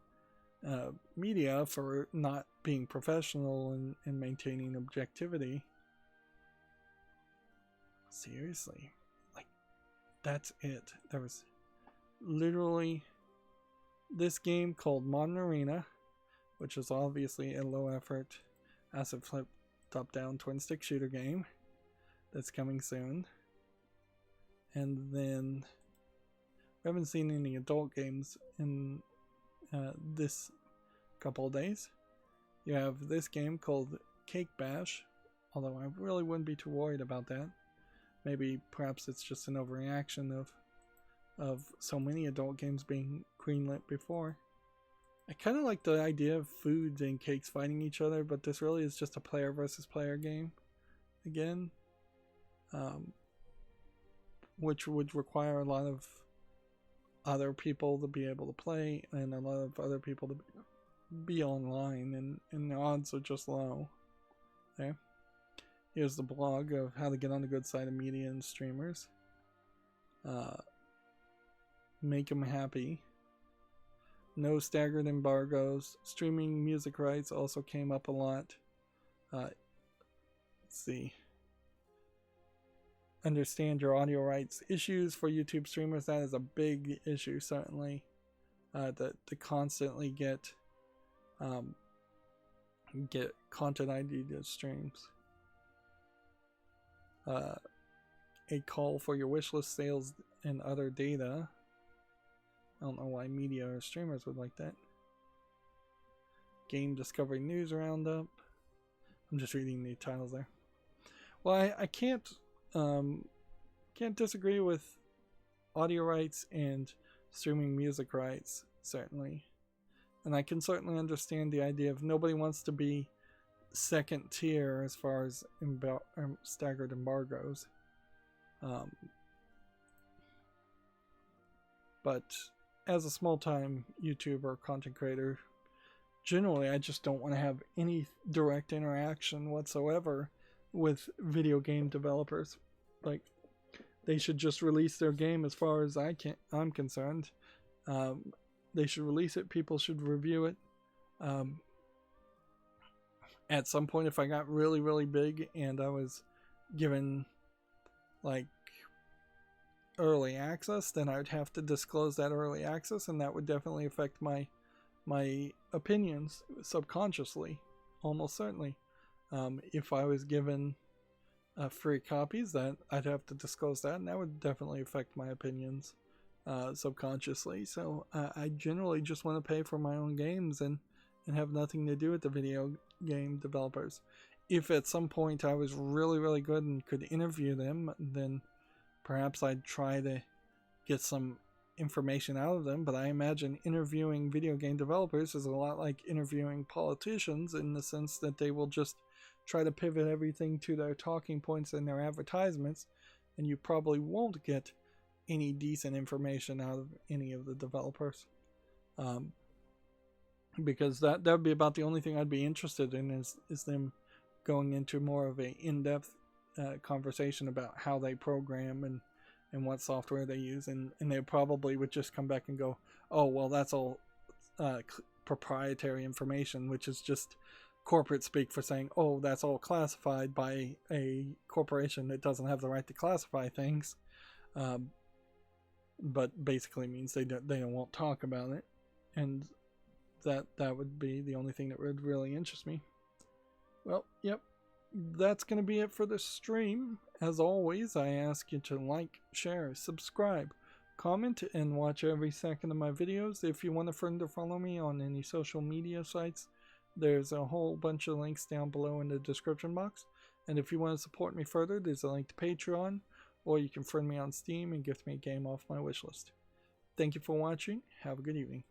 media for not being professional and maintaining objectivity. Seriously, like, that's it. There was literally this game called Modern Arena, which is obviously a low effort asset flip top down twin stick shooter game that's coming soon. And then we haven't seen any adult games in this couple of days. You have this game called Cake Bash, although I really wouldn't be too worried about that. Maybe perhaps it's just an overreaction of so many adult games being greenlit before. I kind of like the idea of foods and cakes fighting each other, but this really is just a player versus player game again. Which would require a lot of other people to be able to play and a lot of other people to be online, and the odds are just low. Okay. Here's the blog of how to get on the good side of media and streamers. Make them happy. No staggered embargoes. Streaming music rights also came up a lot. Let's see. Understand your audio rights issues for YouTube streamers. That is a big issue, certainly. To constantly get content ID to streams. A call for your wishlist sales and other data. I don't know why media or streamers would like that. Game Discovery News Roundup. I'm just reading the titles there. Well, I can't disagree with audio rights and streaming music rights, certainly. And I can certainly understand the idea of nobody wants to be second tier as far as staggered embargoes. But as a small-time YouTuber content creator, generally I just don't want to have any direct interaction whatsoever with video game developers. Like, they should just release their game as far as I'm concerned. They should release it, people should review it. At some point, if I got really, really big and I was given like early access, then I would have to disclose that early access, and that would definitely affect my opinions subconsciously, almost certainly. If I was given free copies, that I'd have to disclose that, and that would definitely affect my opinions subconsciously. So I generally just want to pay for my own games and have nothing to do with the video game developers. If at some point I was really, really good and could interview them, then perhaps I'd try to get some information out of them. But I imagine interviewing video game developers is a lot like interviewing politicians, in the sense that they will just try to pivot everything to their talking points in their advertisements, and you probably won't get any decent information out of any of the developers. Because that would be about the only thing I'd be interested in, is them going into more of a in-depth conversation about how they program and what software they use, and they probably would just come back and go, oh, well, that's all proprietary information, which is just corporate speak for saying, oh, that's all classified by a corporation that doesn't have the right to classify things, but basically means they won't talk about it, and that would be the only thing that would really interest me. Well, yep, that's going to be it for the stream. As always, I ask you to like, share, subscribe, comment, and watch every second of my videos. If you want a friend to follow me on any social media sites, there's a whole bunch of links down below in the description box. And if you want to support me further, there's a link to Patreon, or you can friend me on Steam and gift me a game off my wishlist. Thank you for watching. Have a good evening.